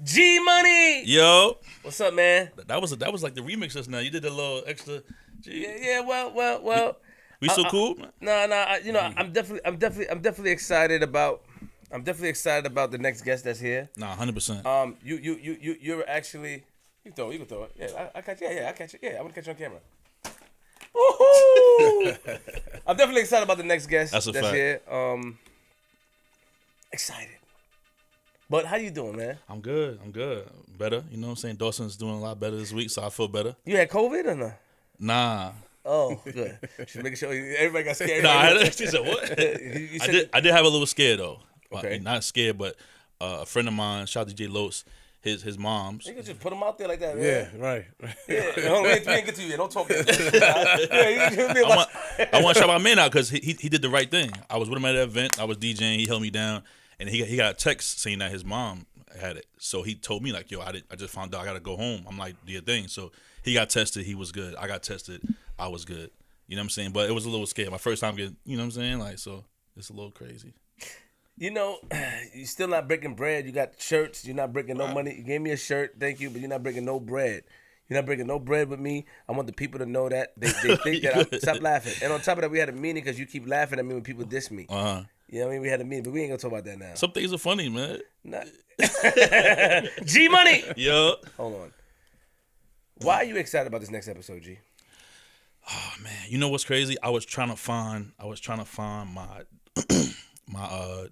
G Money. Yo, What's up, man? that was like the remix just now. You did a little extra. G. Yeah. Well. We so cool, man. No. I'm definitely excited about. I'm definitely excited about the next guest that's here. Nah, 100%. You're actually. You can throw it. Yeah, I catch. Yeah, I catch it. Yeah, I'm gonna catch you on camera. Woohoo! I'm definitely excited about the next guest That's a fact. here. Excited. But how you doing, man? I'm good. Better. You know what I'm saying? Dawson's doing a lot better this week, so I feel better. You had COVID or no? Nah. Oh, good. Just making sure everybody got scared. She said what? I did have a little scare though. Okay. Not scared, but a friend of mine, shout out to J. Los, his mom's. You can just put him out there like that, man. Yeah, right. Yeah. We ain't get to you yet. Don't talk that. I want to shout my man out because he did the right thing. I was with him at the event. I was DJing. He held me down, and he got a text saying that his mom had it. So he told me like, yo, I just found out I gotta go home. I'm like, do your thing. So he got tested. He was good. I got tested. I was good. You know what I'm saying? But it was a little scary. My first time getting, you know what I'm saying? Like, so it's a little crazy. You know, you're still not breaking bread. You got shirts. You're not breaking no money. You gave me a shirt. Thank you. But you're not breaking no bread. You're not breaking no bread with me. I want the people to know that. They think that stop laughing. And on top of that, we had a meeting because you keep laughing at me when people diss me. Uh-huh. You know what I mean? We had a meeting, but we ain't going to talk about that now. Some things are funny, man. Nah. G Money. Yo. Hold on. Why are you excited about this next episode, G? Oh man, you know what's crazy? I was trying to find my my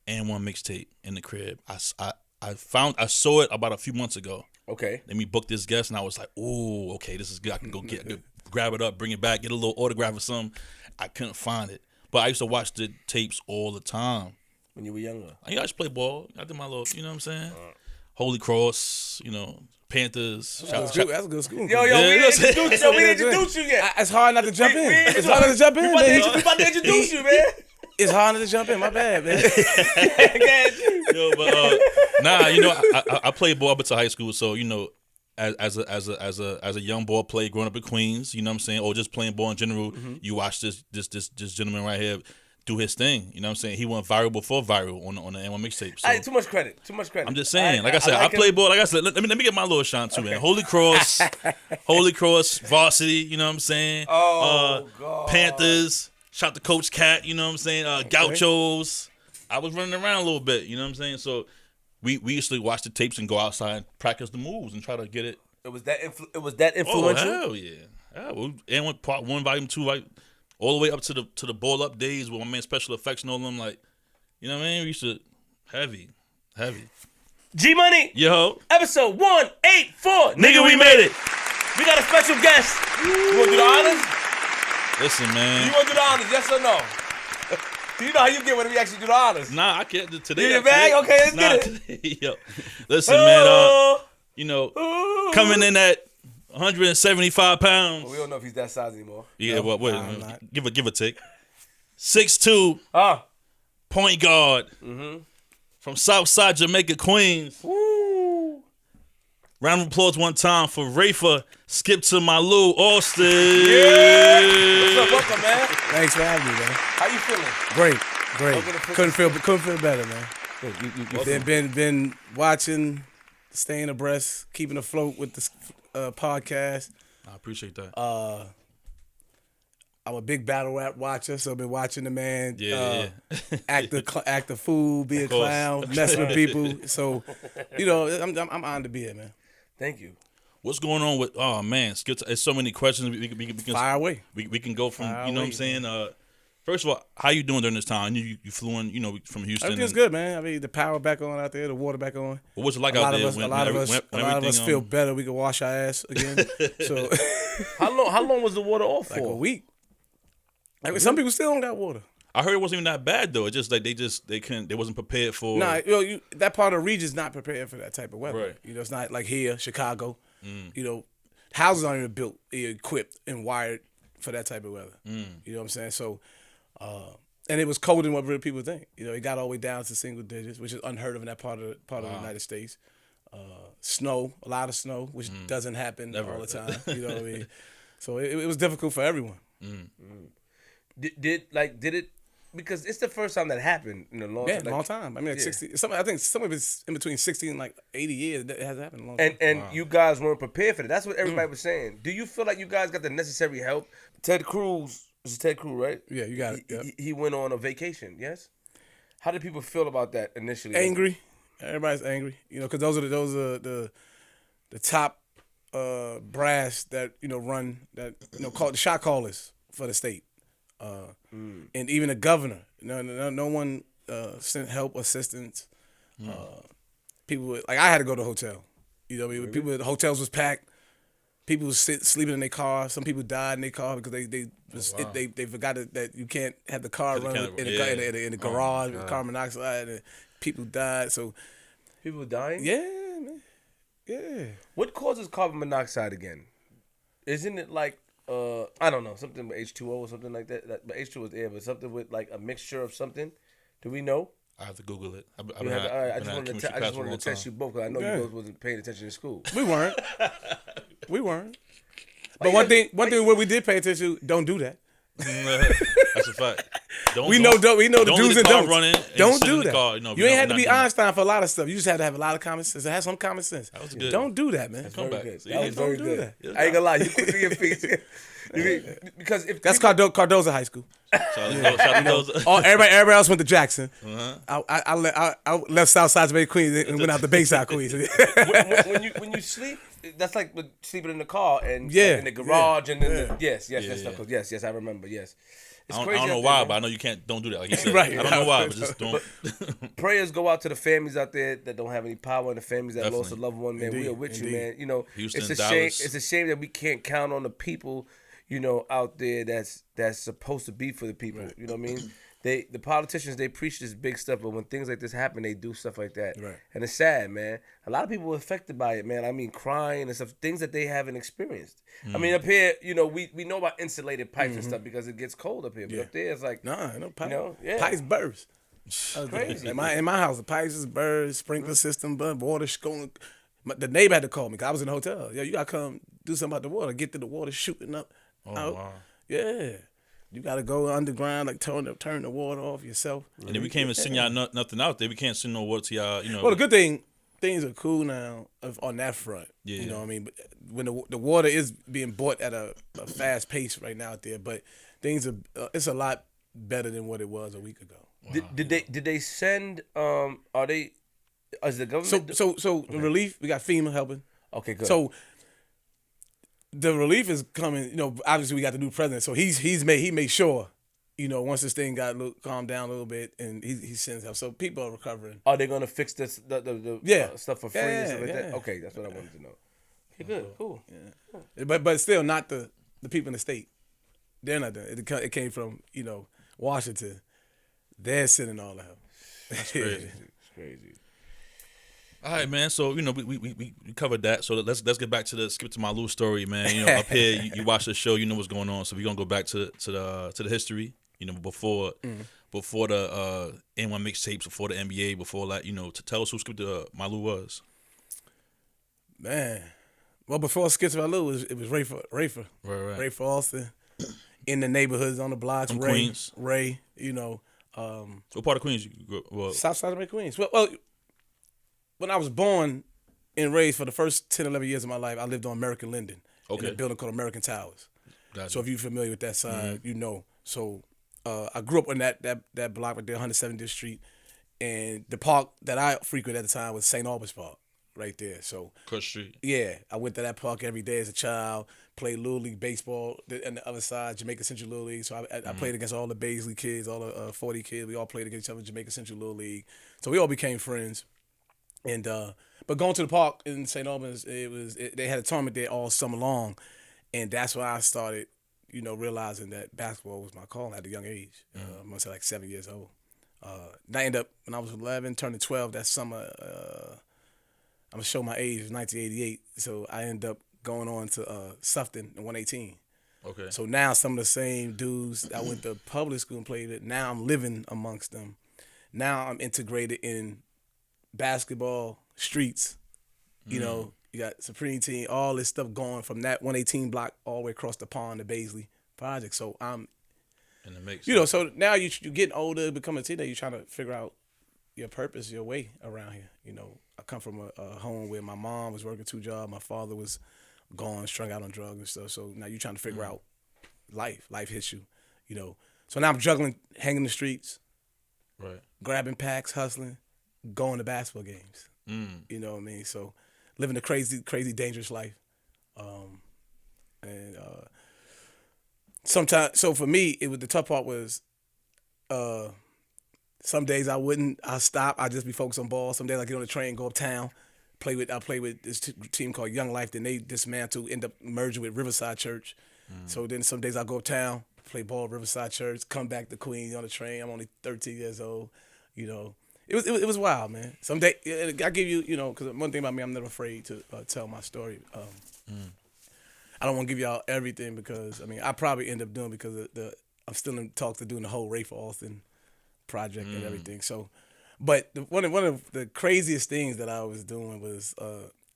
N1 mixtape in the crib. I saw it about a few months ago. Okay. Then we booked this guest, and I was like, "Ooh, okay, this is good. I can go grab it up, bring it back, get a little autograph or something." I couldn't find it, but I used to watch the tapes all the time when you were younger. I used to play ball. I did my little, you know what I'm saying? Holy Cross, you know, Panthers. That's a good school. Yo, we didn't introduce you yet. It's hard not to jump in. It's hard not to jump in. We about to introduce you, man. It's hard not to jump in. My bad, man. Yo, but nah, you know, I played ball up until high school, so you know, as a young ball player growing up in Queens, you know what I'm saying, or just playing ball in general, you watch this gentleman right here do his thing. You know what I'm saying? He went viral before viral on the N1 mixtape. So. Too much credit. I'm just saying. Like I said, I play ball. Like I said, let me get my little shine too, man. Holy Cross, varsity. You know what I'm saying? Oh God. Panthers. Shout to Coach Cat. You know what I'm saying? Gauchos. I was running around a little bit. You know what I'm saying? So we used to watch the tapes and go outside and practice the moves and try to get it. It was that influential. Oh hell yeah. N1 Part 1, Volume 2, like. All the way up to the ball up days with my man Special Effects and all them, like, you know what I mean? We used to heavy. G Money. Yo. Episode 184. Nigga, we made it. We got a special guest. You want to do the honors? Listen, man. You want to do the honors, yes or no? Do you know how you get when we actually do the honors? Nah, I can't. Today. You get bag? Okay, let's get it. Yo. Listen, man. You know, coming in at 175 pounds. Well, we don't know if he's that size anymore. Yeah, well, wait, give a take. 6'2", point guard from Southside Jamaica, Queens. Woo. Round of applause one time for Rafer Skip to my Lou Alston. Yeah. What's up, welcome, man? Thanks for having me, man. How you feeling? Great. Couldn't feel better, man. Been watching, staying abreast, keeping afloat with the podcast. I appreciate that. I'm a big battle rap watcher, so I've been watching the man act the fool, be a clown, mess with people. So, you know, I'm honored to be here, man. Thank you. What's going on with? Oh man, it's so many questions. We can fire away. We can go from you know what I'm saying. First of all, how you doing during this time? You flew in, you know, from Houston. Everything's good, man. I mean, the power back on out there, the water back on. What was it like out there? A lot of us feel better. We can wash our ass again. So, how long was the water off for? Like a week. Like some people still don't got water. I heard it wasn't even that bad though. It's just like they wasn't prepared for. Nah, you know, that part of the region's not prepared for that type of weather. Right. You know, it's not like here, Chicago. You know, houses aren't even built, equipped, and wired for that type of weather. You know what I'm saying? So, and it was colder than what people think. You know, it got all the way down to single digits, which is unheard of in that part of the United States. Snow, a lot of snow, which doesn't happen all the time. You know what I mean? So it was difficult for everyone. Did it because it's the first time that happened in a long time. long time. I mean, like 60. I think some of it's in between 60 and like 80 years. That has happened a long time. And you guys weren't prepared for that. That's what everybody was saying. Do you feel like you guys got the necessary help? Ted Cruz, this is Ted Cruz, right? Yeah, you got it. Yep. He went on a vacation. Yes. How did people feel about that initially? Angry. Everybody's angry. Because those are the top brass that run that call the shot callers for the state. And even the governor, no one sent help, assistance. People like I had to go to the hotel. Really? People, the hotels was packed. People was sleeping in their car. Some people died in their car because they forgot that you can't have the car run in the garage with carbon monoxide, and people died. So people dying? Yeah, man. Yeah. What causes carbon monoxide again? Isn't it like I don't know, something with H2O or something like that? But H2O is air, but something with like a mixture of something. Do we know? I have to Google it. I just wanted to test you both because I know you both wasn't paying attention in school. We weren't. But one thing what we did pay attention to, don't do that. That's a fact. We know the do's and don'ts. Running don't do that. Car, you ain't had to be Einstein for a lot of stuff. You just had to have a lot of common sense. Have some common sense. That was good. Don't do that, man. Come back. That was very good. I ain't gonna lie. You quick to your feet. Because if that's Cardoza High School. Everybody else went to Jackson. I left Southside Bay Queens and went out to Bayside Queens. when you sleep, that's like sleeping in the car and in the garage and then yes, I remember. Yes, it's I crazy. don't know why, but I know you can't. Don't do that. Like you said, right. I don't know why, but just don't. Prayers go out to the families out there that don't have any power and the families that lost a loved one. Man, we are with you, man. Houston, it's a Dallas. shame. It's a shame that we can't count on the people, out there that's supposed to be for the people. Right. You know what I mean? The politicians, they preach this big stuff, but when things like this happen, they do stuff like that. Right. And it's sad, man. A lot of people were affected by it, man. I mean, crying and stuff, things that they haven't experienced. I mean, up here, we know about insulated pipes and stuff because it gets cold up here. But up there, it's like, no pipe. Pipes burst. Crazy. In my house, the pipes is burst, sprinkler system, but water's going. The neighbor had to call me because I was in the hotel. Yo, you got to come do something about the water. Get to the water shooting up. Oh, wow. Yeah. You got to go underground, like turn the water off yourself. And then we can't even send y'all nothing out there. We can't send no water to y'all, Well, the good thing, things are cool now on that front. Yeah. You know what I mean? But when the water is being bought at a fast pace right now out there, but things are, it's a lot better than what it was a week ago. Wow. Did they send, is the government? So the relief, we got FEMA helping. Okay, good. So the relief is coming. Obviously we got the new president, so he made sure, once this thing got calmed down a little bit, and he sends help. So people are recovering. Are they gonna fix the stuff for free and stuff like that? Okay, that's what I wanted to know. Okay, good, cool. Yeah. But still not the people in the state. They're not doing it. It came from Washington. They're sending all the help. That's crazy. It's crazy. All right, man. So we covered that. So let's get back to skip to my little story, man. Up here you watch the show, you know what's going on. So we're gonna go back to the history. Before the N1 mixtapes, before the NBA, before that. To tell us who Skip to Malou was. Man, well before Skip to Malou, it was Rafer. Right. Rafer Alston. In the neighborhoods, on the blocks, from Queens. Ray. What part of Queens you grew up? Well, South side of Queens. Well, when I was born and raised for the first 10, 11 years of my life, I lived on American Linden in a building called American Towers. Gotcha. So if you're familiar with that side, So I grew up on that block right there, 170th Street, and the park that I frequented at the time was St. Albans Park, right there. So Cross Street. Yeah, I went to that park every day as a child. Played Little League baseball, and the other side, Jamaica Central Little League. So I played against all the Baisley kids, all the 40 kids. We all played against each other in Jamaica Central Little League. So we all became friends. And but going to the park in St. Albans, they had a tournament there all summer long, and that's why I started, realizing that basketball was my calling at a young age. I must say like 7 years old. And I ended up when I was 11, turning 12 that summer. I'm gonna show my age. It was 1988, so I ended up going on to Sufton in 118. Okay. So now some of the same dudes I went to public school and played it. Now I'm living amongst them. Now I'm integrated in basketball, streets. You got Supreme Team, all this stuff going from that 118 block all the way across the pond to Baisley Project. So in the mix. You know, so now you getting older, becoming a teenager, you're trying to figure out your purpose, your way around here. You know, I come from a home where my mom was working 2 jobs, my father was gone, strung out on drugs and stuff. So now you're trying to figure out life. Life hits you, you know. So now I'm juggling, hanging the streets, right, grabbing packs, hustling, going to basketball games. You know what I mean? So living a crazy, dangerous life. Sometimes, so for me, the tough part was, some days I stop, I just be focused on ball. Some days I get on the train, go uptown, I play with this team called Young Life. Then they dismantled, end up merging with Riverside Church. So then some days I go uptown, play ball at Riverside Church, come back to Queens on the train. I'm only 13 years old, you know. It was wild, man. Some day I give you, you know, because one thing about me, I'm never afraid to tell my story. I don't want to give y'all everything because I probably end up doing because I'm still in talks of doing the whole Rafer Alston project and everything. So, but one of the craziest things that I was doing was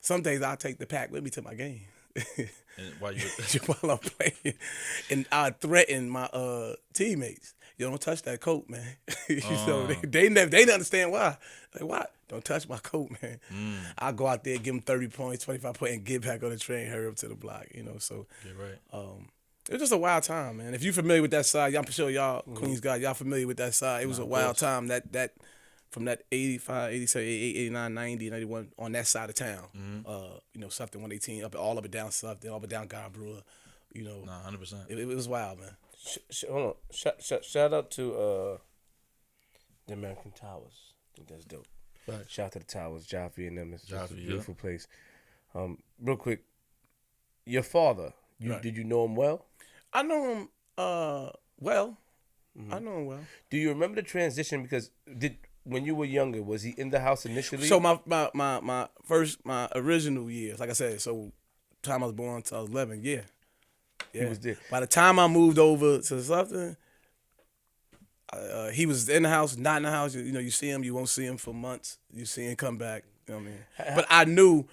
some days I'll take the pack with me to my game. And while I'm playing, and I threaten my teammates. You don't touch that coat, man. So they didn't understand why. Like, why? Don't touch my coat, man. I'll go out there, give them 30 points, 25 points, and get back on the train, hurry up to the block. You know, so it was just a wild time, man. If you're familiar with that side, I'm sure y'all Queens guys, y'all familiar with that side. It was a wild time. That from that 85, 87, 89, 90, 91 on that side of town. You know, Sufton 118, all up and down Sufton, all up and down Guybrush. You know, 100%. It was wild, man. Hold on. Shout out to the American Towers. I think that's dope. Right. Shout out to the Towers, Jaffe and them. It's just a beautiful place. Real quick, your father, did you know him well? I know him well. I know him well. Do you remember the transition? Because when you were younger, was he in the house initially? So my original years, like I said, so time I was born until I was 11, yeah. He was there. By the time I moved over to something, he was in the house, not in the house. You know, you see him, you won't see him for months. You see him come back. You know what I mean? But I knew,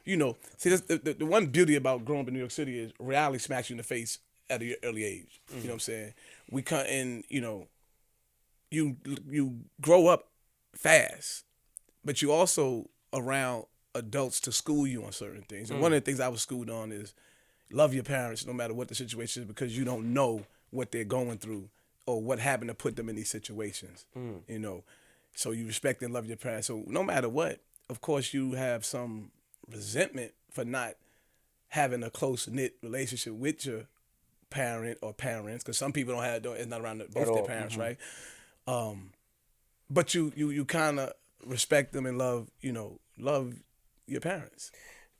you know, see, that's the one beauty about growing up in New York City is reality smacks you in the face at an early age. You know what I'm saying? We come in, you know, you grow up fast, but you also around adults to school you on certain things. And one of the things I was schooled on is love your parents no matter what the situation is, because you don't know what they're going through or what happened to put them in these situations. You know, so you respect and love your parents. So no matter what, of course you have some resentment for not having a close-knit relationship with your parent or parents, because some people it's not around both their parents, right? But you kind of respect them and love your parents.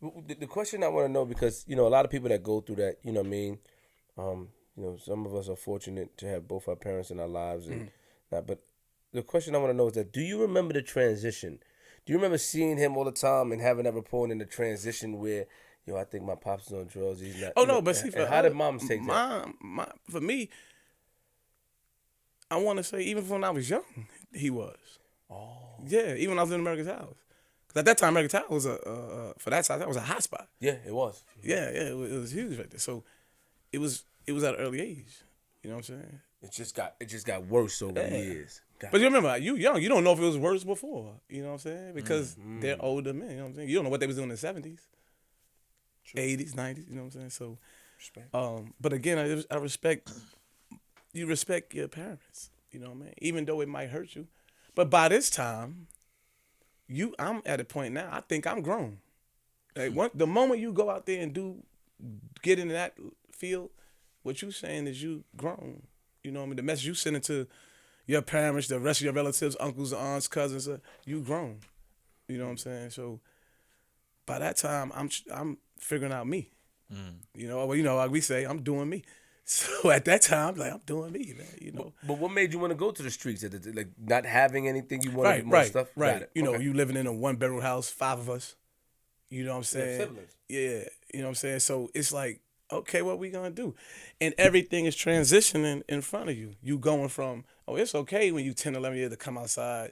The question I want to know, because, you know, a lot of people that go through that, you know what I mean, you know, some of us are fortunate to have both our parents in our lives and that, but the question I want to know is that, do you remember the transition? Do you remember seeing him all the time and having that report in the transition where, yo, I think my pop's is on drugs, he's not. Oh, no, but see, how did moms take that? For me, I want to say, even when I was young, he was. Oh. Yeah, even when I was in American Towers. Because at that time, American Towers was for that side, that was a hot spot. Yeah, it was. Yeah, it was huge right there. So it was at an early age. You know what I'm saying? It just got worse over the years. But you remember, you young, you don't know if it was worse before. You know what I'm saying? Because they're older men. You know what I'm saying? You don't know what they was doing in the 70s, 80s, 90s. You know what I'm saying? So, respect. But again, I respect. You respect your parents. You know what I mean? Even though it might hurt you, but by this time, I'm at a point now. I think I'm grown. Like the moment you go out there and get into that field, what you saying is you grown. You know what I mean? The message you sending to your parents, the rest of your relatives, uncles, aunts, cousins, you grown. You know what I'm saying? So by that time, I'm figuring out me. You know, like we say, I'm doing me. So at that time, like, I'm doing me, man. You know. But what made you want to go to the streets? Like not having anything, you wanted to do more stuff? Right. You know, you living in a 1-bedroom house, 5 of us. You know what I'm saying? Siblings. Yeah. You know what I'm saying? So it's like, okay, what we gonna do? And everything is transitioning in front of you. You going from, it's okay when you 10, 11 years to come outside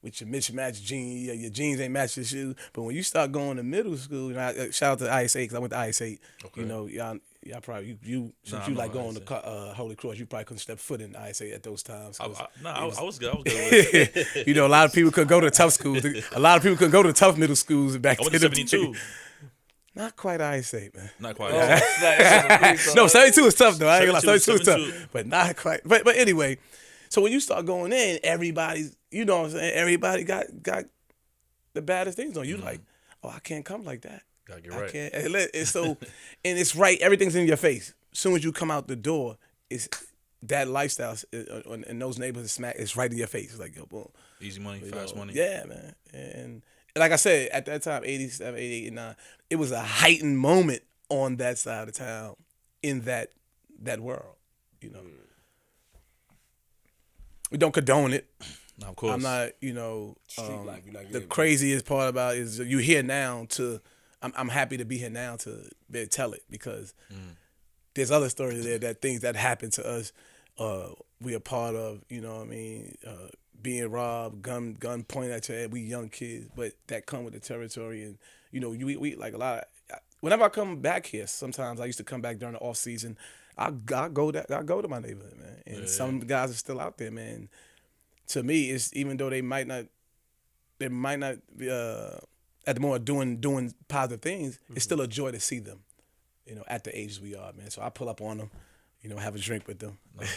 with your mismatched jeans, your jeans ain't match your shoes. But when you start going to middle school, shout out to IS8, because I went to IS8. Okay. You know, y'all Yeah, probably you since you like going to Holy Cross, you probably couldn't step foot in ISA at those times. I was good. I was good with it. You know, a lot of people could go to tough schools. A lot of people could go to tough middle schools back I went to then. 72. Not quite ISA, man. Not quite. No, 72 is tough though. I ain't gonna lie, 72 is 72. tough, but not quite. But anyway, so when you start going in, everybody's, you know what I'm saying? Everybody got the baddest things on you. Like, oh, I can't come like that. Gotta get right. I can't. And so, and it's right. Everything's in your face. As soon as you come out the door, it's that lifestyle in those neighborhoods. It's right in your face. It's like, yo, boom. Easy money, fast money. Yeah, man. And like I said, at that time, 87, 88, 89, it was a heightened moment on that side of town in that world, you know. We don't condone it. No, of course. I'm not, you know, the craziest part about it is you here now to, I'm happy to be here now to be able to tell it because there's other stories there that things that happened to us, we are part of, you know what I mean, being robbed, gun pointed at your head, we young kids, but that come with the territory and, you know, we like a lot of, whenever I come back here, sometimes I used to come back during the off season, I go to my neighborhood, man. And some guys are still out there, man. To me, it's even though they might not be at the moment doing positive things, it's still a joy to see them, you know, at the ages we are, man. So I pull up on them, you know, have a drink with them. Of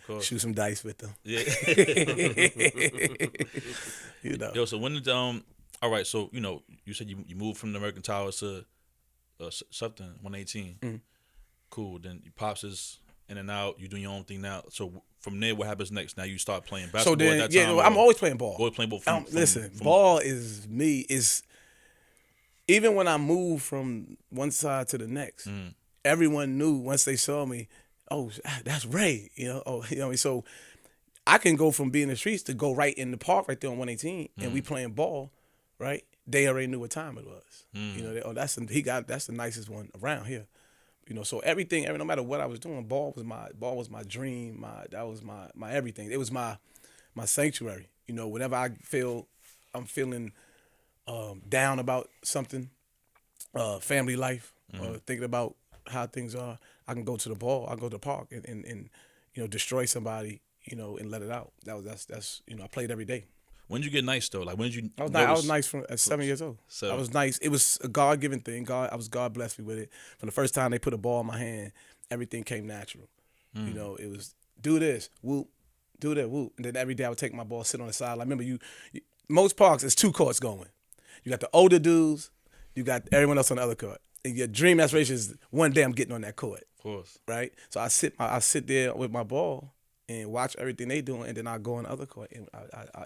course. Shoot some dice with them. Yeah. You know. Yo, so when did all right, so you know, you said you moved from the American Towers to something 118. Mm-hmm. Cool. Then your pops is in and out. You doing your own thing now. So from there, what happens next? Now you start playing basketball. So then, at that time, I'm always playing ball. Always playing ball. Listen, ball is me. Is even when I moved from one side to the next, everyone knew once they saw me. Oh, that's Ray. You know. Oh, you know. So I can go from being in the streets to go right in the park right there on 118, and we playing ball, right? They already knew what time it was. You know. That's the nicest one around here. You know, so everything, no matter what I was doing, ball was my dream. That was my everything. It was my sanctuary. You know, whenever I'm feeling down about something, family life, or thinking about how things are, I can go to the ball. I go to the park and you know, destroy somebody, you know, and let it out. That's you know, I played every day. When did you get nice though? Like when did you? I was nice at 7 years old. So, I was nice. It was a God-given thing. God blessed me with it. From the first time they put a ball in my hand, everything came natural. You know, it was do this, whoop, do that, whoop, and then every day I would take my ball, sit on the side. I remember most parks it's 2 courts going. You got the older dudes, you got everyone else on the other court. And your dream aspiration is one day I'm getting on that court. of course. Right? So I sit there with my ball and watch everything they doing, and then I go on the other court and I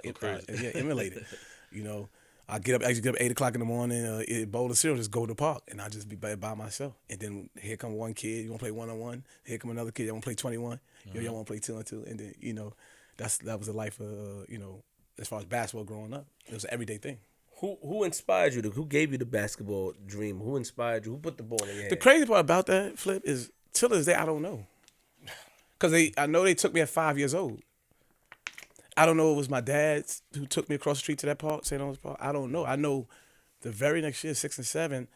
emulate it. You know, I used to get up 8 o'clock in the morning, eat a bowl of cereal, just go to the park, and I just be by myself. And then here come one kid, you want to play 1-on-1. Here come another kid, you want to play 21. You want to play 2-on-2. And then, you know, that was the life of, you know, as far as basketball growing up. It was an everyday thing. Who inspired you? Who gave you the basketball dream? Who inspired you? Who put the ball in your hand? The crazy part about that, Flip, is till this day, I don't know. Because I know they took me at 5 years old. I don't know if it was my dad who took me across the street to that park, St. Louis Park. I don't know. I know the very next year, 6 and 7,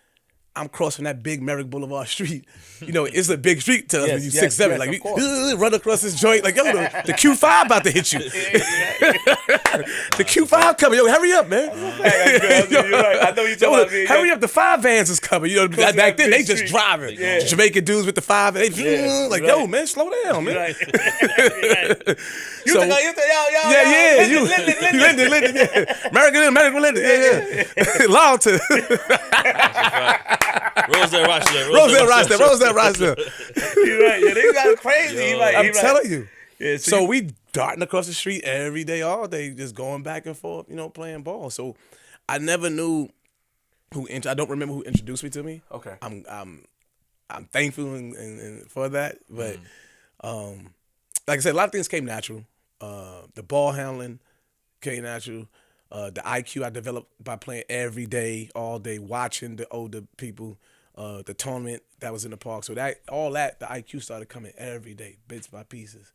I'm crossing that big Merrick Boulevard street. You know, it's a big street to us when you're 6, 7. Like, we run across this joint. Like, yo, the Q5 about to hit you. The Q5 coming. Yo, hurry up, man. I know you talking about me. Hurry up, the 5 vans is coming. You know, back then, they just driving. Yeah. Jamaican dudes with the 5. They like, yo, man, slow down, man. Right. You think, yo. Linden, yeah. American Linden, yeah. Lawton. Roselle Rochester. You're right. Yeah, they got crazy. I'm telling you. Yeah, so we darting across the street every day, all day, just going back and forth, you know, playing ball. So I never knew I don't remember who introduced me to me. Okay. I'm thankful and for that, but like I said, a lot of things came natural. The ball handling came natural. The IQ I developed by playing every day, all day, watching the older people, the tournament that was in the park. So the IQ started coming every day, bits by pieces.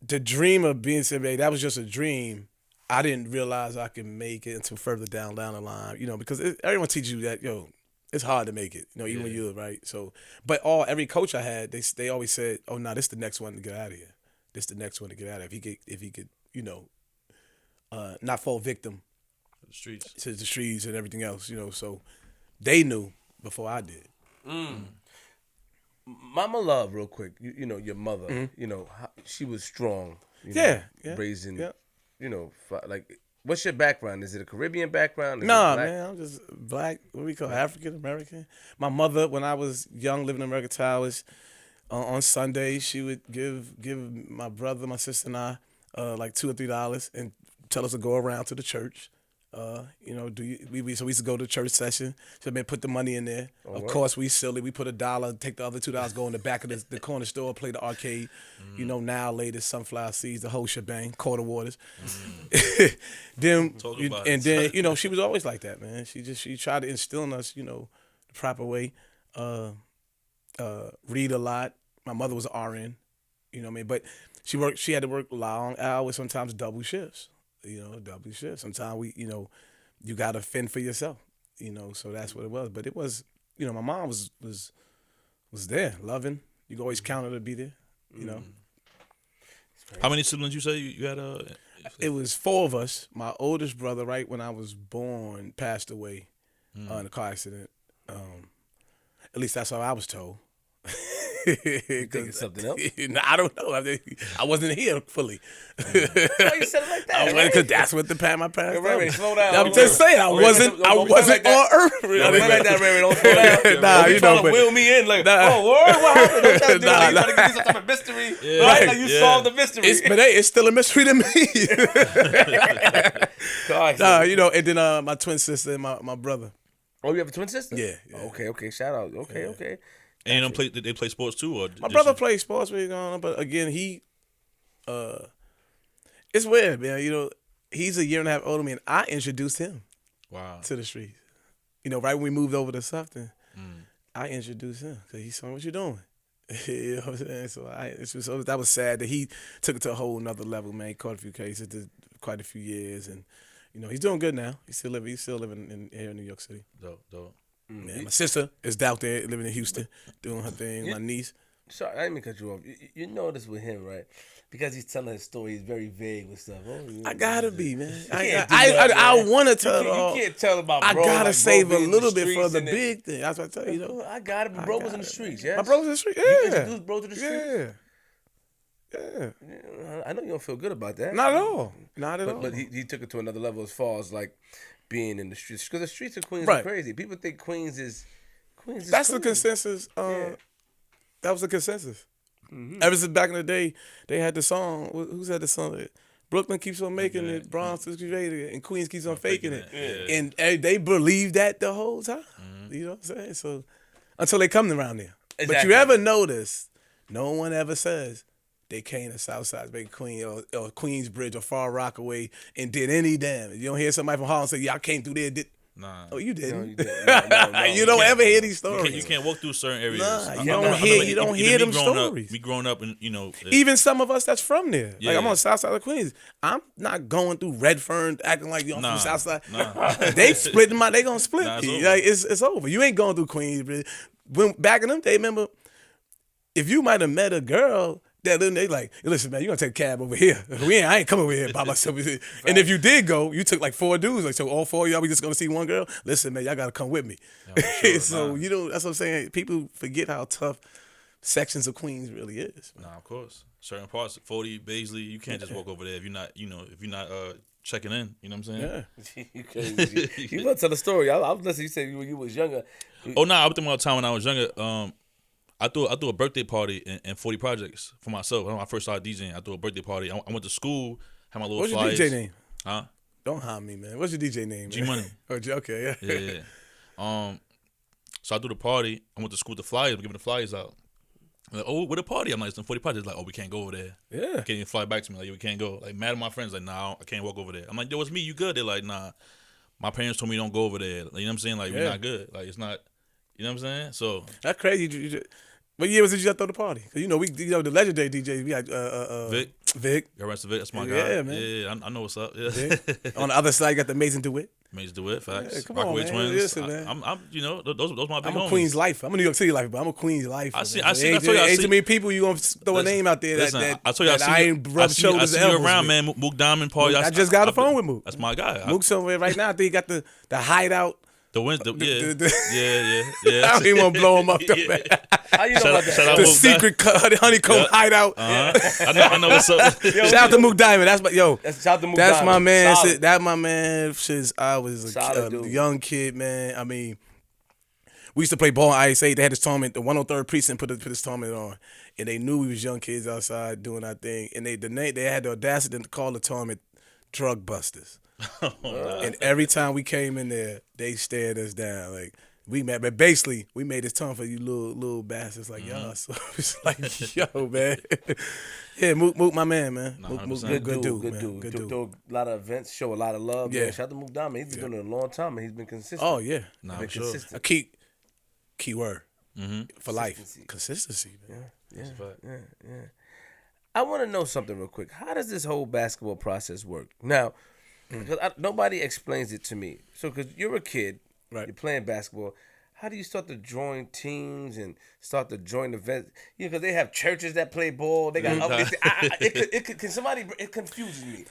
The dream of being somebody, that was just a dream. I didn't realize I could make it until further down the line, you know, because everyone teaches you that, yo, It's hard to make it, even when you're right. So, but every coach I had, they always said, "Oh, no, this the next one to get out of here. This the next one to get out of here. If he could, not fall victim to the streets and everything else, So they knew before I did. Mama Love, real quick. Your mother. How, she was strong. Raising. Yeah. Like. What's your background? Is it a Caribbean background? Nah, man, I'm just black. What we call African American. My mother, when I was young, living in American Towers, on Sundays, she would give my brother, my sister, and I like $2 or $3 and tell us to go around to the church. So we used to go to church session. So they put the money in there. Of course, we silly. We put $1, take the other $2, go in the back of the corner store, play the arcade. Now latest sunflower seeds, the whole shebang, quarter waters. Then she was always like that, man. She tried to instill in us, the proper way. Read a lot. My mother was an RN, But she had to work long hours, sometimes double shifts. Double shift. Sometimes you got to fend for yourself, so that's what it was. But it was, my mom was there, loving. You could always count her to be there, How many siblings you say you had? It was 4 of us. My oldest brother, right when I was born, passed away in a car accident. At least that's how I was told. You thinking something else? I don't know. I wasn't here fully. Why you said it like that? Because that's what my parents told me. Slow down. I'm just saying, I wasn't on Earth. Don't like that, Ray. Don't slow down. Nah, you trying to wheel me in like, oh, word, what happened? Don't try to do that. You trying to give me some type of mystery, right? Like you solved the mystery. It's still a mystery to me. And then my twin sister and my brother. Oh, you have a twin sister? Yeah. Okay. Shout out. Okay. And they play sports too, or my brother plays sports, but again, it's weird, man. He's a year and a half older than me, and I introduced him. Wow. To the streets. Right when we moved over to something, I introduced him because he said, "What you doing?" You know what I'm saying? So that was sad that he took it to a whole nother level, man. He caught a few cases, did quite a few years, and he's doing good now. He's still living here in New York City. Dope. Yeah, my sister is out there living in Houston, doing her thing. My niece. Sorry, I didn't mean to cut you off. You notice with him, right? Because he's telling his story, he's very vague with stuff. I gotta be, man. I want to tell it all. You can't tell about bro. I gotta like save bro a little bit for the big thing. That's what I tell you. I got it. But bro was in the streets, yeah? My bro was in the streets, You yeah. introduced bro to the streets? Yeah. I know you don't feel good about that. Not at all. Not at all. But he took it to another level as far as like being in the streets. Because the streets of Queens Right. are crazy. People think Queens is That's the Queens. consensus. That was the consensus. Mm-hmm. Ever since back in the day, they had the song. Who's had the song? Brooklyn keeps on making it, Bronx is created, and Queens keeps on faking it. Yeah. And they believed that the whole time. You know what I'm saying? So until they come around there. Exactly. But you ever notice, no one ever says they came to Southside, maybe Queens or Queensbridge or Far Rockaway and did any damage. You don't hear somebody from Harlem say, "Yeah, I came through there." Nah. Oh, you didn't. No, you didn't. No. You don't ever hear these stories. You can't walk through certain areas. Nah, you don't hear them stories. Me growing up, and Even some of us that's from there. Yeah. Like I'm on the South Side of Queens. I'm not going through Redfern acting like I'm from South Side. Nah. They split them out. They gonna split. Nah, it's you. over. Like it's over. You ain't going through Queens. When back in them days, remember, if you might have met a girl that they like, listen, man, you gonna take a cab over here. I ain't coming over here by myself. And if you did go, you took like 4 dudes. Like, so all 4 of y'all, we just gonna see one girl. Listen, man, y'all gotta come with me. Sure, So you know, that's what I'm saying. People forget how tough sections of Queens really is. Nah, of course. Certain parts, 40, Baisley, you can't just walk over there if you're not checking in. You know what I'm saying? Yeah. You crazy. You want to tell the story? I was listening. You said when you was younger. Oh, nah, I was thinking about the time when I was younger. I threw a birthday party in 40 Projects for myself. When I first started DJing, I threw a birthday party. I went to school, had my little What's flyers. your DJ name? Huh? Don't harm me, man. What's your DJ name? G man? Money. Oh, okay, yeah. Yeah. So I threw the party. I went to school with the flyers, giving the flyers out. I'm like, oh, what a party? I'm like, it's in 40 Projects. Like, oh, we can't go over there. Yeah. Can't even fly back to me. Like, we can't go. Like, mad at my friends. Like, nah, I can't walk over there. I'm like, yo, it's me. You good? They're like, nah. My parents told me don't go over there. Like, you know what I'm saying? Like, we're not good. Like, it's not. You know what I'm saying? So That's crazy. What year was it you just throw the party? Cause the legendary DJs. We had Vic. yo, rest of it. That's my guy. Yeah, man. Yeah, I know what's up. Yeah. Vic. On the other side, you got the Amazing Duet. Mates do it. Facts. Yeah, come Rockaway on, man. Twins. Listen, man. I'm those my big I'm a homies. Queens lifer. I'm a New York City lifer, but I'm a Queens lifer. I see. Man. I told you. Ain't too many people you gonna throw a name out there that I told you. I ain't rub shoulders I and see you elbows around, with. man. Mook Diamond, Paul. I just got a phone with Mook. That's my guy. Mook somewhere right now. I think he got the hideout. The wins. Yeah. I don't even want to blow him up though, man. How you know about that? The secret honeycomb hideout. I know what's up. Shout out to Mook Diamond. That's Shout out to Mook that's Diamond. my man. Solid. That's my man. Since I was Solid a dude. young kid, man. I mean, we used to play ball in IS8. They had this tournament. The 103rd precinct put this tournament on, and they knew we was young kids outside doing our thing. And they had the audacity to call the tournament Drug Busters. And every time we came in there, they stared us down. Like but basically we made this tournament for you little bastards like y'all. So it's like, yo, man. Yeah, Mook, my man. Mook, good dude. Good dude. Do a lot of events, show a lot of love. Yeah. Man. Shout out to Mook Diamond. He's been doing it a long time and he's been consistent. Oh yeah, been consistent. A key word for life. Consistency, man. Yeah. I want to know something real quick. How does this whole basketball process work? Now, because nobody explains it to me. So, because you're a kid, right? You're playing basketball. How do you start to join teams and start to join events? You know, because they have churches that play ball. They got can somebody? It confuses me.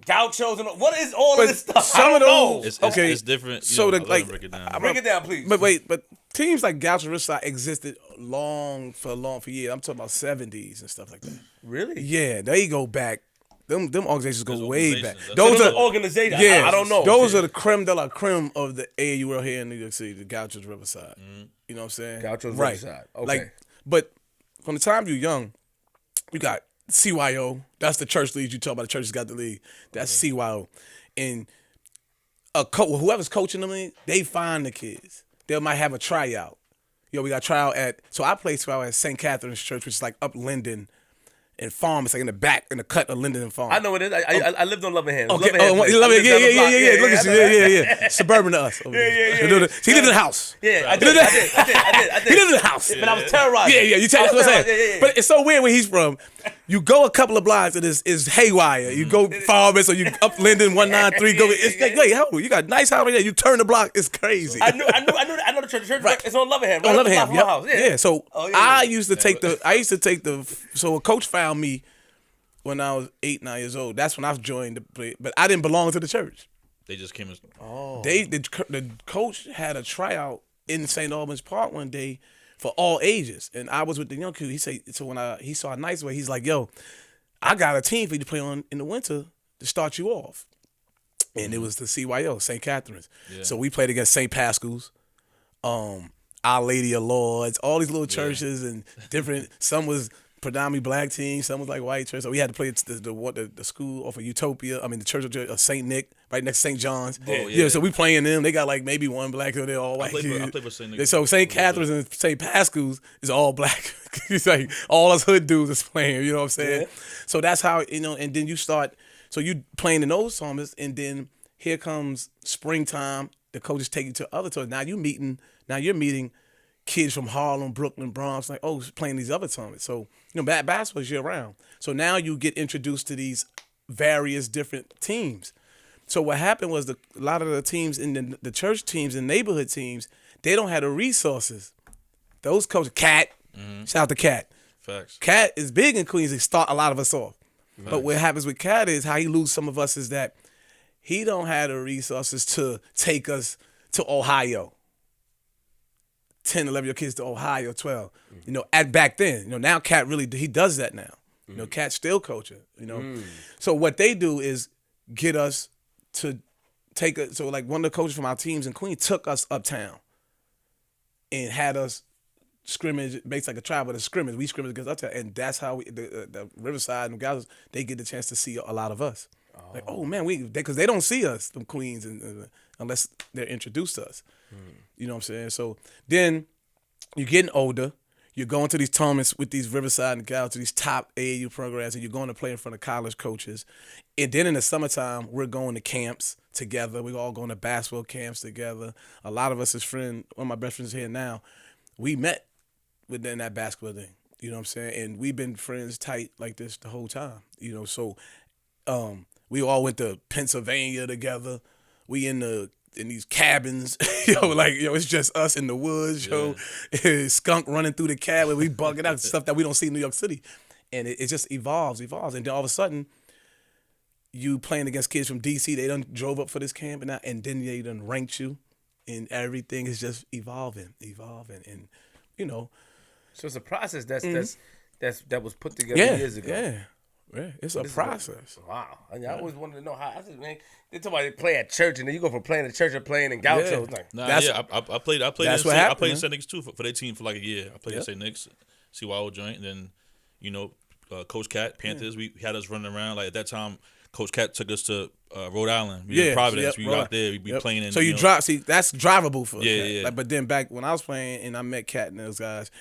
Gauchos and what is all of this stuff? Some of those, it's different. So break it down. Break it down, please. But teams like Gaucho Riverside existed for years. I'm talking about 70s and stuff like that. Really? Yeah, they go back. Them organizations go way back. Those are organizations. Yeah, I don't know. Those are the creme de la creme of the AAU world here in New York City, the Gauchos Riverside. You know what I'm saying? Gauchos right. Riverside. Okay. But from the time you're young, you got CYO. That's the church league. You talk about the churches got the league. That's CYO. And whoever's coaching them, they find the kids. They might have a tryout. We got tryout so I played tryout at St. Catherine's Church, which is like up Linden and Farm. It's like in the back, in the cut of Linden and Farm. I know what it is. I lived on Loving Hands. Okay. Yeah. Look at you. Yeah. Suburban to us. Yeah. He lived in the house. Yeah, I did. He lived in the house. But I was terrorized. Yeah. You tell me what I'm saying. Yeah. But it's so weird where he's from. You go a couple of blocks and it's haywire. You go Farm, so you up Linden 193. Go. It's like, wait, how you got a nice house right there? You turn the block. It's crazy. I know the church. The church right. It's on Loving Hands. On Loving Hands. Yeah. So I used to take the. So a coach found me when I was 8-9 years old. That's when I joined the play, but I didn't belong to the church. They just came. The coach had a tryout in St. Albans Park one day for all ages, and I was with the young kid. He said, so when he saw a nice way, he's like, "Yo, I got a team for you to play on in the winter to start you off," and it was the CYO, St. Catherine's. Yeah. So we played against St. Pascal's, Our Lady of Lords, all these little churches and different. Some was predominantly black team, some was like white church. So we had to play the school off of Utopia. I mean the church of St. Nick, right next to St. John's. So we playing them. They got like maybe one black, so they're all white. I play for St. Nick. So St. Catherine's and St. Pascal's is all black. It's like all us hood dudes is playing. You know what I'm saying? Yeah. So that's how and then you start. So you playing in those tournaments, and then here comes springtime. The coaches take you to other tournaments. Now you're meeting kids from Harlem, Brooklyn, Bronx, like, playing these other tournaments. So, basketball's year round. So now you get introduced to these various different teams. So what happened was a lot of the teams in the church teams and neighborhood teams, they don't have the resources. Those coaches, Cat, shout out to Cat. Facts. Cat is big in Queens. He start a lot of us off. Facts. But what happens with Cat is how he lose some of us is that he don't have the resources to take us to Ohio. 10, 11 your kids to Ohio, 12. At back then. Now Cat really, he does that now. Cat's still coaching, So what they do is get us to take us. So like one of the coaches from our teams in Queens took us uptown and had us scrimmage, makes like a trial, but a scrimmage. We scrimmage against uptown. And that's how the Riverside and guys, they get the chance to see a lot of us. Like, oh man, because they don't see us from Queens unless they're introduced to us. You know what I'm saying? So then you're getting older. You're going to these tournaments with these Riverside and Gals, to these top AAU programs, and you're going to play in front of college coaches. And then in the summertime, we're going to camps together. We're all going to basketball camps together. A lot of us is friends. One of my best friends here now, we met within that basketball thing. You know what I'm saying? And we've been friends tight like this the whole time. So we all went to Pennsylvania together. we in these cabins, it's just us in the woods, skunk running through the cabin, we bugging out stuff that we don't see in New York City, and it just evolves, and then all of a sudden, you playing against kids from DC, they done drove up for this camp and then they done ranked you, and everything is just evolving, and So it's a process that was put together years ago. Yeah, it's a process. Wow. I always wanted to know how. I said, man, they talk about they play at church, and then you go from playing at church to playing in Gaucho. It's like, I played. That's I played in man. St. Nick's too for their team for like a year. I played in St. Nick's, CYO joint, and then Coach Cat Panthers. We had us running around like at that time. Coach Cat took us to Rhode Island. We in Providence. We were out there. We be playing in. So you drive. See, that's drivable for Yeah. Like, but then back when I was playing and I met Cat and those guys,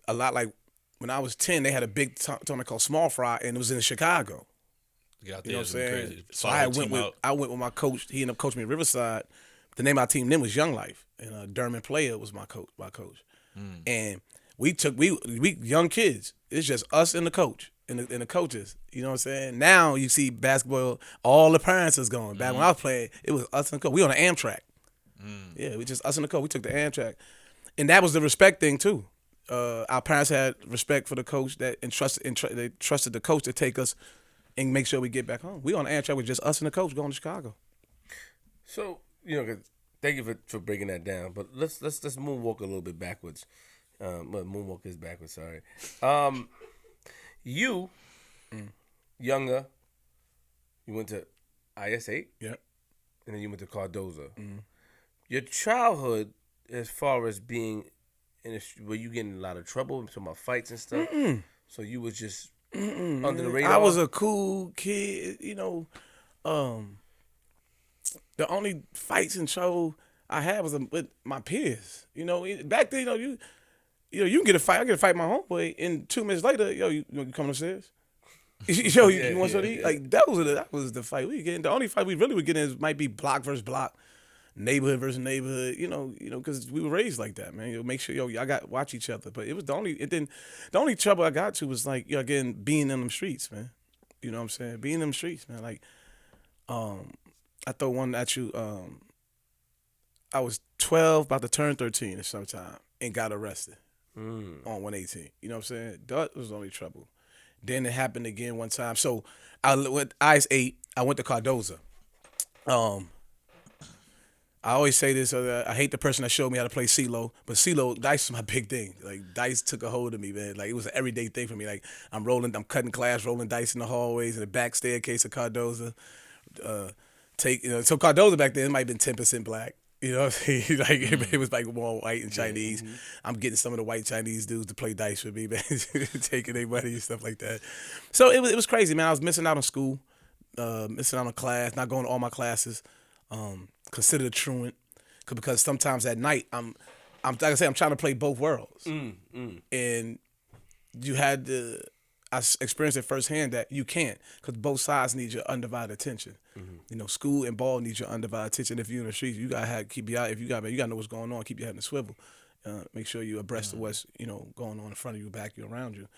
a lot like. When I was 10, they had a big tournament called Small Fry, and it was in Chicago. Yeah, you know what I'm saying? crazy. So I went with my coach. He ended up coaching me at Riverside. The name of our team then was Young Life, and Derman Player was my coach. And we young kids. It's just us and the coach and the coaches. You know what I'm saying? Now you see basketball, all the parents is going. Back when I was playing, it was us and the coach. We on the Amtrak. Yeah, we just us and the coach. We took the Amtrak, and that was the respect thing too. Our parents had respect for the coach they trusted the coach to take us and make sure we get back home. We on the Amtrak with just us and the coach going to Chicago. So thank you for breaking that down. But let's moonwalk a little bit backwards. Moonwalk is backwards. Sorry. You younger, you went to IS8. Yep. And then you went to Cardoza. Your childhood, as far as being were you getting in a lot of trouble? Talking about fights and stuff. So you was just under the radar. I was a cool kid, The only fights and trouble I had was with my peers. Back then, you can get a fight. I get a fight with my homeboy, and 2 minutes later, you coming upstairs. You want something to eat? Like that was the fight we getting. The only fight we really would get in might be block versus block. Neighborhood versus neighborhood, because we were raised like that, man. Make sure, y'all watch each other. But it was the only trouble I got to was like, again, being in them streets, man. You know what I'm saying? Being in them streets, man. Like, I throw one at you. I was 12, about to turn 13 at some time, and got arrested on 118. You know what I'm saying? That was the only trouble. Then it happened again one time. So I went IS8. I went to Cardoza. I always say this. I hate the person that showed me how to play CeeLo, but CeeLo, dice is my big thing. Like, dice took a hold of me, man. Like, it was an everyday thing for me. Like, I'm cutting class, rolling dice in the hallways, in the back staircase of Cardoza. So Cardoza back then might have been 10% black. You know what I'm saying? Like, it was like more white and Chinese. I'm getting some of the white Chinese dudes to play dice with me, man, taking their money and stuff like that. So it was crazy, man. I was missing out on school, missing out on class, not going to all my classes. Considered a truant because sometimes at night I'm like I say, I'm trying to play both worlds, and you had I experienced it firsthand that you can't because both sides need your undivided attention. School and ball need your undivided attention. If you're in the streets, you gotta keep your eye. If you gotta know what's going on, keep your head in the swivel. Make sure you're abreast of what's going on in front of you, back you, around you.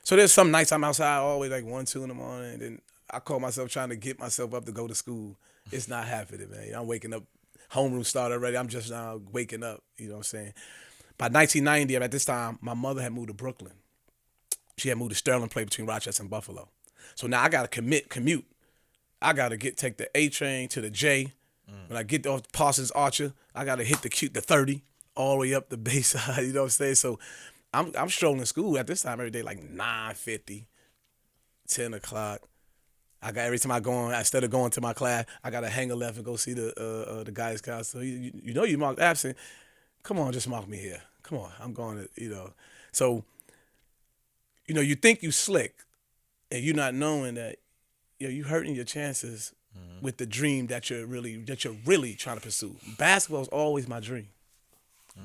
So there's some nights I'm outside always like 1, 2 in the morning, and then I call myself trying to get myself up to go to school. It's not happening, man. I'm waking up. Homeroom started already. I'm just now waking up. You know what I'm saying? By 1990, at this time, my mother had moved to Brooklyn. She had moved to Sterling, play between Rochester and Buffalo. So now I got to commute. I got to take the A train to the J. When I get off Parsons Archer, I got to hit the 30 all the way up the Bayside. You know what I'm saying? So I'm strolling school at this time every day, like 9:50, 10 o'clock. Every time I go on, instead of going to my class, I got to hang a left and go see the guys' class. So you marked absent. Come on, just mark me here. Come on, I'm going to, So, you think you slick, and you're not knowing that, you hurting your chances with the dream that you're really trying to pursue. Basketball is always my dream.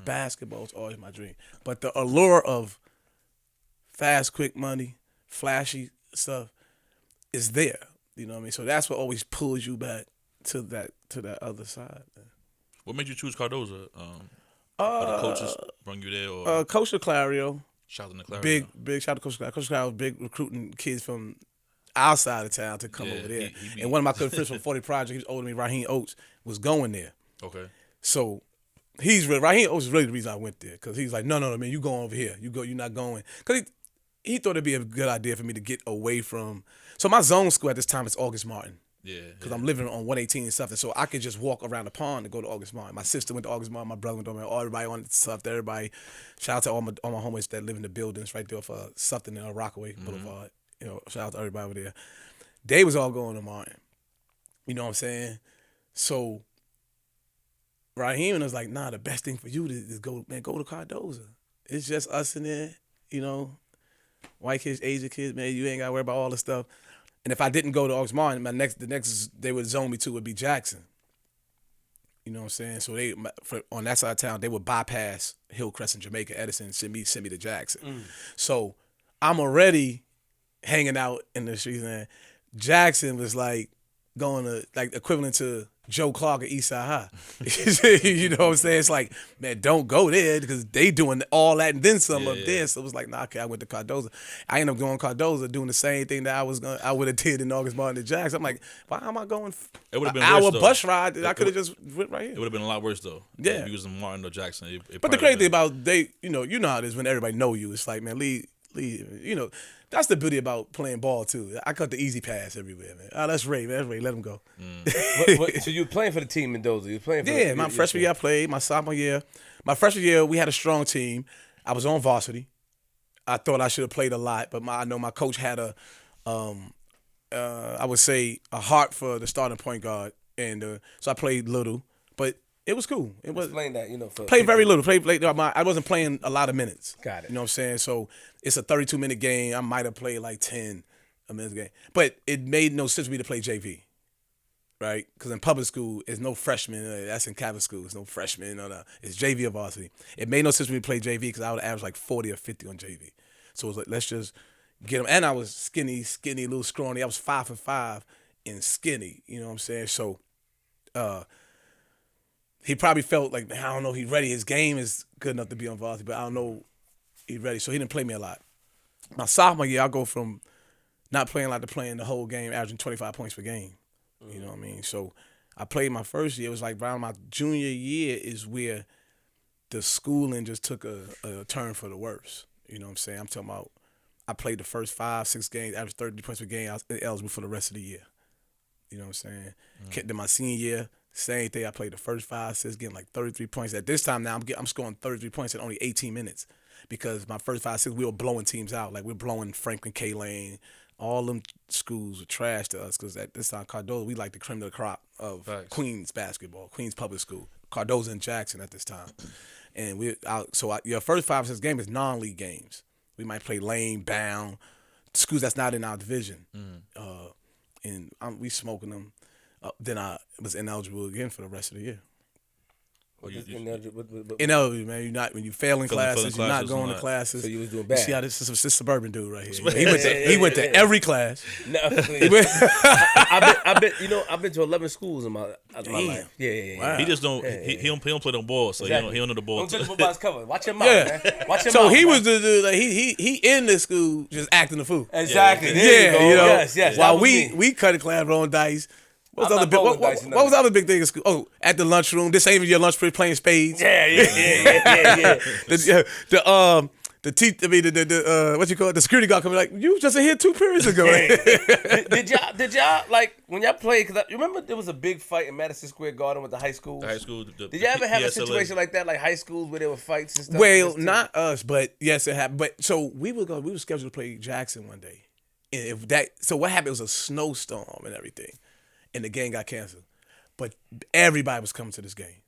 Basketball is always my dream. But the allure of fast, quick money, flashy stuff is there. You know what I mean? So that's what always pulls you back to that other side. Man. What made you choose Cardoza? Or the coaches bring you there? Or Coach DeClario. Shout out to DeClario. Big shout out to Coach DeClario. Coach DeClario was big recruiting kids from outside of town to come Yeah, over there. he And one of my good friends from 40 Project, he was older than me, Raheem Oates, was going there. Okay. So Raheem Oates is really the reason I went there, because he's like, no, man, you going over here. You're not going. Because he thought it'd be a good idea for me to get away from. So my zone school at this time is August Martin. Yeah. Because I'm living on 118 and something, so I could just walk around the pond and go to August Martin. My sister went to August Martin, my brother went to August Martin, everybody on stuff. Everybody, shout out to all my homies that live in the buildings right there for something in Rockaway Boulevard. You know, shout out to everybody over there. They was all going to Martin. You know what I'm saying? So Raheem was like, nah, the best thing for you is go to Cardoza. It's just us in there, you know, white kids, Asian kids, man. You ain't got to worry about all the stuff. And if I didn't go to August Martin, the next they would zone me to would be Jackson. You know what I'm saying? So on that side of town, they would bypass Hillcrest and Jamaica, Edison, and send me to Jackson. So I'm already hanging out in the streets, and Jackson was like going to, like, equivalent to Joe Clark at Eastside High. You know what I'm saying? It's like, man, don't go there because they doing all that and then some up there. So it was like, nah, okay, I went to Cardoza. I ended up going to Cardoza doing the same thing that I would have did in August Martin and Jackson. I'm like, why am I going an hour bus ride that I could have just went right here? It would have been a lot worse though. Yeah. If you was in Martin or Jackson. But the crazy thing about you know how it is when everybody know you. It's like, man, leave. You know, that's the beauty about playing ball too. I cut the easy pass everywhere, man. Oh, that's Ray, man. That's Ray. Let him go. So you were playing for the team in Mendoza? You were playing for my freshman year I played. My sophomore year, my freshman year we had a strong team. I was on varsity. I thought I should have played a lot, but I know my coach had I would say a heart for the starting point guard, and so I played little, but it was cool. It was explain that, you know. Played very little. I wasn't playing a lot of minutes. Got it. You know what I'm saying? So it's a 32-minute game. I might have played like 10 a minute game, but it made no sense for me to play JV, right? Because in public school, there's no freshmen. That's in Catholic school. There's no freshmen. It's JV or varsity. It made no sense for me to play JV because I would average like 40 or 50 on JV. So it was like, let's just get them. And I was skinny, little scrawny. I was 5'5" and skinny. You know what I'm saying? So. He probably felt like, man, I don't know, he's ready. His game is good enough to be on varsity, but I don't know he's ready. So he didn't play me a lot. My sophomore year, I go from not playing a lot to playing the whole game, averaging 25 points per game. You know what I mean? So I played my first year. It was like around my junior year is where the schooling just took a turn for the worse. You know what I'm saying? I'm talking about I played the first 5-6 games, averaged 30 points per game. I was eligible for the rest of the year. You know what I'm saying? Then my senior year, same thing. I played the first 5-6, getting like 33 points. At this time now, I'm scoring 33 points in only 18 minutes because my first 5-6, we were blowing teams out. Like we're blowing Franklin, K-Lane. All them schools were trash to us because at this time, Cardoza, we like the cream of the crop of Queens basketball, Queens Public School, Cardoza and Jackson at this time. And your first 5-6 game is non-league games. We might play Lane, Bound, schools that's not in our division. And we smoking them. Then I was ineligible again for the rest of the year. Ineligible, man. You're not when you failing classes. You're not going to classes. So you was doing bad. You see how this suburban dude right here. He went to every class. No, I've been to 11 schools in my life. Yeah. Wow. He just don't. He don't play no ball, so exactly. he don't know the ball. Don't judge the book by its cover. Watch your mouth, man. Watch your mouth. So he was he in the school just acting the fool. Exactly. Yeah, you know. Yes. While we cut a class rolling dice. What was the other big thing in school? Oh, at the lunchroom. This ain't even your lunch period playing spades. Yeah. The security guard coming like, you was just in here 2 periods ago. Did y'all like when y'all played? Because I remember there was a big fight in Madison Square Garden with the high schools. Did y'all ever have a situation like that, like high schools where there were fights and stuff? Well, not us, but yes, it happened. But so we were scheduled to play Jackson one day, and so what happened? It was a snowstorm and everything. And the game got canceled. But everybody was coming to this game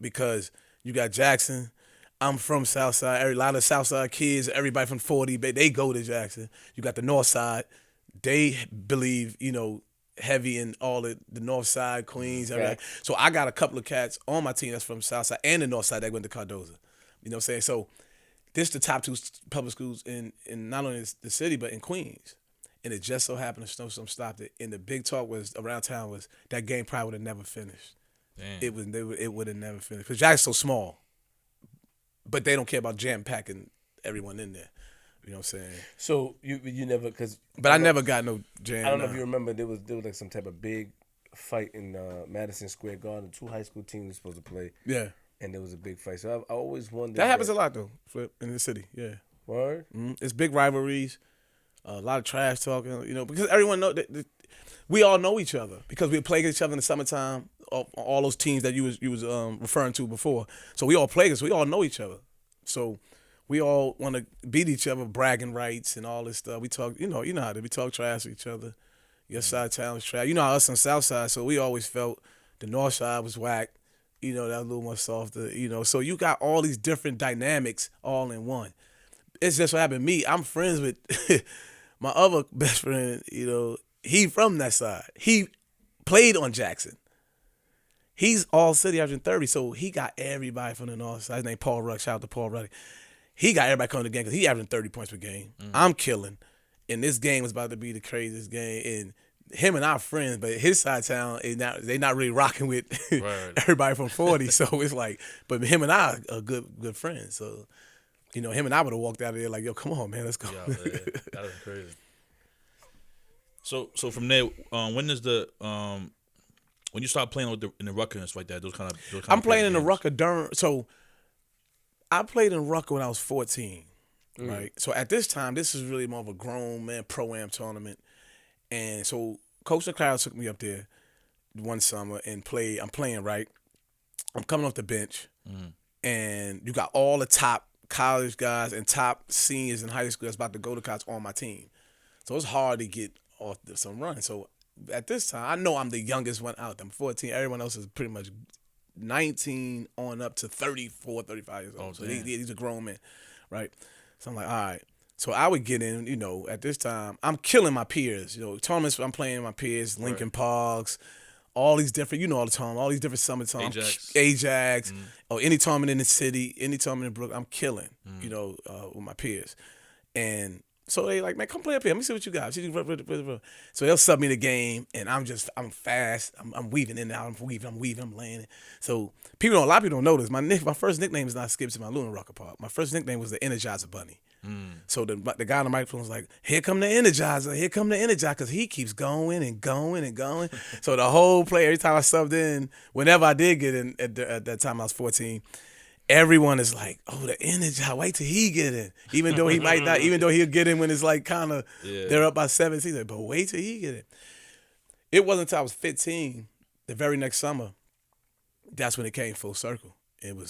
because you got Jackson. I'm from Southside. A lot of Southside kids, everybody from 40, they go to Jackson. You got the North Side. They believe, heavy in all the North Side, Queens, everything. So I got a couple of cats on my team that's from Southside and the North Side that went to Cardoza. You know what I'm saying? So this is the top 2 public schools in not only the city, but in Queens. And it just so happened a snowstorm stopped it. And the big talk was around town was that game probably would have never finished. Damn. It would have never finished because Jackson's so small, but they don't care about jam packing everyone in there. You know what I'm saying? So you never because. But I never got no jam. I don't know if you remember. There was like some type of big fight in Madison Square Garden. 2 high school teams were supposed to play. Yeah. And there was a big fight. So I always wondered. That happens a lot though, Flip, in the city. Yeah. Word. It's big rivalries, a lot of trash talking. You know, because everyone know that we all know each other because we play against each other in the summertime. All those teams that you was referring to before. So we all play against. We all know each other. So we all want to beat each other, bragging rights and all this stuff. We talk. You know how we talk trash to each other. Your side of town is trash. You know how us on South Side. So we always felt the North Side was whack. You know, that was a little more softer, you know. So you got all these different dynamics all in one. It's just what happened to me. I'm friends with my other best friend, you know, he from that side. He played on Jackson. He's all city averaging 30, so he got everybody from the North Side. His name Paul Ruck. Shout out to Paul Ruck. He got everybody coming to the game because he averaging 30 points per game. I'm killing. And this game was about to be the craziest game. And him and our friends, but his side of town, they not really rocking with everybody from 40. So it's like, but him and I are good friends. So, you know, him and I would have walked out of there like, yo, come on, man, let's go. Yeah, that was crazy. So from there, when is the when you start playing in the rucker and stuff like that, those kind of I'm playing in the rucker during. So I played in rucker when I was 14, right? So at this time, this is really more of a grown man pro-am tournament. And so Coach McLeod took me up there one summer and I'm playing, right? I'm coming off the bench, and you got all the top college guys and top seniors in high school that's about to go to college on my team. So it's hard to get off some run. So at this time, I know I'm the youngest one out. I'm 14. Everyone else is pretty much 19 on up to 34, 35 years old. So these are grown men, right? So I'm like, all right. So I would get in, you know, at this time, I'm killing my peers. You know, tournaments, I'm playing my peers, Lincoln Parks, all these different, you know, all the time, all these different summertime. Ajax, or any tournament in the city, any tournament in Brooklyn, I'm killing, you know, with my peers. And so they like, man, come play up here. Let me see what you got. So they'll sub me the game, and I'm fast. I'm weaving in and out. I'm laying. So a lot of people don't know this. My first nickname is not Skip to my Luna Rocker Park. My first nickname was the Energizer Bunny. So the guy on the microphone was like, here come the Energizer, because he keeps going and going and going. So the whole play, every time I subbed in, whenever I did get in at that time I was 14, everyone is like, oh, the Energizer, wait till he get in. Even though he might not, even though he'll get in when it's like kind of, they're up by 17, like, but wait till he get in. It wasn't until I was 15, the very next summer, that's when it came full circle. Somebody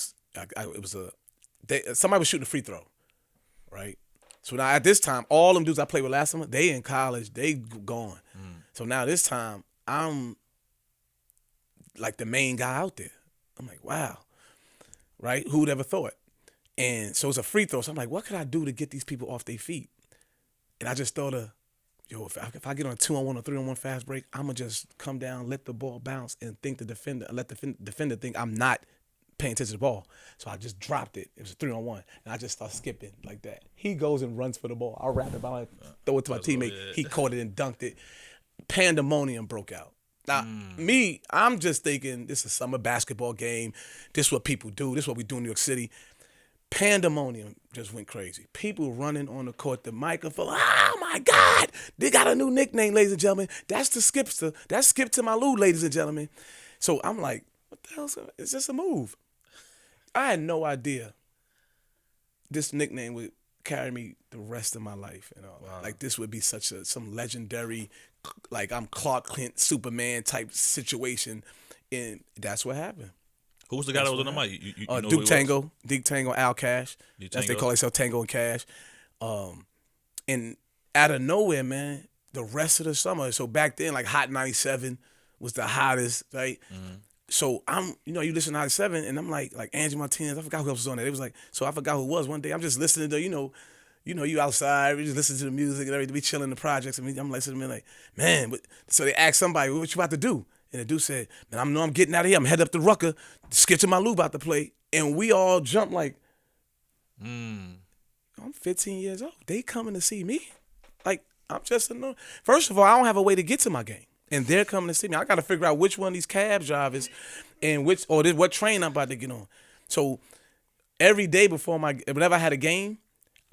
was shooting a free throw. Right? So now at this time, all them dudes I played with last summer, they in college, they gone. So now this time, I'm like the main guy out there. I'm like, wow. Right? Who'd ever thought? And so it's a free throw. So I'm like, what could I do to get these people off their feet? And I just thought if I get on a 2-on-1 or 3-on-1 fast break, I'm going to just come down, let the ball bounce, and let the defender think I'm not paying attention to the ball. So I just dropped it. It was a 3-on-1. And I just start skipping like that. He goes and runs for the ball. I wrap it by, throw it to my teammate. He caught it and dunked it. Pandemonium broke out. Now, I'm just thinking this is a summer basketball game. This is what people do. This is what we do in New York City. Pandemonium just went crazy. People running on the court, the microphone. Oh, my God. They got a new nickname, ladies and gentlemen. That's the Skipster. That's Skip to my Lou, ladies and gentlemen. So I'm like, what the hell? It's just a move. I had no idea this nickname would carry me the rest of my life. You know, like this would be some legendary, like I'm Clark Kent, Superman type situation, and that's what happened. Who was the guy that was on the mic? You know Duke Tango, Al Cash. That's they call themselves Tango and Cash. And out of nowhere, man, the rest of the summer. So back then, like Hot 97 was the hottest, right? So you listen to 97, and I'm like Angie Martinez. I forgot who else was on there. It was like, so I forgot who it was. One day I'm just listening to, you outside, we just listen to the music and everything. We chilling in the projects, and I'm listening to me like, man. So they asked somebody, what you about to do? And the dude said, man, I'm getting out of here. I'm heading up the Rucker. Skip to my Lou about to play. And we all jumped like, I'm 15 years old. They coming to see me? Like, I'm just First of all, I don't have a way to get to my game. And they're coming to see me. I got to figure out which one of these cab drivers and what train I'm about to get on. So every day before whenever I had a game,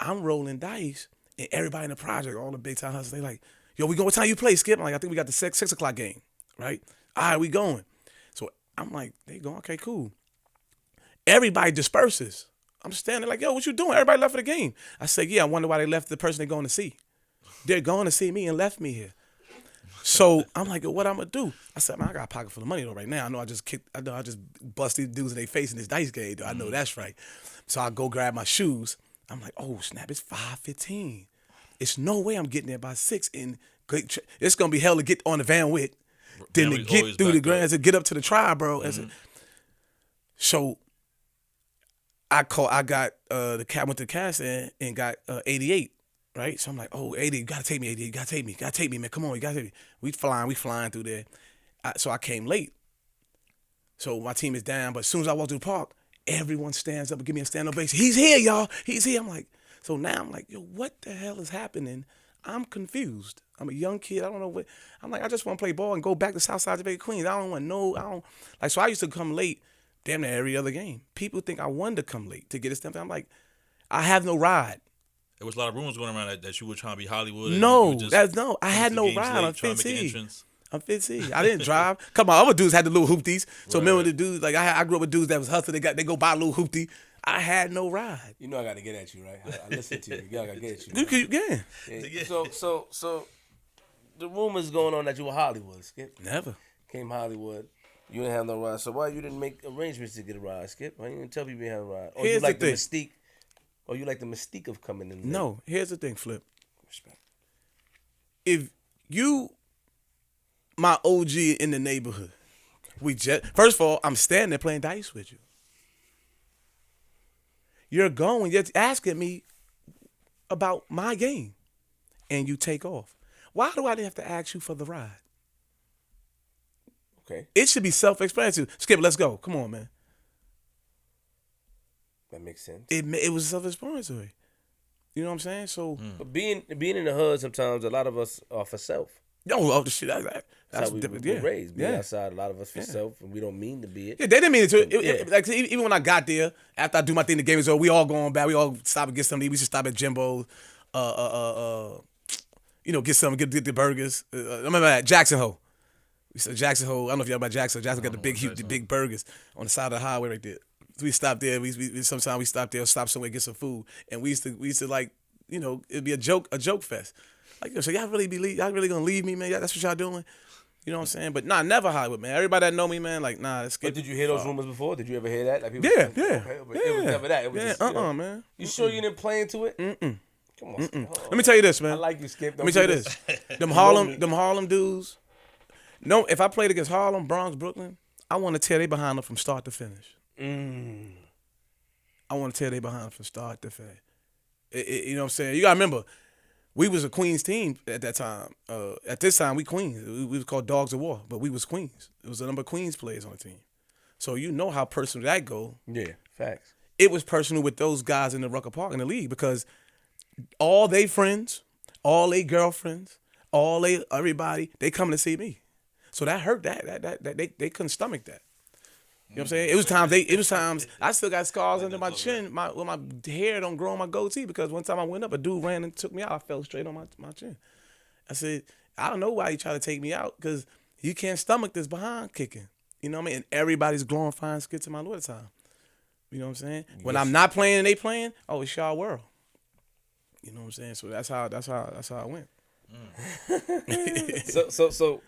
I'm rolling dice And everybody in the project, all the big time hustlers, they like, yo, we going, what time you play, Skip? I'm like, I think we got the 6 o'clock game, right? All right, we going. So I'm like, they going, okay, cool. Everybody disperses. I'm standing there like, yo, what you doing? Everybody left for the game. I said, yeah, I wonder why they left the person they're going to see. They're going to see me and left me here. So I'm like, yo, what I'm gonna do? I said, man, I got a pocket full of money though right now. I know I just bust these dudes in their face in this dice game. Though. I know that's right. So I go grab my shoes. I'm like, oh snap, it's 5:15. It's no way I'm getting there by 6. And it's gonna be hell to get on the Van Wick, then to get through the Grand, to get up to the tribe, bro. So I got the cat went to the cast and got 88. Right, so I'm like, oh, 80, you gotta take me, 80, you gotta take me, man. Come on, you gotta take me. We flying through there. So I came late. So my team is down, but as soon as I walk through the park, everyone stands up and give me a stand ovation. He's here, y'all. He's here. I'm like, so now I'm like, yo, what the hell is happening? I'm confused. I'm a young kid. I don't know what. I'm like, I just want to play ball and go back to Southside Jamaica, Queens. I don't. Like, so I used to come late, damn near every other game. People think I wanted to come late to get a stamp. I'm like, I have no ride. There was a lot of rumors going around that you were trying to be Hollywood. I had no ride. I'm 15. I'm 15. I didn't drive. Come on, other dudes had the little hoopties. So remember the dudes, like I grew up with dudes that was hustling. They go buy a little hoopty. I had no ride. You know I got to get at you, right? I listen to you. I got to get at you. Right? Yeah. So the rumors going on that you were Hollywood, Skip. Never. Came Hollywood. You didn't have no ride. So why you didn't make arrangements to get a ride, Skip? Why you didn't tell people you had a ride? Or Here's you like the the thing. mystique? Or you like the mystique of coming in? No, here's the thing, Flip. Respect. If you, my OG in the neighborhood, first of all, I'm standing there playing dice with you. You're asking me about my game, and you take off. Why do I have to ask you for the ride? Okay. It should be self-explanatory. Skip, let's go. Come on, man. That makes sense. It was self-explanatory. You know what I'm saying? So, but being in the hood, sometimes a lot of us are for self. the shit. That's how we different. were raised. Being outside, a lot of us for self, and we don't mean to be it. Yeah, they didn't mean it to. Like even when I got there, after I do my thing, the game is over. We all going back. We all stop and get something to eat. We should stop at Jimbo's. Get something. Get the burgers. I remember at Jackson Hole. We said Jackson Hole. I don't know if y'all know about Jackson. Jackson got the big burgers on the side of the highway right there. We stopped there. We sometimes we stopped there, stop somewhere, get some food, and we used to like, it'd be a joke fest. Like, so y'all really gonna leave me, man? That's what y'all doing? You know what I'm saying? But nah, never Hollywood, man. Everybody that know me, man, like, nah, it's good. But did you hear those rumors before? Did you ever hear that? Like people Yeah. It was never that. It was just, man. You sure you didn't play into it? Come on. Let me tell you this, man. I like you, Skip. Let me tell you this. Them Harlem dudes. No, if I played against Harlem, Bronx, Brooklyn, I want to tear they behind them from start to finish. I want to tear they behind from start to finish. You know what I'm saying? You got to remember, we was a Queens team at that time. At this time, we Queens. We was called Dogs of War, but we was Queens. It was a number of Queens players on the team. So you know how personal that go. Yeah, facts. It was personal with those guys in the Rucker Park in the league because all they friends, all they girlfriends, everybody, they coming to see me. So that hurt that they couldn't stomach that. You know what I'm saying? It was times I still got scars under my chin, my hair don't grow on my goatee because one time I went up, a dude ran and took me out. I fell straight on my chin. I said, I don't know why you try to take me out because you can't stomach this behind kicking. You know what I mean? And everybody's glorifying skits in my Lord time. You know what I'm saying? When I'm not playing and they playing, oh, it's y'all world. You know what I'm saying? So that's how I went. So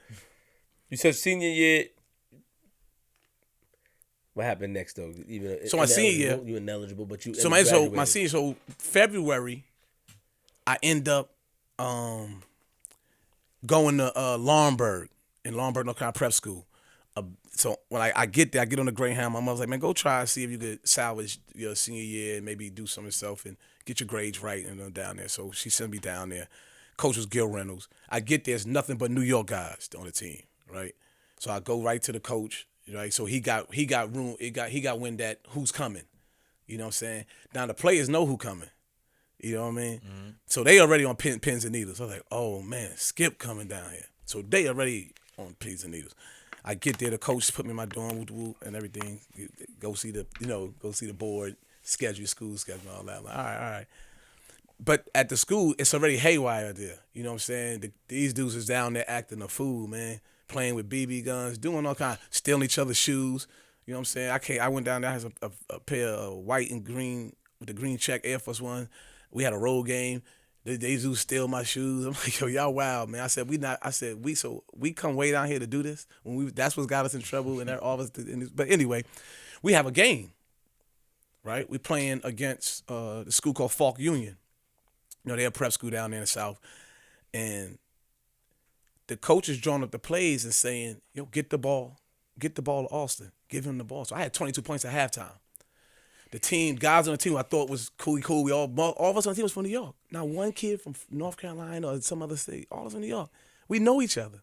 you said senior year. What happened next though? So my senior year, you ineligible, but you. So my senior, so February, I end up going to Laurinburg in Laurinburg, North Carolina Prep School. So when I get there, I get on the Greyhound. My mother's like, man, go try and see if you could salvage your senior year and maybe do something yourself and get your grades right and down there. So she sent me down there. Coach was Gil Reynolds. I get there, it's nothing but New York guys on the team, right? So I go right to the coach, right? So he got wind that who's coming. You know what I'm saying? Now the players know who coming. You know what I mean? Mm-hmm. So they already on pins and needles. I was like, oh man, Skip coming down here. So they already on pins and needles. I get there, the coach put me in my dorm and everything. Go see the board, schedule, school schedule, all that. I'm like, all right. But at the school, it's already haywire there. You know what I'm saying? These dudes is down there acting a fool, man. Playing with BB guns, doing all kind, stealing each other's shoes. You know what I'm saying? I went down there, I had a pair of white and green, with the green check Air Force One. We had a road game. These dudes steal my shoes. I'm like, yo, y'all wild, man. I said, we come way down here to do this? That's what got us in trouble and all of us. But anyway, we have a game, right? We playing against the school called Falk Union. You know, they're a prep school down there in the South. And the coach is drawing up the plays and saying, yo, get the ball to Alston. Give him the ball. So I had 22 points at halftime. The guys on the team I thought was cool. We all of us on the team was from New York. Not one kid from North Carolina or some other state. All of us from New York. We know each other.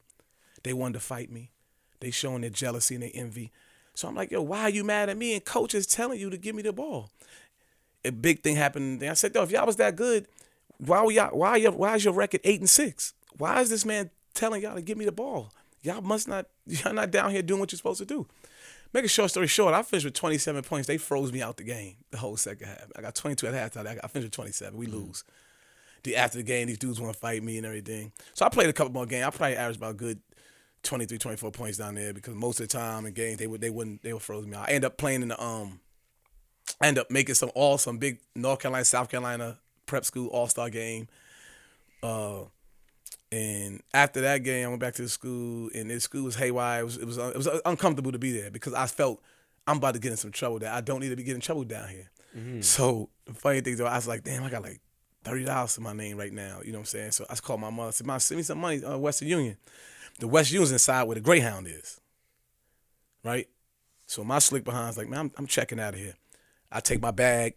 They wanted to fight me. They showing their jealousy and their envy. So I'm like, yo, why are you mad at me? And coach is telling you to give me the ball. A big thing happened. And I said, yo, if y'all was that good, why is your record 8-6? Why is this man telling y'all to give me the ball? Y'all not down here doing what you're supposed to do. Make a short story short, I finished with 27 points. They froze me out the game the whole second half. I got 22 at halftime. I finished with 27. We lose. After the game, these dudes want to fight me and everything. So I played a couple more games. I probably averaged about a good 23, 24 points down there because most of the time in games they would froze me out. I ended up playing in the I ended up making some big North Carolina, South Carolina prep school all-star game. And after that game, I went back to the school, and the school was haywire. It was uncomfortable to be there because I felt I'm about to get in some trouble that I don't need to be getting in trouble down here. Mm-hmm. So the funny thing though, I was like, damn, I got like $30 to my name right now. You know what I'm saying? So I called my mother. I said, Mom, send me some money, Western Union. The Western Union's inside where the Greyhound is, right? So my slick behind's like, man, I'm checking out of here. I take my bag,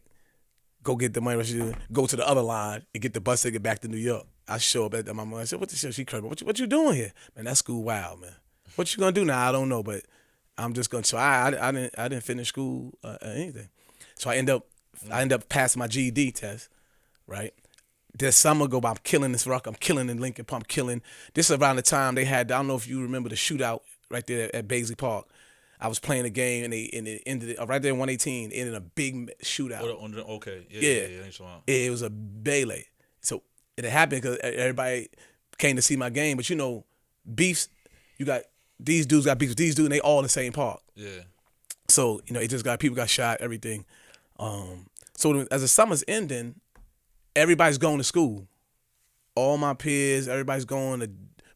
go get the money, go to the other line and get the bus ticket back to New York. I show up at my mother. I said, what the shit? She crazy. What you doing here? Man, that school wild, man. What you gonna do now? I don't know, but I'm just gonna. So I didn't finish school or anything. So I end up passing my GED test, right? This summer go by, I'm killing this rock. I'm killing in Lincoln Park. I'm killing. This is around the time they had. I don't know if you remember the shootout right there at Baisley And I was playing a game and it ended right there in 118. It ended in a big shootout. Okay, yeah. It was a Bailey. So it happened because everybody came to see my game. But you know, beefs. You got these dudes got beefs with these dudes, and they all in the same park. Yeah. So you know, it just got people got shot, everything. So as the summer's ending, everybody's going to school. All my peers, everybody's going to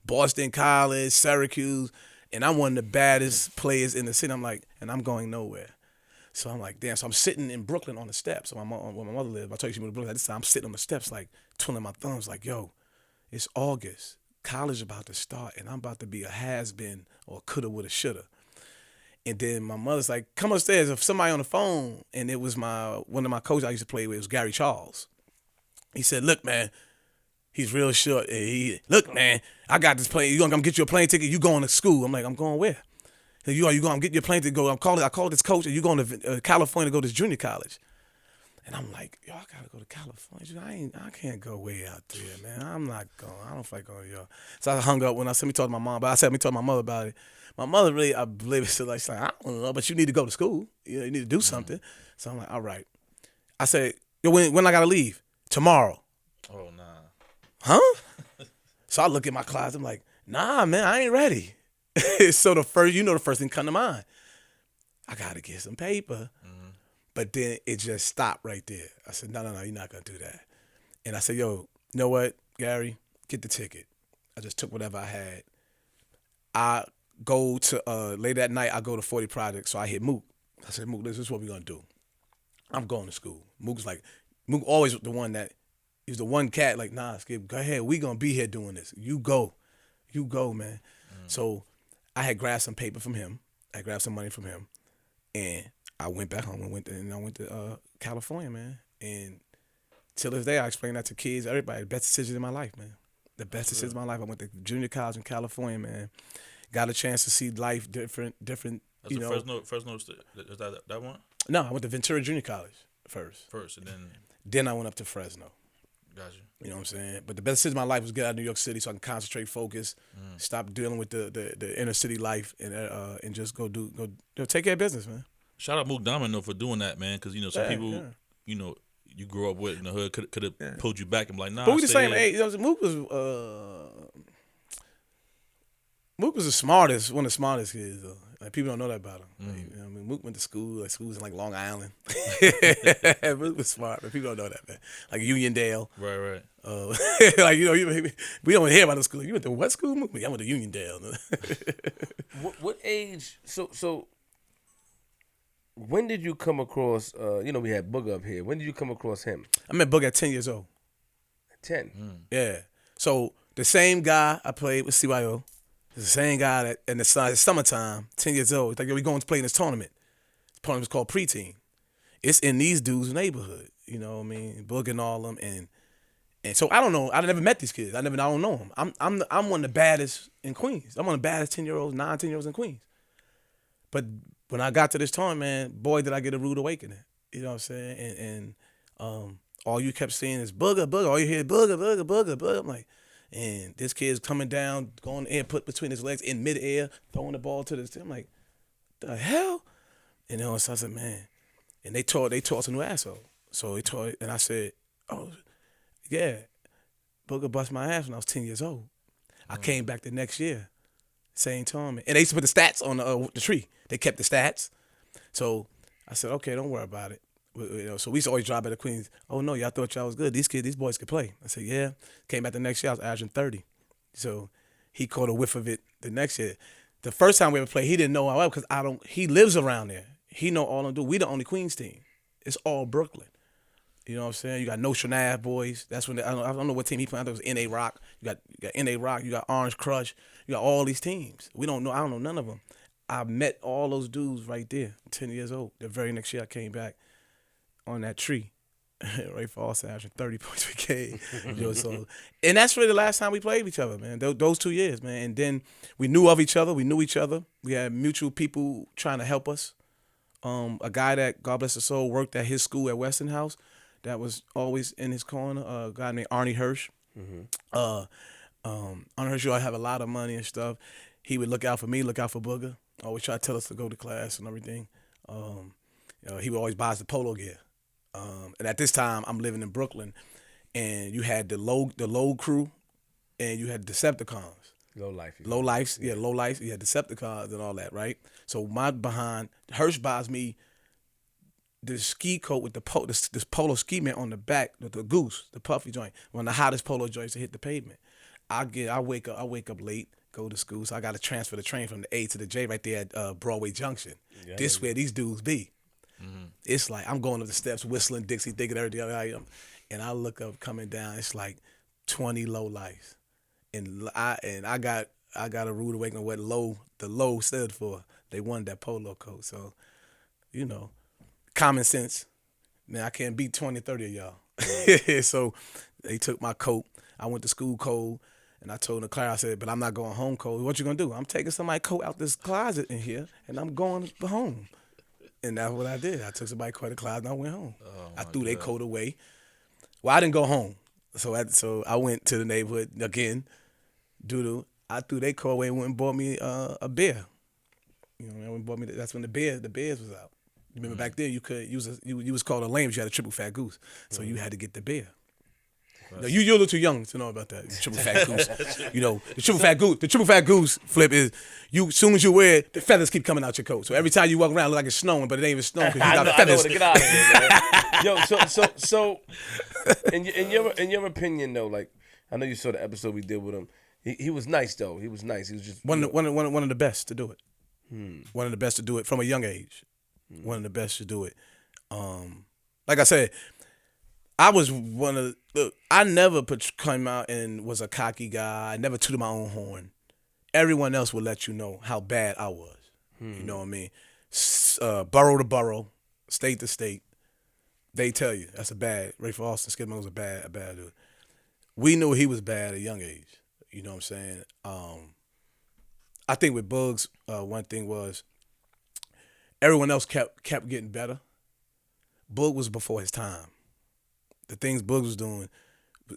Boston College, Syracuse. And I'm one of the baddest players in the city. I'm like, and I'm going nowhere. So I'm like, damn. So I'm sitting in Brooklyn on the steps. Where my mother lived. I told you she moved to Brooklyn. At this time, I'm sitting on the steps, like twiddling my thumbs, like, yo, it's August. College about to start, and I'm about to be a has-been or coulda, woulda, shoulda. And then my mother's like, come upstairs. If somebody on the phone, and it was one of my coaches I used to play with. It was Gary Charles. He said, look, man. He's real short. Look, man, I got this plane. You gonna come get you a plane ticket? You going to school? I'm like, I'm going where? You gonna get your plane ticket? Go. I called this coach, and you going to California to go to this junior college? And I'm like, yo, I gotta go to California. I can't go way out there, man. I'm not going. I don't feel like going to y'all. So I hung up when I said me talk to my mom, but I said me talk to my mother about it. My mother really, I believe, she's like, I don't know, but you need to go to school. You need to do something. So I'm like, all right. I said, yo, when I gotta leave? Tomorrow. Oh, nah. Huh? So I look at my closet. I'm like, nah, man, I ain't ready. So the first thing come to mind. I gotta get some paper. Mm-hmm. But then it just stopped right there. I said, no, you're not gonna do that. And I said, yo, you know what, Gary, get the ticket. I just took whatever I had. I go to later that night. I go to 40 Project. So I hit Mook. I said, Mook, this is what we're gonna do. I'm going to school. Mook always the one that. He's the one cat like, nah, Skip, go ahead. We gonna be here doing this. You go, man. So I had grabbed some paper from him. I grabbed some money from him, and I went back home and went to California, man. And till this day, I explain that to kids, everybody. The best decision in my life, man. The best decision in my life. I went to junior college in California, man. Got a chance to see life different. That's you know. Fresno, is that one? No, I went to Ventura Junior College first, and then I went up to Fresno. Gotcha. You know what I'm saying? But the best decision of my life was get out of New York City so I can concentrate, focus, stop dealing with the inner city life, and just go take care of business, man. Shout out Mook Domino for doing that, man, because you know some people, you know, you grew up with in the hood could have pulled you back and be like, nah. But we the same here. age. Mook was the smartest, one of the smartest kids though. Like people don't know that about him. Like, you know what I mean, Mook went to school. Like schools in like Long Island. Mook was smart, but people don't know that, man. Like Uniondale. Right. Like we don't hear about the school. You went to what school, Mook? I went to Uniondale. What age? So when did you come across? We had Booger up here. When did you come across him? I met Booger at 10 years old. 10. Yeah. So the same guy I played with CYO. The same guy that in the summertime, 10 years old, like, we going to play in this tournament. The tournament was called Preteen. It's in these dudes' neighborhood, you know what I mean? Boog and all them, and so I don't know. I never met these kids. I don't know them. I'm one of the baddest in Queens. I'm one of the baddest 10-year-olds, 10-year-olds in Queens. But when I got to this tournament, man, boy, did I get a rude awakening. You know what I'm saying? And all you kept seeing is Booger. All you hear is Booger. I'm like. And this kid's coming down, going air, put between his legs in midair, throwing the ball to the team. I'm like, the hell? And then so I said, man. And they taught a new asshole. So they taught, and I said, oh, yeah. Booger bust my ass when I was 10 years old. I came back the next year, same tournament. And they used to put the stats on the tree. They kept the stats. So I said, okay, don't worry about it. So we used to always drive by the Queens. Oh no, y'all thought y'all was good. These boys could play. I said, yeah. Came back the next year, I was averaging 30. So he caught a whiff of it the next year. The first time we ever played, he didn't know how well because he lives around there. He know all them do. We the only Queens team. It's all Brooklyn. You know what I'm saying? You got Notion Ave boys. That's when I don't know what team he played. I thought it was N.A. Rock. You got N.A. Rock. You got Orange Crush. You got all these teams. I don't know none of them. I met all those dudes right there, 10 years old. The very next year I came back on that tree. Rafer Alston averaging 30 points per game. And that's really the last time we played each other, man. Those 2 years, man. And then we knew of each other. We knew each other. We had mutual people trying to help us. A guy that, God bless his soul, worked at his school at Westinghouse that was always in his corner, a guy named Arnie Hirsch. Arnie Hirsch, I have a lot of money and stuff. He would look out for me, look out for Booger. Always try to tell us to go to class and everything. He would always buy us the polo gear. And at this time, I'm living in Brooklyn, and you had the low crew, and you had Decepticons. Low life. Low life. You had Decepticons and all that, right? So my behind, Hirsch buys me this ski coat with this polo ski man on the back, the goose, the puffy joint, one of the hottest polo joints to hit the pavement. I wake up late, go to school, so I got to transfer the train from the A to the J right there at Broadway Junction. Yeah, this where these dudes be. Mm-hmm. It's like I'm going up the steps, whistling Dixie, thinking everything, and I look up coming down. It's like 20 low lights, and I got a rude awakening what the low stood for. They wanted that polo coat, so common sense. Man, I can't beat 20, 30 of y'all. So they took my coat. I went to school cold, and I told the class, I said, but I'm not going home cold. What you gonna do? I'm taking somebody's coat out this closet in here, and I'm going home. And that's what I did. I took somebody's coat out of the closet, and I went home. I threw their coat away. Well, I didn't go home, so I went to the neighborhood again. I threw their coat away and went and bought me a beer. That's when the beers was out. Remember back then you was called a lame. You had a triple fat goose, so you had to get the beer. No, you're a little too young to know about that. The triple fat goose. The triple fat goose flip is soon as you wear it, the feathers keep coming out your coat. So every time you walk around, it look like it's snowing, but it ain't even snowing because you got feathers. I know to get out of here, man. Yo, so in your opinion though, like I know you saw the episode we did with him. He was nice though. He was nice. He was just one of the best to do it. One of the best to do it from a young age. One of the best to do it. Like I said, I was I never came out and was a cocky guy. I never tooted my own horn. Everyone else would let you know how bad I was. You know what I mean? Borough to borough, state to state. They tell you that's a bad. Rafer Alston, Skidman was a bad dude. We knew he was bad at a young age. You know what I'm saying? I think with Bugs, one thing was everyone else kept getting better. Bug was before his time. The things Bug was doing,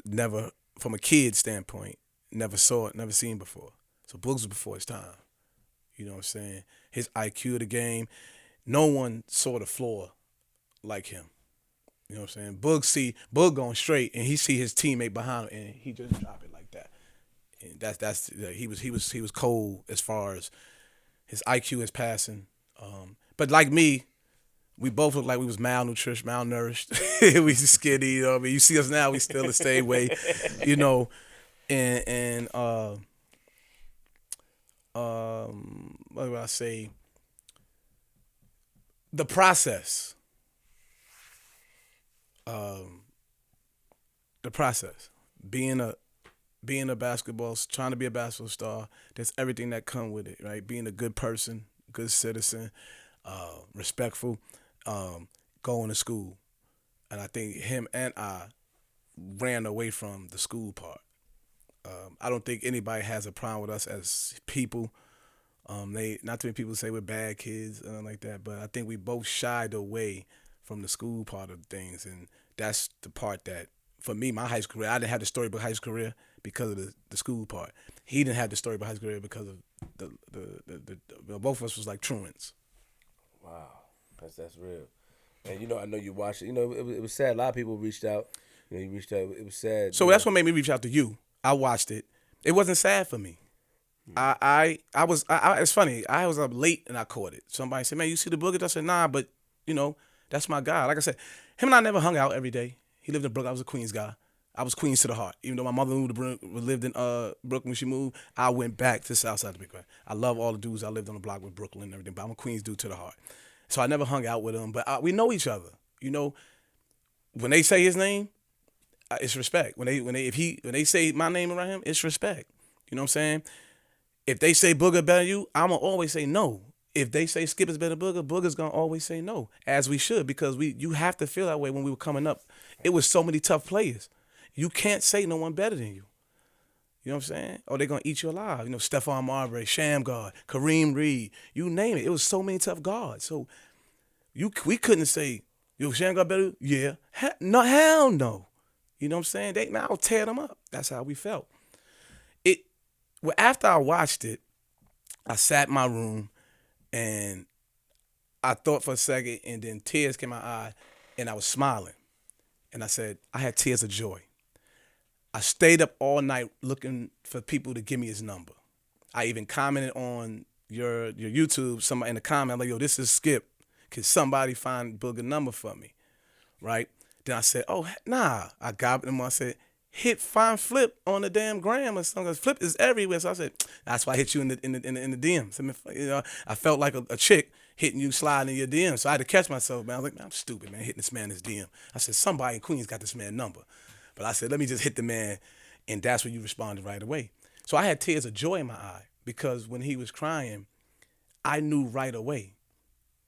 never, from a kid standpoint, never saw it, never seen before. So Bugs was before his time. You know what I'm saying? His IQ of the game, no one saw the floor like him. You know what I'm saying? Boog going straight, and he see his teammate behind him, and he just drop it like that. And that's he was cold as far as his IQ, his passing. But like me, we both look like we was malnourished. We skinny, you know what I mean? You see us now, we still the same way, you know. And what do I say? The process. The process. Being a basketball, trying to be a basketball star, there's everything that come with it, right? Being a good person, good citizen, respectful, going to school. And I think him and I ran away from the school part. I don't think anybody has a problem with us as people. Not too many people say we're bad kids and like that, but I think we both shied away from the school part of things, and that's the part that, for me, my high school career, I didn't have the storybook high school career because of the school part. He didn't have the storybook high school career because of the both of us was like truants. Wow, that's real. And I know you watched it. It was sad. A lot of people reached out. You reached out. It was sad. So that's what made me reach out to you. I watched it. It wasn't sad for me. It's funny. I was up late and I caught it. Somebody said, "Man, you see the Booger?" I said, "Nah, but that's my guy." Like I said, him and I never hung out every day. He lived in Brooklyn. I was a Queens guy. I was Queens to the heart. Even though my mother lived in Brooklyn when she moved, I went back to Southside to be quiet. I love all the dudes I lived on the block with Brooklyn and everything, but I'm a Queens dude to the heart. So I never hung out with him, but we know each other. When they say his name, it's respect. When they say my name around him, it's respect. You know what I'm saying? If they say Booger better than you, I'ma always say no. If they say Skip is better than Booger, Booger's gonna always say no, as we should, because you have to feel that way. When we were coming up, it was so many tough players. You can't say no one better than you. You know what I'm saying? Or they're gonna eat you alive. Stephon Marbury, Shamgar, Kareem Reed, you name it. It was so many tough guards. So we couldn't say, yo, Shamgar better? Yeah. Hell no. You know what I'm saying? I'll tear them up. That's how we felt. After I watched it, I sat in my room and I thought for a second, and then tears came in my eye, and I was smiling. And I said, I had tears of joy. I stayed up all night looking for people to give me his number. I even commented on your YouTube, somebody in the comment, like, yo, this is Skip. Can somebody find Booger number for me? Right? Then I said, oh, nah. I got him. I said, find Flip on the damn gram or something. Flip is everywhere. So I said, that's why I hit you in the DMs. I felt like a chick hitting you, sliding in your DMs. So I had to catch myself, man. I was like, man, I'm stupid, man, hitting this man in his DM. I said, somebody in Queens got this man's number. But I said, let me just hit the man, and that's when you responded right away. So I had tears of joy in my eye because when he was crying, I knew right away.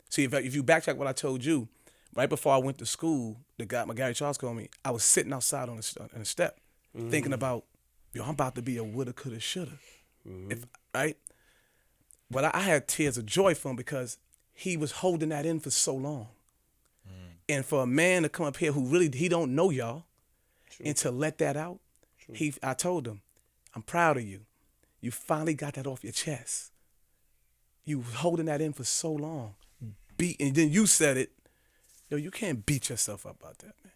See, if you backtrack what I told you, right before I went to school, my Gary Charles called me. I was sitting outside on a step, thinking about, I'm about to be a woulda, coulda, shoulda. Right? But I had tears of joy for him because he was holding that in for so long. And for a man to come up here who really, he don't know y'all, and to let that out, I told him, I'm proud of you. You finally got that off your chest. You holding that in for so long. And then you said it. Yo, you can't beat yourself up about that, man.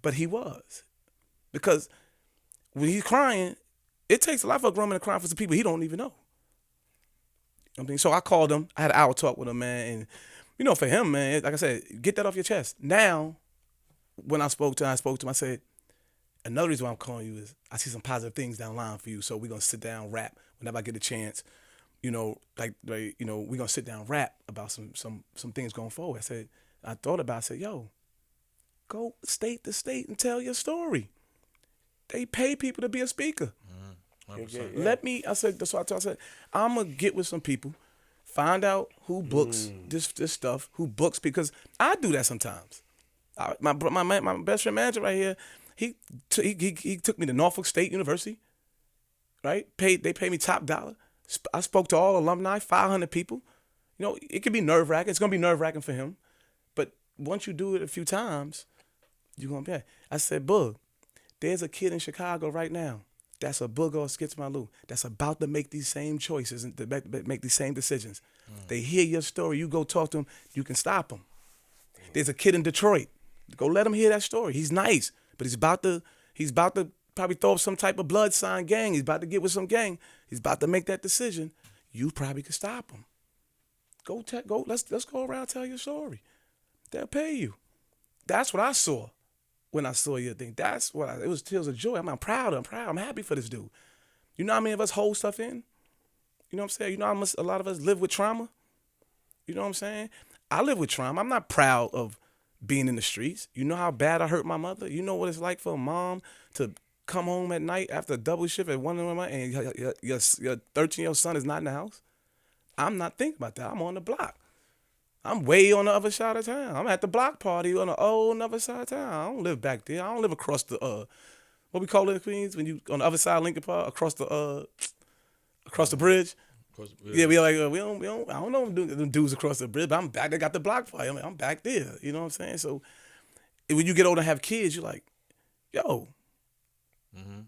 But he was. Because when he's crying, it takes a lot for a grown man to cry for some people he don't even know. You know what I mean? So I called him. I had an hour talk with him, man. And, for him, man, like I said, get that off your chest. Now, when I spoke to him, I said, another reason why I'm calling you is I see some positive things down the line for you. So we're going to sit down, rap whenever I get a chance. We're going to sit down, rap about some things going forward. I thought about it. I said, yo, go state to state and tell your story. They pay people to be a speaker. I said, that's what I said, I'm going to get with some people, find out who books this stuff, who books, because I do that sometimes. My best friend manager right here, he took me to Norfolk State University, right? They paid me top dollar. I spoke to all alumni, 500 people. It could be nerve-wracking. It's going to be nerve-wracking for him. But once you do it a few times, you're going to be. I said, Boog, there's a kid in Chicago right now that's a Booger or Skits Malou that's about to make these same choices and to make these same decisions. They hear your story. You go talk to them. You can stop them. There's a kid in Detroit Go let him hear that story. He's nice, but he's about to probably throw up some type of blood sign gang. He's about to get with some gang. He's about to make that decision. You probably could stop him. Go. Let's go around and tell your story. They'll pay you. That's what I saw when I saw your thing. That's what it was. Tears of joy. I'm proud. I'm happy for this dude. You know how many of us hold stuff in? You know what I'm saying? You know how much a lot of us live with trauma? You know what I'm saying? I live with trauma. I'm not proud of being in the streets. You know how bad I hurt my mother? You know what it's like for a mom to come home at night after a double shift at 1 a.m. and your 13-year-old son is not in the house? I'm not thinking about that. I'm on the block. I'm way on the other side of town. I'm at the block party on the other side of town. I don't live back there. I don't live across the what we call it in Queens when you on the other side of Lincoln Park across the bridge. Yeah, we like we don't. I don't know them dudes across the bridge, but I'm back. They got the block party. I'm back there. You know what I'm saying? So when you get older and have kids, you're like, yo. Mm-hmm.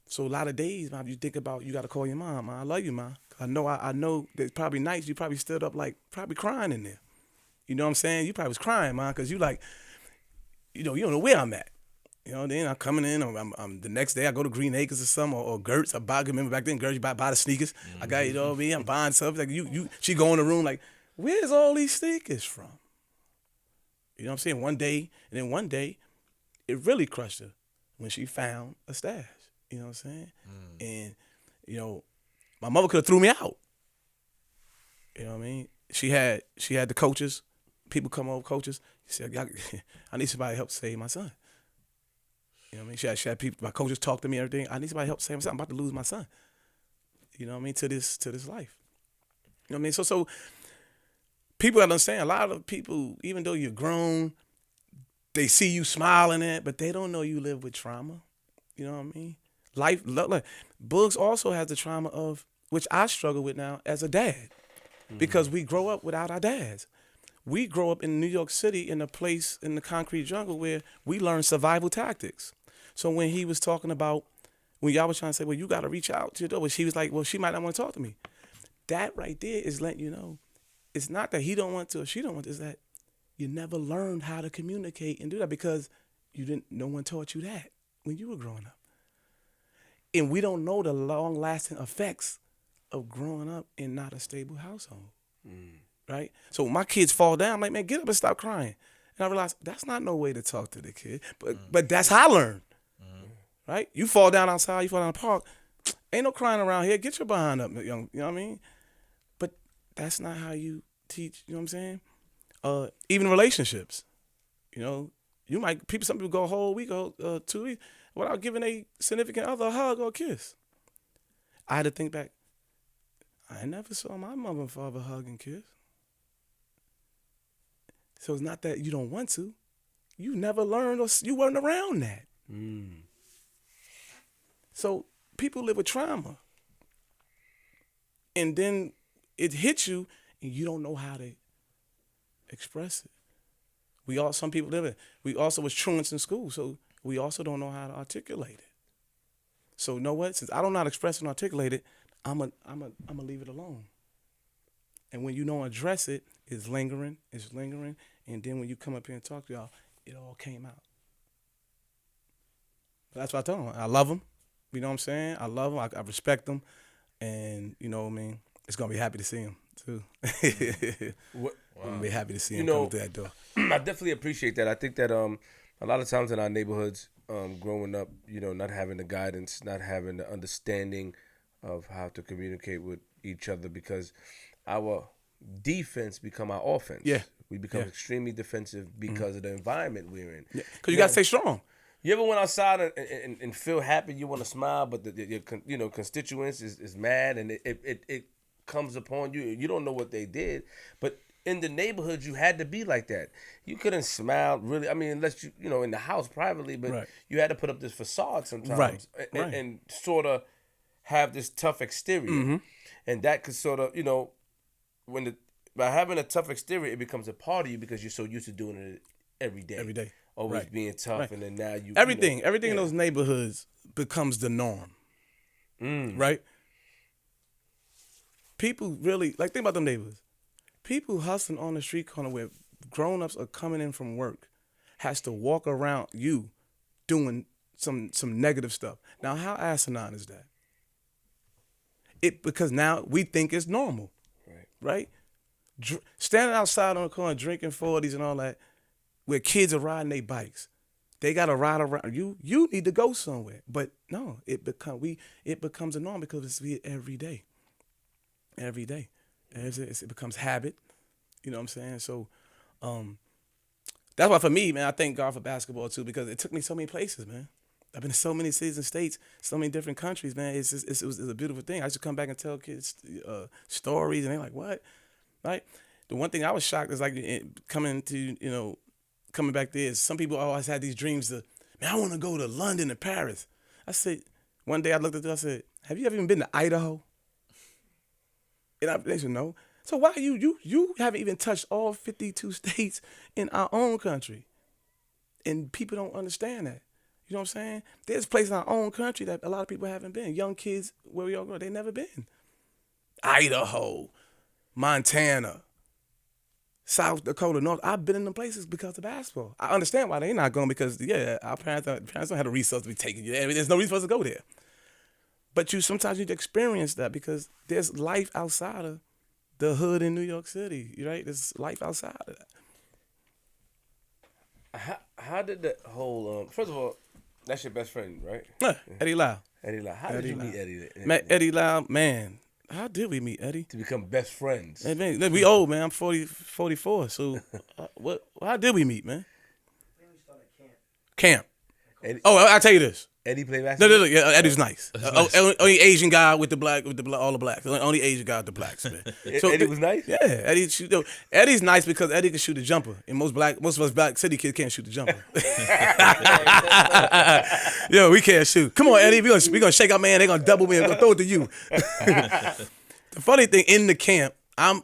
So a lot of days, man, you think about you got to call your mom. I love you, mom. I know that probably nights you probably stood up like probably crying in there. You know what I'm saying? You probably was crying, man, because you like, you don't know where I'm at. You know, then I'm coming in. I'm the next day I go to Green Acres or something or Gertz. Remember back then Gertz, you buy the sneakers. Mm-hmm. I got, you know what I mean? I'm buying stuff like she go in the room like, where's all these sneakers from? You know what I'm saying? One day it really crushed her when she found a stash. You know what I'm saying? And you know, my mother could have threw me out. You know what I mean? She had the coaches, people come over, coaches. She said, I need somebody to help save my son. You know what I mean? She had people, my coaches talk to me, everything. I need somebody to help save my son. I'm about to lose my son. You know what I mean? To this life. You know what I mean? So people understand, a lot of people, even though you're grown, they see you smiling at, but they don't know you live with trauma. You know what I mean? Life, look, Boogs also has the trauma of, which I struggle with now as a dad, because we grow up without our dads. We grow up in New York City in a place in the concrete jungle where we learn survival tactics. So when he was talking about, when y'all was trying to say, well, you got to reach out to your daughter, she was like, well, she might not want to talk to me. That right there is letting you know, it's not that he don't want to or she don't want to, it's that you never learned how to communicate and do that because no one taught you that when you were growing up. And we don't know the long-lasting effects of growing up in not a stable household, right? So when my kids fall down, I'm like, man, get up and stop crying. And I realized that's not no way to talk to the kid, but that's how I learned, right? You fall down outside, you fall down the park, ain't no crying around here. Get your behind up, young. You know what I mean? But that's not how you teach. You know what I'm saying? Even relationships, you know, some people go a whole week or 2 weeks without giving a significant other a hug or a kiss. I had to think back. I never saw my mother and father hug and kiss. So it's not that you don't want to. You never learned or you weren't around that. So people live with trauma. And then it hits you and you don't know how to express it. Some people live it. We also was truants in school, so we also don't know how to articulate it. So you know what? Since I don't know how to express and articulate it, I'm a leave it alone. And when you don't address it, it's lingering, and then when you come up here and talk to y'all, it all came out. But that's what I tell them. I love them. You know what I'm saying? I love them. I respect them, and you know what I mean. It's gonna be happy to see them too. I'm gonna be happy to see them come through that door. I definitely appreciate that. I think that a lot of times in our neighborhoods, growing up, you know, not having the guidance, not having the understanding of how to communicate with each other, because our defense become our offense. Yeah. We become extremely defensive because of the environment we're in. Yeah. Because you got to stay strong. You ever went outside and feel happy, you want to smile, but your constituents is mad, and it comes upon you. You don't know what they did, but in the neighborhood, you had to be like that. You couldn't smile, really. I mean, unless you in the house privately, but you had to put up this facade sometimes, and sort of have this tough exterior, and that could sort of, by having a tough exterior, it becomes a part of you because you're so used to doing it every day. Always being tough, and then now you everything in those neighborhoods becomes the norm, right? People really think about them neighborhoods. People hustling on the street corner where grown-ups are coming in from work, has to walk around you doing some negative stuff. Now, how asinine is that? Because now we think it's normal, right? Standing outside on the corner drinking 40s and all that, where kids are riding their bikes. They got to ride around. You need to go somewhere. But no, it becomes a norm because it's every day. Every day. It becomes habit. You know what I'm saying? So that's why for me, man, I thank God for basketball too, because it took me so many places, man. I've been to so many cities and states, so many different countries, man. It was a beautiful thing. I used to come back and tell kids stories, and they're like, what? Right? The one thing I was shocked is like coming back there is some people always had these dreams man, I want to go to London and Paris. I said, one day I looked at them, I said, have you ever even been to Idaho? And they said, no. So why you haven't even touched all 52 states in our own country? And people don't understand that. You know what I'm saying? There's places in our own country that a lot of people haven't been. Young kids, where we all go, they never been. Idaho, Montana, South Dakota, North. I've been in them places because of basketball. I understand why they're not going because, our parents don't have the resources to be taking you there. There's no reason for us to go there. But sometimes you need to experience that because there's life outside of the hood in New York City, right? There's life outside of that. How did the whole, first of all, that's your best friend, right? Eddie Lau. Eddie Lau. How did you meet Eddie? Eddie Lau, man. How did we meet Eddie? To become best friends. Hey, man, we old, man. I'm 44. So, how did we meet, man? Camp. Eddie, I'll tell you this. Eddie played basketball? No, yeah, Eddie's nice. Only Asian guy with all the blacks. Only Asian guy with the blacks, man. So, Eddie was nice? Yeah, Eddie's nice because Eddie can shoot a jumper. And most of us black city kids can't shoot a jumper. Yo, we can't shoot. Come on, Eddie, we gonna shake our man, they gonna double me and gonna throw it to you. The funny thing, in the camp,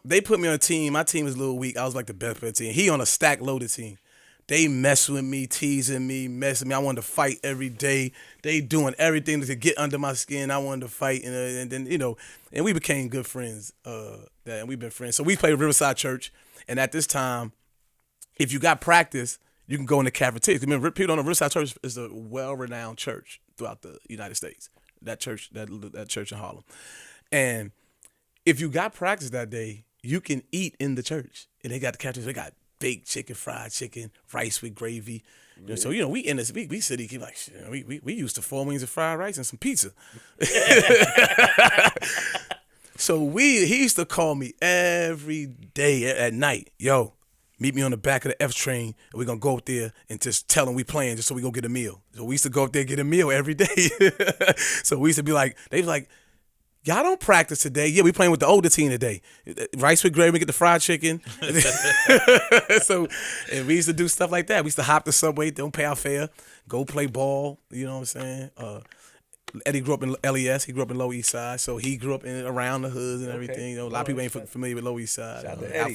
they put me on a team. My team was a little weak. I was like the best player team. He on a stack loaded team. They mess with me, teasing me, messing me. I wanted to fight every day. They doing everything to get under my skin. I wanted to fight, and then and we became good friends. And we've been friends. So we played Riverside Church, and at this time, if you got practice, you can go in the cafeteria. Remember, people on the Riverside Church is a well-renowned church throughout the United States. That church in Harlem, and if you got practice that day, you can eat in the church, and they got the cafeteria. They got baked chicken, fried chicken, rice with gravy. Yeah. So we in this we city keep like we used to 4 wings of fried rice and some pizza. So he used to call me every day at night. Yo, meet me on the back of the F train, and we're gonna go up there and just tell them we playing just so we go get a meal. So we used to go up there and get a meal every day. So we used to be like, they was like, y'all don't practice today. Yeah, we playing with the older team today. Rice with gravy, we get the fried chicken. So, and we used to do stuff like that. We used to hop the subway, don't pay our fare, go play ball. You know what I'm saying? Eddie grew up in LES. He grew up in Lower East Side, so he grew up around the hoods and everything. A lot of people ain't familiar with Lower East Side.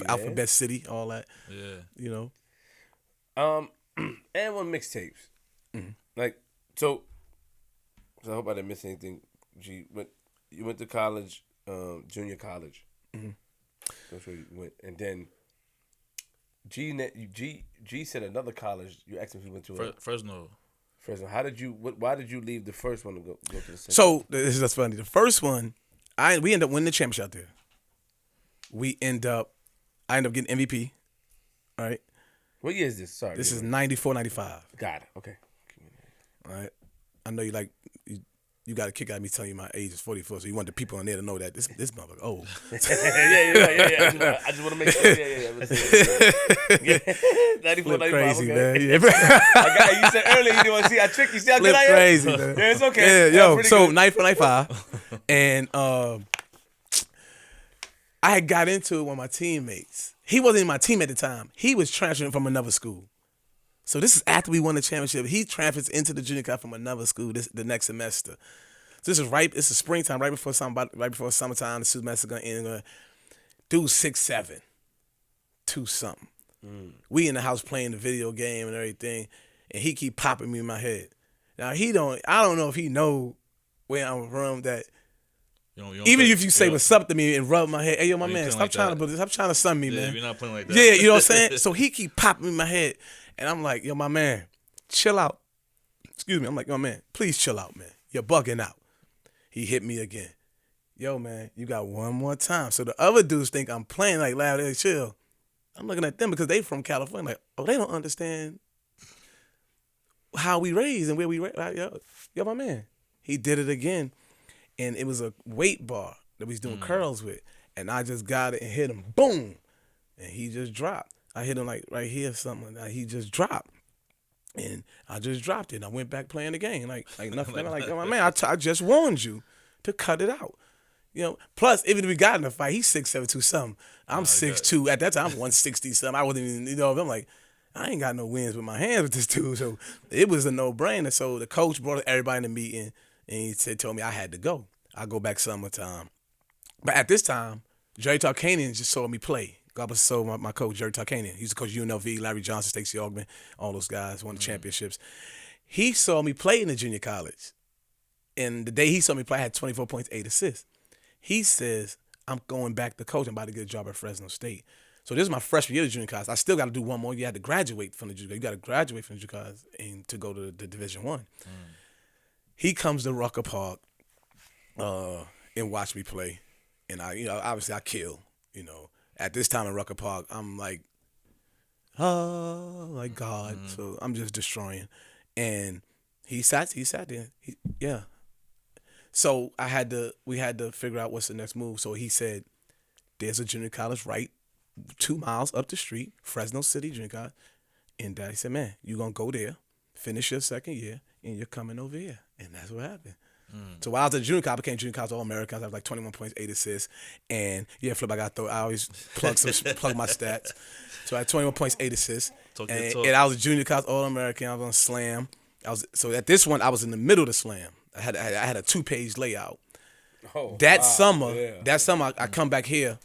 Alphabet City, all that. Yeah. And one mixtapes. Mm-hmm. Like, so I hope I didn't miss anything. You went to college, junior college. Mm-hmm. That's where you went. And then G said another college. You asked him if he went to Fresno. How did you? Why did you leave the first one to go to the second? So that's funny. The first one, we ended up winning the championship out there. I ended up getting MVP. All right. What year is this? Sorry. This is 94, 95. Got it. Okay. All right. I know you got a kick out of me telling you my age is 44, so you want the people on there to know that this motherfucker old. Yeah. I just want to make sure. Yeah. 94, 95. Crazy, okay. man. Yeah. You said earlier you didn't want to see. I tricked you. See how good I am? Crazy, man. Yeah, it's okay. Yeah, so 94, 95. And I had got into it with my teammates. He wasn't in my team at the time. He was transferring from another school. So this is after we won the championship. He transfers into the junior college from another school the next semester. So this is it's the springtime, right before summertime. The semester gonna end. Do 6'7", 2 something. We in the house playing the video game and everything, and he keep popping me in my head. Now I don't know if he know where I'm from. That even if you say what's up to me and rub my head, hey yo, my man, stop trying to sun me, man. You're not playing like that. Yeah, you know what I'm saying. So he keep popping me in my head. And I'm like, yo, my man, chill out. Excuse me. I'm like, yo, man, please chill out, man. You're bugging out. He hit me again. Yo, man, you got one more time. So the other dudes think I'm playing like loud and chill. I'm looking at them because they from California. Like, oh, they don't understand how we raised and where we raised. Yo, my man. He did it again. And it was a weight bar that we was doing curls with. And I just got it and hit him. Boom. And he just dropped. I hit him like right here or something. Like he just dropped. And I just dropped it. And I went back playing the game. Like nothing. I'm like, oh, my man, I just warned you to cut it out. You know, plus, even if we got in a fight, he's 6'7", something. I'm 6'2". At that time, I'm 160 something. I wasn't even, you know, I'm like, I ain't got no wins with my hands with this dude. So it was a no-brainer. So the coach brought everybody in the meeting, and he told me I had to go. I'll go back summertime. But at this time, Jerry Tarkanian just saw me play. God bless his soul, my coach, Jerry Tarkanian. He used to coach UNLV, Larry Johnson, Stacey Augman, all those guys, won the championships. He saw me play in the junior college. And the day he saw me play, I had 24 points, 8 assists. He says, I'm going back to coach. I'm about to get a job at Fresno State. So this is my freshman year of junior college. I still got to do one more. You had to graduate from the junior. You got to graduate from the junior college and to go to the Division I. He comes to Rucker Park and watch me play. And I, you know, obviously I kill. You know, at this time in Rucker Park, I'm like, oh, like God. So I'm just destroying. And he sat there. Yeah. So we had to figure out what's the next move. So he said, there's a junior college right 2 miles up the street, Fresno City Junior College. And Daddy said, man, you're going to go there, finish your second year, and you're coming over here. And that's what happened. So while I was at junior college, I became junior college All-American. I was like 21 points, 8 assists. And yeah, Flip, I always plug my stats. So I had 21 points, 8 assists. And I was a junior college All-American. I was on Slam. So at this one, I was in the middle of the Slam. I had a 2-page layout. That summer, I come back here.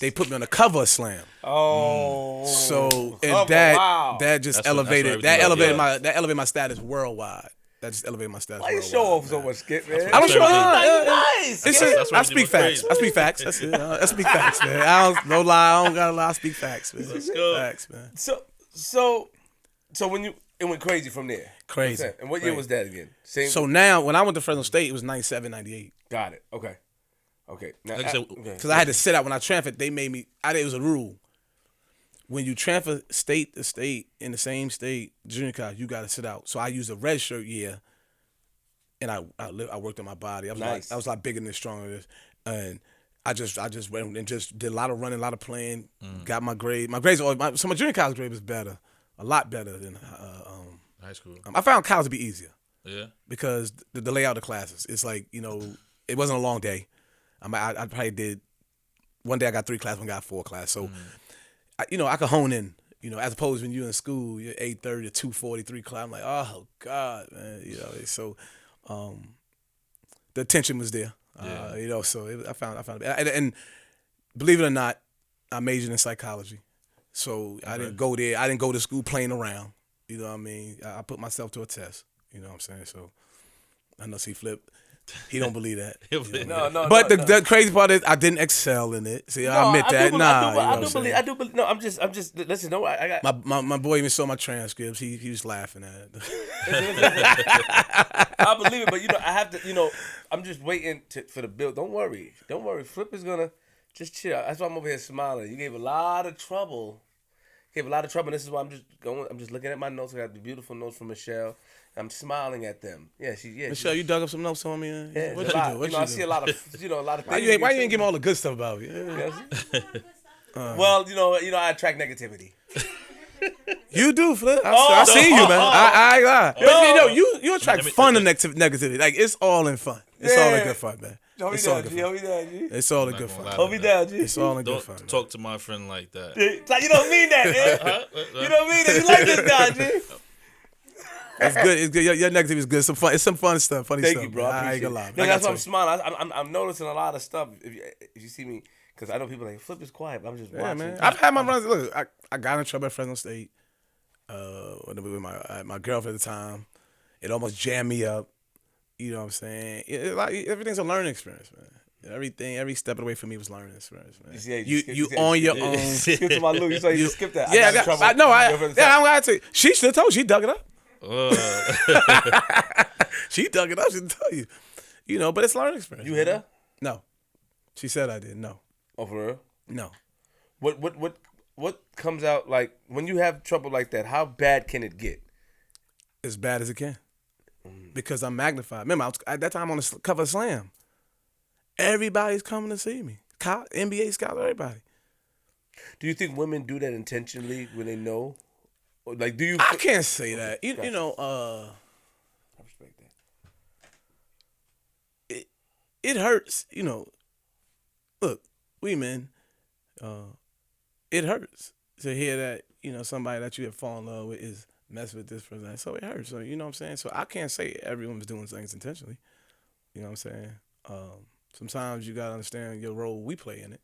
They put me on the cover of Slam. So and that just elevated my status worldwide. That just elevated my status. Why you show off so much, Skip, man? I don't show off. Nice. I speak facts. I speak facts. That's it. I speak facts, man. I don't gotta lie. I speak facts, man. Let's go. Facts, man. So when it went crazy from there. Crazy. And what year was that again? So now, when I went to Fresno State, it was 97, 98. Got it. Okay. Because I had to sit out when I transferred. They made me. It was a rule. When you transfer state to state in the same state, junior college, you got to sit out. So I used a red shirt year, and I worked on my body. I was a lot bigger than stronger, and I just went and just did a lot of running, a lot of playing. Got my grade. My grades, so my junior college grade was better, a lot better than high school. I found college to be easier. Yeah. Because the layout of classes, it's like, you know, it wasn't a long day. I probably did one day I got 3 classes, one got 4 classes. So, I could hone in, you know, as opposed to when you're in school, you're 8:30 to 2:43 class. I'm like, oh God, man, you know. So, the attention was there, you know. So I found it, and believe it or not, I majored in psychology. So I didn't go there. I didn't go to school playing around. You know what I mean? I put myself to a test. You know what I'm saying? So I know Flip. He don't believe that. No. But the crazy part is I didn't excel in it. See, I admit that. I do believe. No, I'm just. Listen, no, I got my boy even saw my transcripts. He was laughing at it. I believe it, but you know, I have to. You know, I'm just waiting for the bill. Don't worry. Flip is gonna just chill. That's why I'm over here smiling. You gave a lot of trouble. And this is why I'm just going. I'm just looking at my notes. I got the beautiful notes from Michelle. I'm smiling at them. Michelle, you dug up some notes on me. Yeah, what you do? I see a lot of things. Why you ain't give me all the good stuff about me? Well, you know, I attract negativity. You do, Flip. I see you, man. I ain't lie. But you attract fun and negativity. Like, it's all in fun. It's all in good fun, man. It's all in good fun. It's all in good fun. Hold me down, G. It's all in good fun. Don't talk to my friend like that. Like, you don't mean that, man. You don't mean that. You like this guy, G. It's good. It's good. Your negativity is good. It's some fun stuff. Funny Thank stuff. You, bro. I ain't gonna lie. No, that's why I'm smiling. I'm noticing a lot of stuff. If you see me, because I know people like Flip is quiet, but I'm just watching. Man. I've had my runs. Look, I got in trouble at Fresno State with my girlfriend at the time. It almost jammed me up. You know what I'm saying? Everything's a learning experience, man. Every step of the way for me was learning experience, man. Yeah, you on your own. Skip to my Lou. You saw you skip that. Yeah, I'm gonna tell you. She should have told you. She dug it up. She dug it up. She didn't tell you. You know, but it's learning experience. You hit her? No. She said I did. No. Oh, for real? No. What comes out like when you have trouble like that? How bad can it get? As bad as it can, because I'm magnified. Remember, I was, at that time on the cover of Slam. Everybody's coming to see me. NBA scouts, everybody. Do you think women do that intentionally when they know? Or like, do you? I can't say that. You know. I respect that. It hurts. You know. Look, we men. It hurts to hear that, you know, somebody that you have fallen in love with is messing with this person. So it hurts. So, you know what I'm saying? So I can't say everyone's doing things intentionally. You know what I'm saying? Sometimes you gotta understand your role we play in it.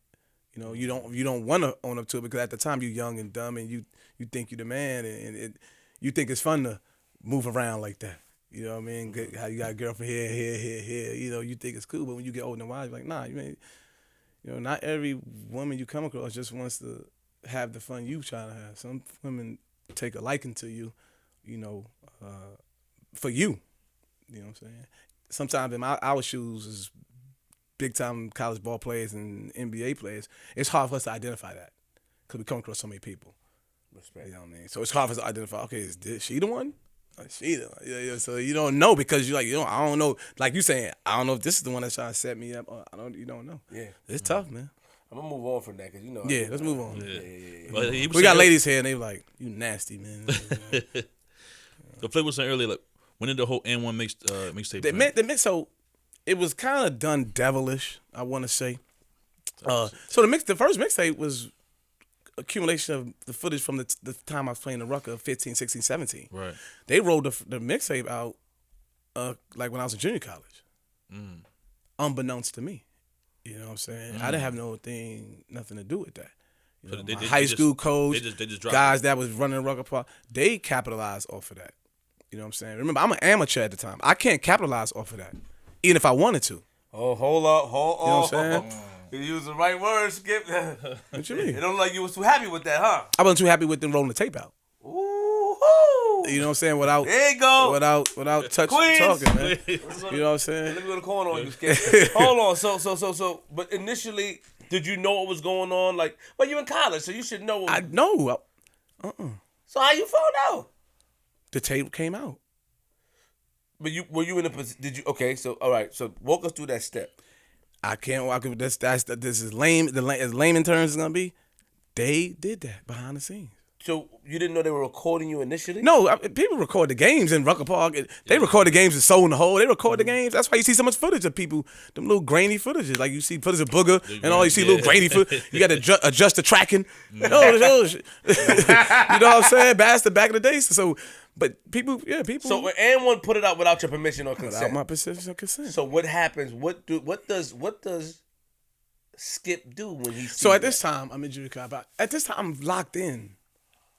You know, you don't want to own up to it because at the time you're young and dumb and you think you're the man and you think it's fun to move around like that. You know what I mean? How you got a girl from here. You know, you think it's cool, but when you get old and wise, you're like, nah, you know, not every woman you come across just wants to have the fun you trying to have. Some women take a liking to you, you know, for you. You know what I'm saying? Sometimes in our shoes as big-time college ball players and NBA players, it's hard for us to identify that because we come across so many people. Respect. You know what I mean? So it's hard for us to identify, okay, is she the one? She the one. Yeah. So you don't know because you're like, I don't know. Like you saying, I don't know if this is the one that's trying to set me up. Or you don't know. Yeah. It's tough, man. I'm gonna move on from that because you know. Yeah, let's move on. Yeah. But We got ladies here and they like, you nasty, man. The Flip was saying earlier, like, when did the whole N1 mixtape? So it was kind of done devilish, I want to say. So the first mixtape was accumulation of the footage from the time I was playing the Rucker, 15, 16, 17. Right. They rolled the mixtape out like when I was in junior college, unbeknownst to me. You know what I'm saying? I didn't have nothing to do with that. You know, my high school coach, they just guys that was running Rucker Park, they capitalized off of that. You know what I'm saying? Remember, I'm an amateur at the time. I can't capitalize off of that, even if I wanted to. Oh, hold up. You know what I'm saying? You use the right words, Skip. What you mean? It don't like you was too happy with that, huh? I wasn't too happy with them rolling the tape out. Ooh. You know what I'm saying? Without There you go. Without talking, man. You know what I'm saying? Let me go to corner on you, Skip. Hold on. So. But initially, did you know what was going on? Like, well, you in college, so you should know. I know. So how you found out? The tape came out. But were you in a position? Did you? Okay. So all right. So walk us through that step. I can't walk. This is lame. As lame in terms as it's gonna be. They did that behind the scenes. So you didn't know they were recording you initially? No, people record the games in Rucker Park. They record the games in Soul in the Hole. They record the games. That's why you see so much footage of people, them little grainy footages. Like you see footage of Booger and all you see little grainy footage. You got to adjust the tracking. You know what I'm saying? Bastard back in the day. So, but people. So when N1 put it out without your permission or consent? Without my permission or consent. So what happens? What does Skip do when he sees So at this time, I'm in junior college. At this time, I'm locked in.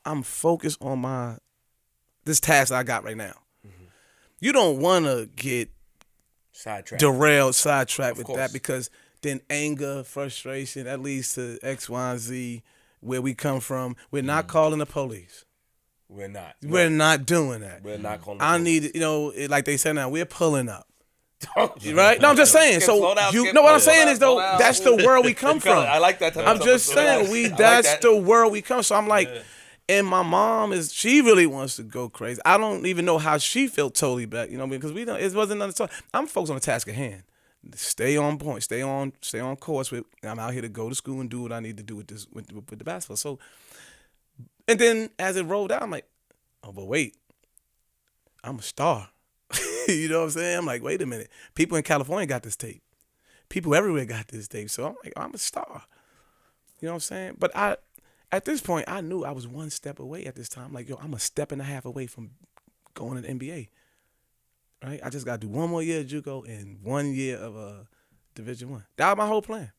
I'm focused on this task I got right now. Mm-hmm. You don't want to get sidetracked with that because then anger, frustration, that leads to X, Y, and Z, where we come from. We're not calling the police. We're not. We're not doing that. We're not calling the police. I need, like they say now, we're pulling up. Right? No, I'm just saying. So what I'm saying is though, that's the world we come from. I like that. I'm just saying that's the world we come. So I'm like. Yeah. And my mom she really wants to go crazy. I don't even know how she felt totally back, you know, because it wasn't nothing to talk. I'm focused on the task at hand. Stay on point, stay on course I'm out here to go to school and do what I need to do with this with the basketball. So and then as it rolled out, I'm like, oh, but wait, I'm a star. You know what I'm saying? I'm like, wait a minute. People in California got this tape. People everywhere got this tape. So I'm like, I'm a star. You know what I'm saying? But at this point, I knew I was one step away at this time. Like, I'm a step and a half away from going to the NBA. Right? I just got to do one more year of JUCO and 1 year of Division I. That was my whole plan.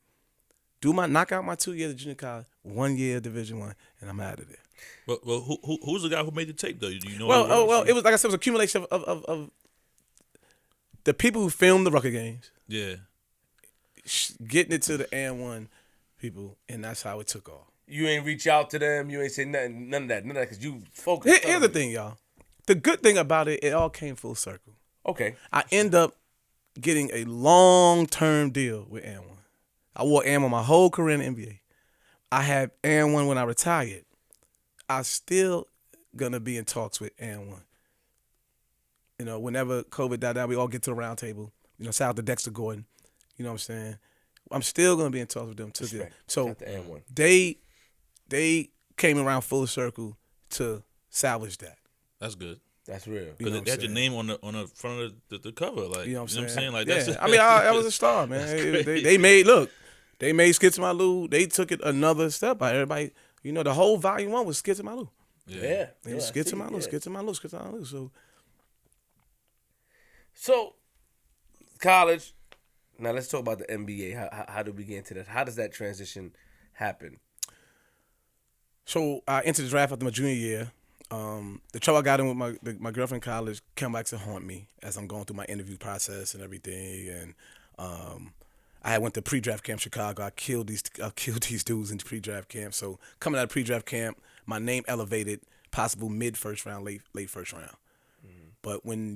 Knock out my 2 years of junior college, 1 year of Division I, and I'm out of there. Well, who's the guy who made the tape though? Do you know? Well, it was like I said, it was accumulation of the people who filmed the Rucker games. Yeah. getting it to the and1 people, and that's how it took off. You ain't reach out to them. You ain't say nothing, none of that, because you focused. Here's the thing, y'all. The good thing about it, it all came full circle. Okay. I end up getting a long-term deal with and1. I wore and1 my whole career in the NBA. I had and1 when I retired. I still gonna be in talks with and1. You know, whenever COVID died down, we all get to the round table. You know, shout out to Dexter Gordon. You know what I'm saying? I'm still gonna be in talks with them too. So they came around full circle to salvage that. That's good. That's real. Because they had your name on the front of the cover. Like, you know what I'm saying? Like, yeah. that's I mean, I was a star, man. They made Skits My Lou. They took it another step by everybody. You know, the whole volume 1 was Skits My Lou. Yeah. Skits My Lou, Skits My Lou, Skits My Lou. So, college. Now let's talk about the NBA. How did we get into that? How does that transition happen? So I entered the draft after my junior year. The trouble I got in with my girlfriend in college came back to haunt me as I'm going through my interview process and everything. And I had went to pre-draft camp Chicago. I killed these dudes in pre-draft camp. So coming out of pre-draft camp, my name elevated, possible mid-first round, late first round. Mm-hmm. But when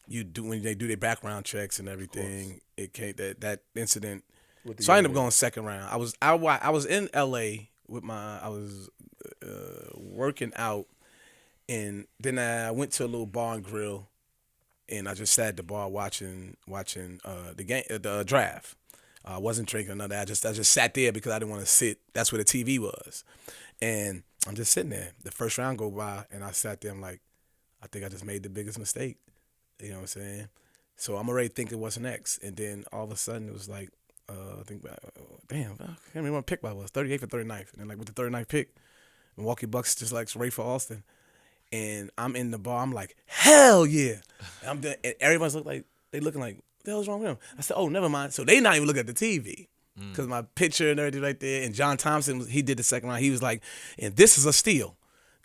when they do their background checks and everything, it came that incident. So I ended up going second round. I was in LA with I was working out, and then I went to a little bar and grill, and I just sat at the bar watching the game, the draft. I wasn't drinking none of that. I just sat there because I didn't want to sit. That's where the TV was, and I'm just sitting there. The first round go by, and I sat there. I'm like, I think I just made the biggest mistake. You know what I'm saying? So I'm already thinking what's next, and then all of a sudden it was like, I think, damn, I can't remember what pick I was, 38th or 39th. And then, like, with the 39th pick, Milwaukee Bucks just like Rafer Alston. And I'm in the bar. I'm like, hell yeah. And everybody's looking like, what the hell's wrong with him? I said, oh, never mind. So they not even looking at the TV. Because my picture and everything right there. And John Thompson, he did the second round. He was like, and this is a steal.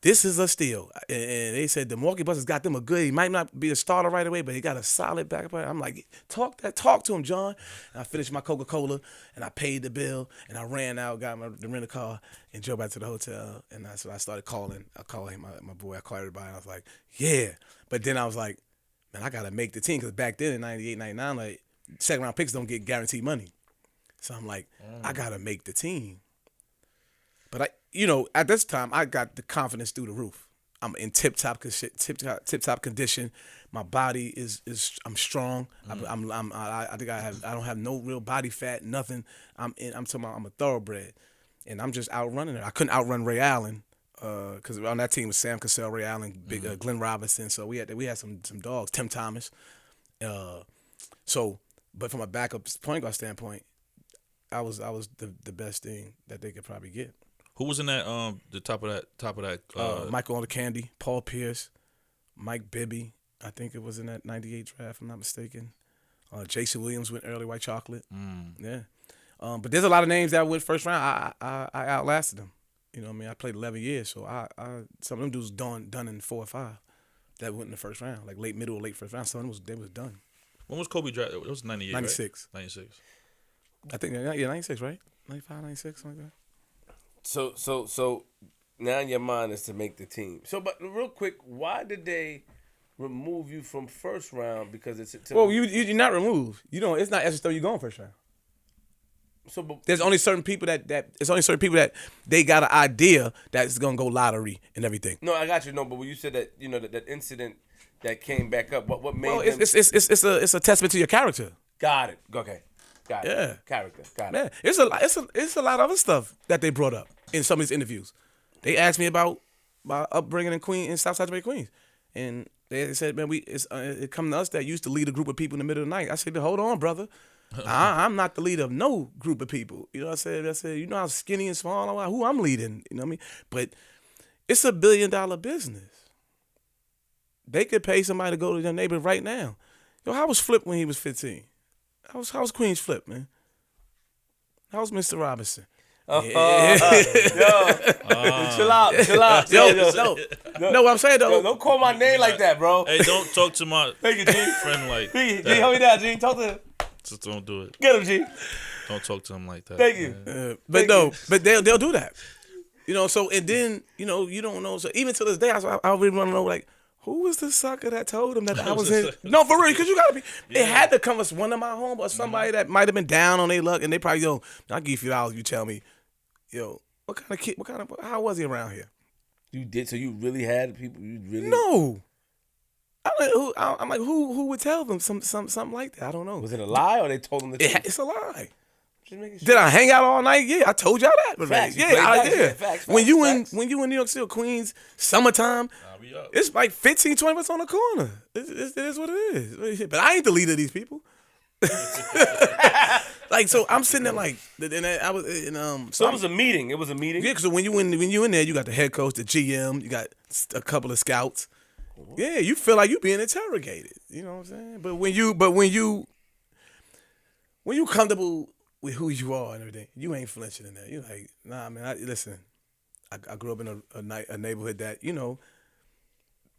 This is a steal. And they said the Milwaukee Bucks got them a good. He might not be a starter right away, but he got a solid backup. I'm like, talk to him, John. And I finished my Coca-Cola, and I paid the bill, and I ran out, got the rental car, and drove back to the hotel. And that's when I started calling. I called him, my boy. I called everybody. And I was like, yeah. But then I was like, man, I got to make the team. Because back then in 98, 99, like, second-round picks don't get guaranteed money. So I'm like, I got to make the team. But at this time, I got the confidence through the roof. I'm in tip-top condition. My body is I'm strong. I think I don't have no real body fat, nothing. I'm talking about I'm a thoroughbred, and I'm just outrunning it. I couldn't outrun Ray Allen because on that team was Sam Cassell, Ray Allen, Glenn Robinson. So we had some dogs, Tim Thomas. But from a backup point guard standpoint, I was the best thing that they could probably get. Who was in that the top of that Michael Ondicandy, Paul Pierce, Mike Bibby. I think it was in that 98 draft, if I'm not mistaken. Jason Williams went early, White Chocolate. Yeah. But there's a lot of names that went first round. I outlasted them. You know what I mean? I played 11 years, so some of them dudes done in 4 or 5 that went in the first round, like late, middle, or late first round. Some of them was done. When was Kobe drafted? It was 98, 96. Right? 96. I think, yeah, 96, right? 95, 96, something like that. So now your mind is to make the team. So, but real quick, why did they remove you from first round? Because it's well, you're not removed. You don't. It's not as though you're going first round. So, but there's only certain people that they got an idea that it's gonna go lottery and everything. No, I got you. No, but when you said that, that incident that came back up, what made? Well, it's a testament to your character. Got it. Okay. Got it. Yeah. Character. Got it. Man, it's a lot of other stuff that they brought up in some of these interviews. They asked me about my upbringing in Southside Jamaica, Queens, and they said, man, it come to us that used to lead a group of people in the middle of the night. I said, hold on, brother. I'm not the leader of no group of people. You know what I said, you know how skinny and small I am, who I'm leading, you know what I mean? But it's $1 billion business. They could pay somebody to go to their neighbor right now. Yo, how was Flip when he was 15? How was Queenzflip, man? How was Mr. Robinson? Chill out. No, what I'm saying though. Don't call my name like that, bro. Hey, don't talk to my Thank you, G. friend like G, that. hold me down, G. Talk to him. Just don't do it. Get him, G. Don't talk to him like that. Thank you. But they'll do that. You know, so and then you don't know. So even to this day, I really want to know like who was the sucker that told him that I was in? No, for real, because you gotta be. Yeah. It had to come with one of my home or somebody that might have been down on their luck, and they probably I'll give you $50. You tell me, what kind of kid? How was he around here? You did so. You really had people. You really no. I'm like, who would tell them something like that? I don't know. Was it a lie or they told them the truth? It's a lie. Sure. Did I hang out all night? Yeah, I told y'all that. Facts, Facts. When you in New York City, Queens, summertime, it's like 15, 20 minutes on the corner. It is what it is. But I ain't the leader of these people. Like, so I'm sitting there like, and I was, so it was a meeting. It was a meeting. Yeah, because when you in there, you got the head coach, the GM, you got a couple of scouts. Yeah, you feel like you being interrogated. You know what I'm saying? But when you comfortable with who you are and everything, you ain't flinching in there. You're like, nah, man. Listen, I grew up in a neighborhood that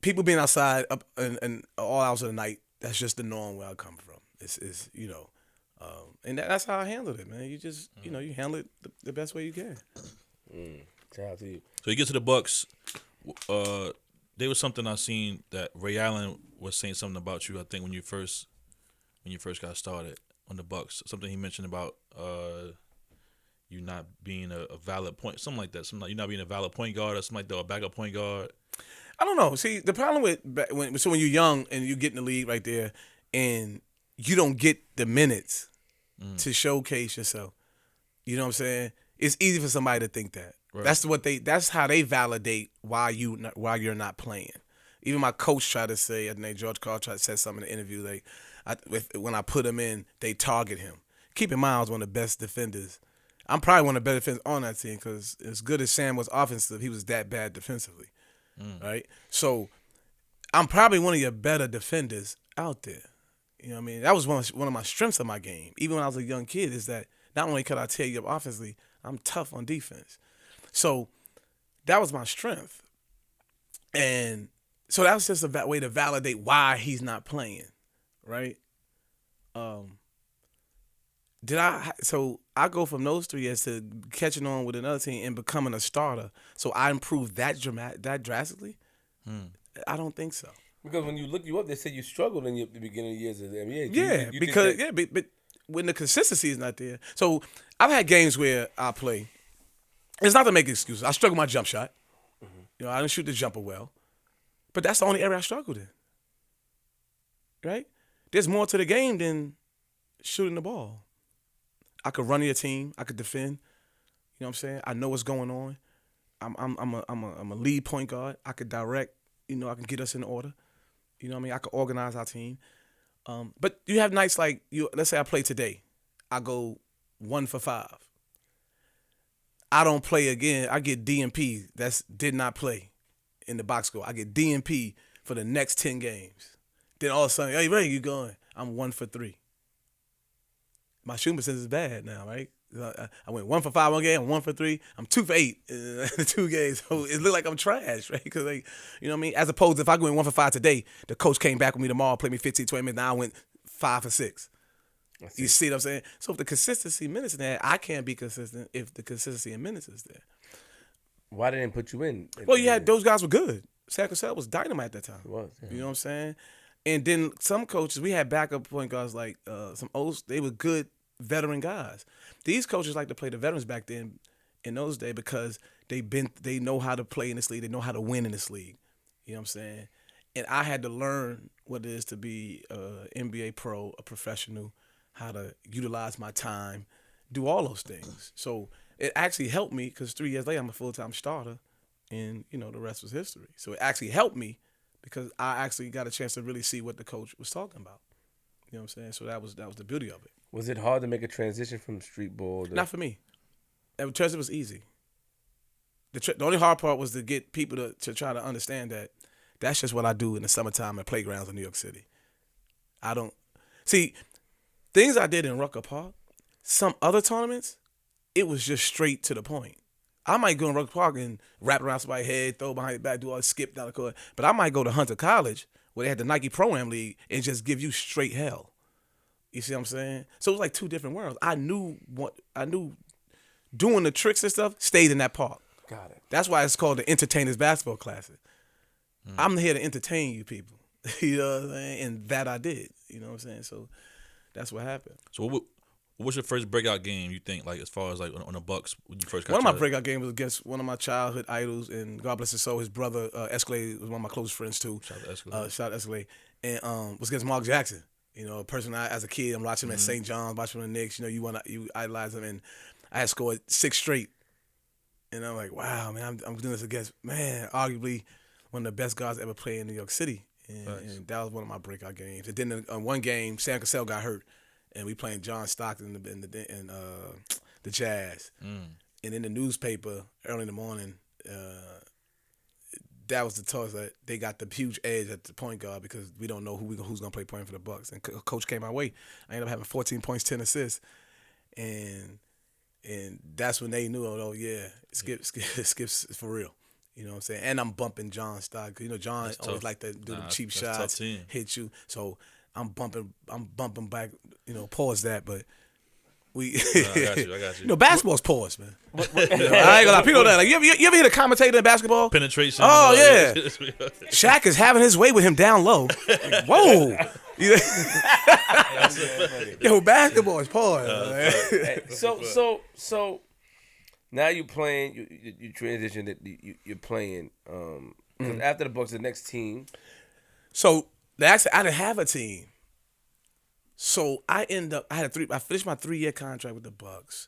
people being outside up and all hours of the night. That's just the norm where I come from. It's and that's how I handled it, man. You just you handle it the best way you can. Shout out to you. So you get to the Bucks. There was something I seen that Ray Allen was saying something about you. I think when you first got started on the Bucks, something he mentioned about you not being a valid point, something like that. Something like you not being a valid point guard or something like that, or a backup point guard. I don't know. See, the problem with when you're young and you get in the league right there, and you don't get the minutes to showcase yourself. You know what I'm saying? It's easy for somebody to think that. Right. That's how they validate why you're not playing. Even my coach tried to say, I think George Carl tried to say something in the interview, like when I put him in, they target him. Keep in mind, I was one of the best defenders. I'm probably one of the better defenders on that team because as good as Sam was offensive, he was that bad defensively, right? So I'm probably one of your better defenders out there. You know what I mean? That was one of my strengths of my game. Even when I was a young kid, is that not only could I tear you up offensively, I'm tough on defense. So that was my strength. And so that was just a way to validate why he's not playing, right? So I go from those 3 years to catching on with another team and becoming a starter. So I improved that drastically? I don't think so. Because when you look you up, they said you struggled in the beginning of the years of the NBA. But when the consistency is not there. So I've had games where I play. It's not to make excuses. I struggle my jump shot. Mm-hmm. I didn't shoot the jumper well. But that's the only area I struggled in. Right? There's more to the game than shooting the ball. I could run your team. I could defend. You know what I'm saying? I know what's going on. I'm a lead point guard. I could direct. I can get us in order. You know what I mean? I could organize our team. But you have nights like let's say I play today. I go 1 for 5. I don't play again. I get DNP. That's did not play in the box score. I get DNP for the next 10 games. Then all of a sudden, hey, Ray, you going? I'm 1 for 3. My shooting percentage is bad now, right? I went 1 for 5 one game, I'm 1 for 3. I'm 2 for 8 in 2 games. So it looked like I'm trash, right? Because you know what I mean? As opposed to if I go in 1 for 5 today, the coach came back with me tomorrow, played me 15, 20 minutes. Now I went 5 for 6. You see what I'm saying? So if the consistency minutes is there, I can't be consistent if the consistency in minutes is there. Why didn't they put you in? Well, those guys were good. Sam Cassell was dynamite at that time. It was. Yeah. You know what I'm saying? And then some coaches, we had backup point guards like some old, they were good veteran guys. These coaches like to play the veterans back then in those days because they know how to play in this league. They know how to win in this league. You know what I'm saying? And I had to learn what it is to be an NBA pro, a professional, how to utilize my time, do all those things. So it actually helped me because 3 years later I'm a full-time starter, and the rest was history. So it actually helped me because I actually got a chance to really see what the coach was talking about. You know what I'm saying? So that was the beauty of it. Was it hard to make a transition from street ball to... Not for me. The transition was easy. The only hard part was to get people to try to understand that that's just what I do in the summertime at playgrounds in New York City. I don't... See, things I did in Rucker Park, some other tournaments, it was just straight to the point. I might go in Rucker Park and wrap around somebody's head, throw behind your back, do all this skip down the court. But I might go to Hunter College, where they had the Nike Pro-Am League, and just give you straight hell. You see what I'm saying? So it was like two different worlds. I knew doing the tricks and stuff stayed in that park. Got it. That's why it's called the Entertainers Basketball Classic. I'm here to entertain you people. You know what I'm saying? And that I did. You know what I'm saying? So that's what happened. So what was your first breakout game, you think, like as far as like on the Bucks when you first got One of my started? breakout games was against one of my childhood idols, and God bless his soul, his brother Escalade was one of my closest friends too. Shout out to Escalade. Shout out to Escalade. And was against Mark Jackson. You know, a person as a kid, I'm watching him at St. John's, watching him at the Knicks. You know, you idolize him, and I had scored 6 straight. And I'm like, wow, man, I'm doing this against, man, arguably one of the best guys ever played in New York City. And that was one of my breakout games. And then one game, Sam Cassell got hurt, and we playing John Stockton in the Jazz. And in the newspaper early in the morning, that was the toss that they got the huge edge at the point guard because we don't know who's gonna play point for the Bucks. And coach came my way. I ended up having 14 points, 10 assists, and that's when they knew, oh yeah, Skip's for real. You know what I'm saying? And I'm bumping John Stock. You know, John always like to do the cheap shots, hit you. So I'm bumping back. You know, pause that, but we. I got you. You know, basketball's pause, man. I ain't gonna lie. People know that. Like, you ever hear the commentator in basketball? Penetration. Oh yeah. Shaq is having his way with him down low. Like, whoa. Yo, basketball is pause. So now you playing. You transitioned. You're playing. 'Cause after the Bucks, the next team. So actually, I didn't have a team. So I finished my 3-year contract with the Bucks.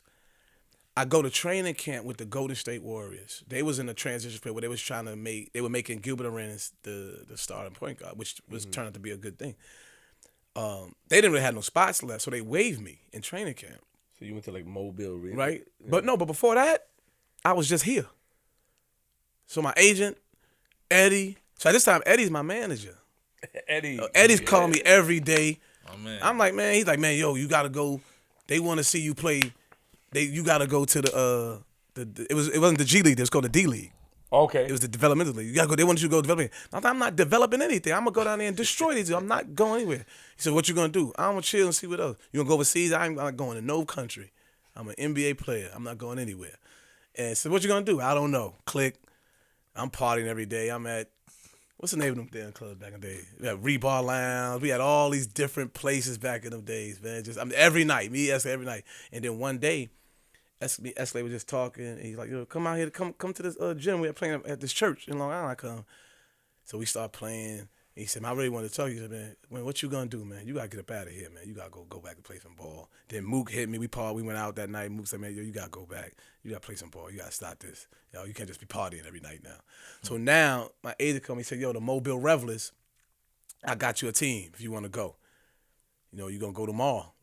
I go to training camp with the Golden State Warriors. They was in a transition period where they were making Gilbert Arenas the starting point guard, which was turned out to be a good thing. They didn't really have no spots left, so they waived me in training camp. So you went to like Mobile, really? Right? Yeah. But before that, I was just here. So my agent, Eddie. So at this time, Eddie's my manager. Eddie's calling me every day. Oh man. I'm like, man, he's like, man, yo, you gotta go. They want to see you play. You gotta go to it wasn't the G League. It was called the D League. Okay. It was the developmental league. You gotta go. They want you to go developing. I'm not developing anything. I'm gonna go down there and destroy these. I'm not going anywhere. He said, what you gonna do? I'm gonna chill and see what else. You gonna go overseas? I'm not going to no country. I'm an NBA player. I'm not going anywhere. And so what you gonna do? I don't know. Click. I'm partying every day. I'm at what's the name of them damn clubs back in the day? We had Rebar Lounge. We had all these different places back in them days, man. Every night, me, Escalade, every night. And then one day, Escalade was just talking. And he's like, yo, come out here, come to this gym. We were playing at this church in Long Island. I come. So we start playing. He said, man, I really want to talk to you. He said, man, what you gonna do, man? You gotta get up out of here, man. You gotta go back and play some ball. Then Mook hit me. We went out that night. Mook said, man, yo, you gotta go back. You gotta play some ball. You gotta stop this. Yo, you can't just be partying every night now. So now my agent called me and said, yo, the Mobile Revelers, I got you a team if you want to go. You know, you're gonna go tomorrow.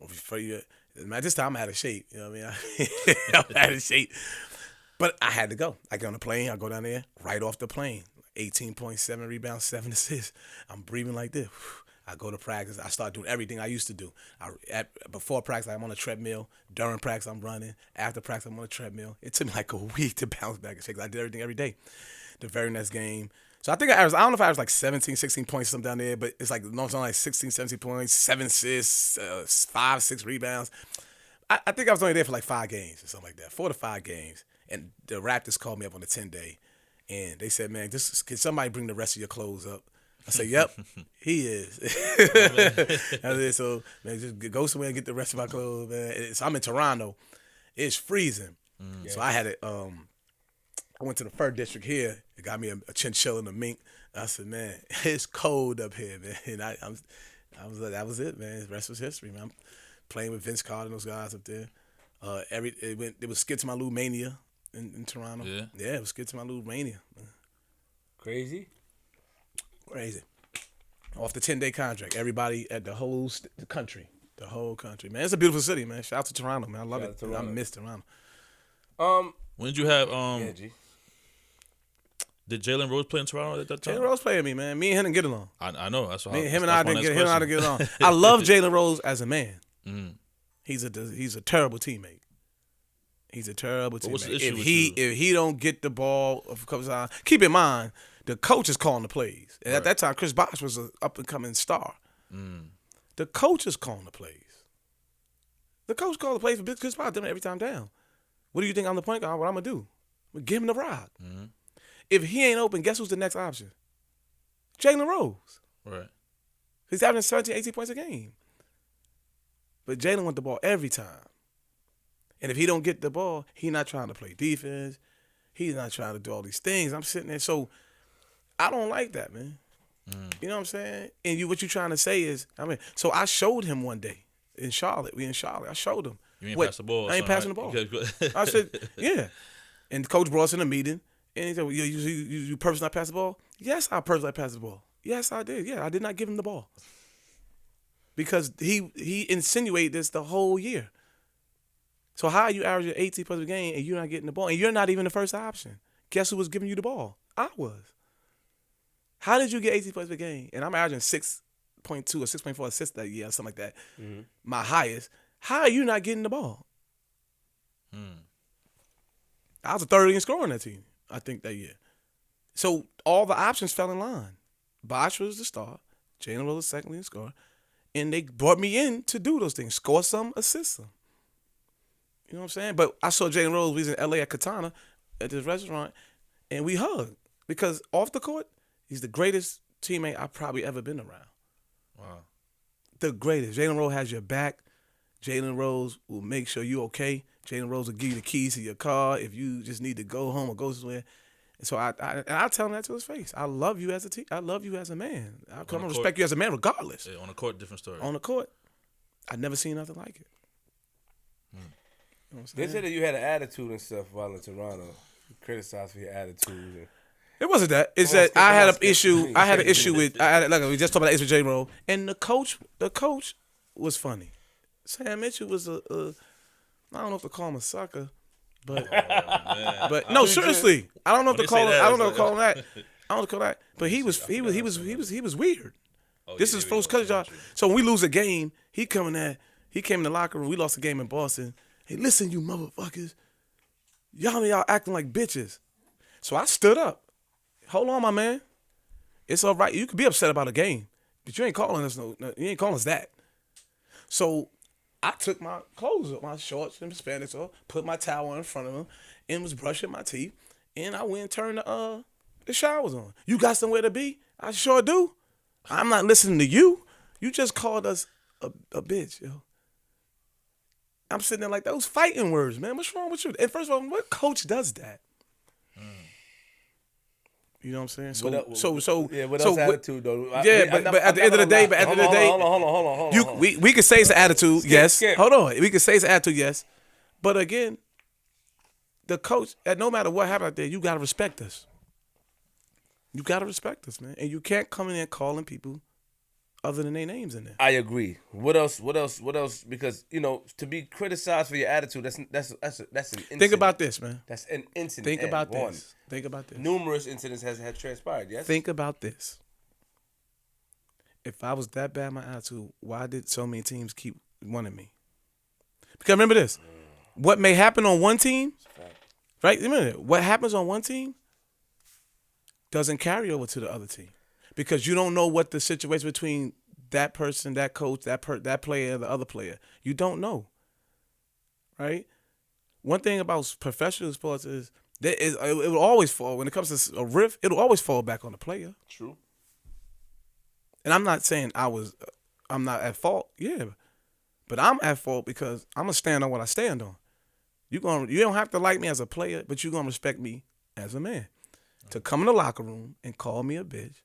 Man, this time I'm out of shape. You know what I mean? I'm out of shape. But I had to go. I get on the plane. I go down there right off the plane. 18.7 rebounds, 7 assists. I'm breathing like this. I go to practice. I start doing everything I used to do. Before practice, I'm on a treadmill. During practice, I'm running. After practice, I'm on a treadmill. It took me like a week to bounce back and shake. I did everything every day. The very next game. So I think I don't know if I was like 17, 16 points something down there, but it's like, no, something like 16, 17 points, 7 assists, 5, 6 rebounds. I think I was only there for like 5 games or something like that, 4 to 5 games. And the Raptors called me up on the 10-day. And they said, man, can somebody bring the rest of your clothes up? I said, yep, he is. So, man, just go somewhere and get the rest of my clothes, man. So I'm in Toronto. It's freezing. So I had it. I went to the fur district here. It got me a chinchilla and a mink. I said, man, it's cold up here, man. And that was it, man. The rest was history, man. I'm playing with Vince Carter and those guys up there. It was Skid to My Lou Mania. In Toronto. Yeah, it was Skid to My Lou Mania. Crazy. Off the 10-day contract. Everybody at the whole country. The whole country. Man, it's a beautiful city, man. Shout out to Toronto, man. I love it. I miss Toronto. When did you have G. Did Jalen Rose play in Toronto at that time? Jalen Rose played with me, man. Me and him didn't get along. I know. That's me and him and I didn't get along. I love Jalen Rose as a man. He's a terrible teammate. He's a terrible teammate. What's the issue If he don't get the ball a couple times, keep in mind the coach is calling the plays. And at that time, Chris Bosh was an up and coming star. The coach is calling the plays. The coach called the play for good spot, them every time down. What do you think I'm the point guard? What I'm gonna do? I'm gonna give him the rock. Mm-hmm. If he ain't open, guess who's the next option? Jalen Rose. Right. He's averaging 17, 18 points a game. But Jalen want the ball every time. And if he don't get the ball, he not trying to play defense. He's not trying to do all these things. I'm sitting there. So I don't like that, man. You know what I'm saying? And what you trying to say is, so I showed him one day in Charlotte. We in Charlotte. I showed him. You ain't pass the ball. I ain't passing the ball. I said, yeah. And the coach brought us in a meeting. And he said, well, you purposely not pass the ball? Yes, I purposely not pass the ball. Yes, I did. Yeah, I did not give him the ball. Because he insinuated this the whole year. So how are you averaging 18 points a game and you're not getting the ball? And you're not even the first option. Guess who was giving you the ball? I was. How did you get 18 points per game? And I'm averaging 6.2 or 6.4 assists that year or something like that. Mm-hmm. My highest. How are you not getting the ball? I was a third leading scorer on that team, I think, that year. So all the options fell in line. Bosh was the star. Jalen Rose was the second leading scorer. And they brought me in to do those things. Score some, assist some. You know what I'm saying? But I saw Jalen Rose. We was in L.A. at Katana at this restaurant, and we hugged. Because off the court, he's the greatest teammate I've probably ever been around. Wow. The greatest. Jalen Rose has your back. Jalen Rose will make sure you're okay. Jalen Rose will give you the keys to your car if you just need to go home or go somewhere. And so I tell him that to his face. I love you as a team. I love you as a man. I come to respect you as a man regardless. Yeah, on the court, different story. On the court, I've never seen nothing like it. You know they said that you had an attitude and stuff while in Toronto. You criticized for your attitude. It wasn't that. It's that I had an issue. I had an issue with. Like we just talked about the issue with J. Rose, and the coach was funny. Sam Mitchell was I don't know if to call him a sucker, but but no, seriously, I don't know if to call him. I don't know to call him that. I don't know to call that. But he was weird. This is first cousin job. So when we lose a game, he came in the locker room. We lost a game in Boston. Hey, listen, you motherfuckers, y'all acting like bitches. So I stood up. Hold on, my man. It's all right. You could be upset about a game, but you ain't calling us you ain't calling us that. So I took my clothes off, my shorts and Hispanics off, put my towel in front of him, and was brushing my teeth. And I went and turned the showers on. You got somewhere to be? I sure do. I'm not listening to you. You just called us a bitch, yo. I'm sitting there like, those fighting words, man. What's wrong with you? And first of all, what coach does that? You know what I'm saying? Yeah, what else attitude though? But at the end of the day, hold on. We could say it's an attitude, yes. Hold on, we could say it's an attitude, yes. But again, the coach, no matter what happened out there, you gotta respect us. You gotta respect us, man, and you can't come in there calling people other than their names in there. I agree. What else? Because to be criticized for your attitude, that's an incident. Think about this, man. That's an incident. Think about this. Numerous incidents had transpired. Yes. Think about this. If I was that bad in my attitude, why did so many teams keep wanting me? Because remember this: what may happen on one team, right? Remember what happens on one team doesn't carry over to the other team. Because you don't know what the situation between that person, that coach, that player, the other player. You don't know, right? One thing about professional sports is it will always fall, when it comes to a rift, it'll always fall back on the player. True. And I'm not saying I'm not at fault, yeah. But I'm at fault because I'm going to stand on what I stand on. You don't have to like me as a player, but you're going to respect me as a man. To come in the locker room and call me a bitch.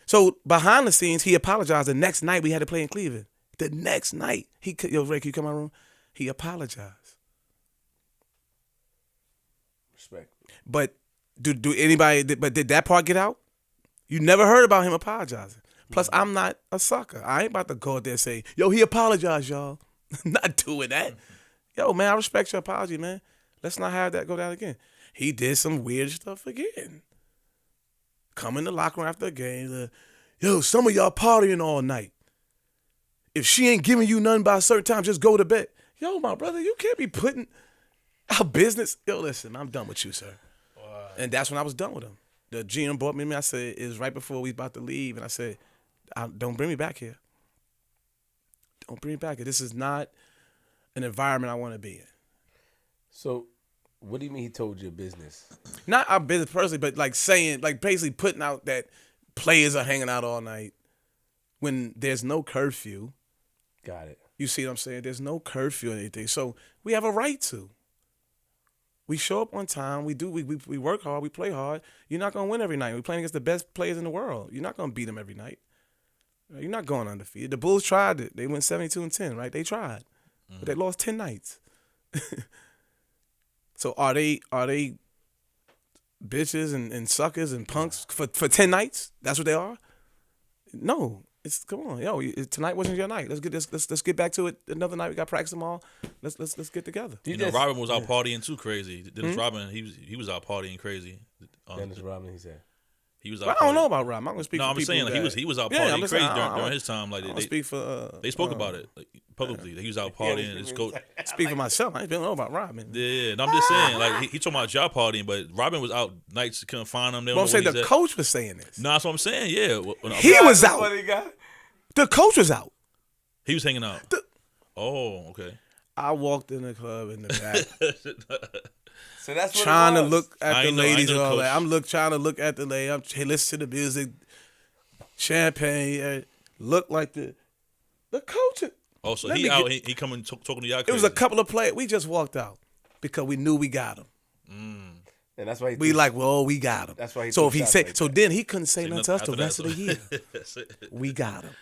So behind the scenes, he apologized. The next night we had to play in Cleveland. The next night, Ray, can you come in my room? He apologized. Respect. But did that part get out? You never heard about him apologizing. Plus, I'm not a sucker. I ain't about to go out there and say, yo, he apologized, y'all. I'm not doing that. Yo, man, I respect your apology, man. Let's not have that go down again. He did some weird stuff again. Come in the locker room after a game. Yo, some of y'all partying all night. If she ain't giving you nothing by a certain time, just go to bed. Yo, my brother, you can't be putting our business. Yo, listen, I'm done with you, sir. Wow. And that's when I was done with him. The GM brought me in. I said, it was right before we about to leave. And I said, don't bring me back here. Don't bring me back here. This is not an environment I want to be in. So, what do you mean he told you business? Not our business personally, but like saying, like basically putting out that players are hanging out all night when there's no curfew. Got it. You see what I'm saying? There's no curfew or anything. So we have a right to. We show up on time. We work hard. We play hard. You're not going to win every night. We're playing against the best players in the world. You're not going to beat them every night. You're not going undefeated. The Bulls tried it. They went 72-10, right? They tried. But they lost 10 nights. So are they bitches and suckers and punks for 10 nights? That's what they are? No. Come on, yo. Tonight wasn't your night. Let's get back to it another night. We got practice tomorrow. Let's get together. Robin was out partying too crazy. Dennis Rodman, he was out partying crazy. Dennis Rodman, he said. He was out. Well, I don't know about Rodman. I'm gonna speak. No, for I'm saying like, he was out partying crazy during his time. Like speak for. They spoke about it like, publicly. He was out partying. His coach. Speak for myself. I don't know about Rodman. Yeah, no, I'm just saying like he talking about y'all partying, but Rodman was out nights, couldn't find him. I'm saying the coach was saying this. No, that's what I'm saying. Yeah, he was out. The coach was out. He was hanging out. Oh, okay. I walked in the club in the back. So that's what trying to look at the ladies and all that. I'm trying to look at the lady. I'm listen to the music, champagne. Look like the coach. Oh, so he coming talking to y'all. It was a couple of players. We just walked out because we knew we got him. And that's why we got him. That's why. So if he said, so then he couldn't say nothing to us the rest of the year. We got him.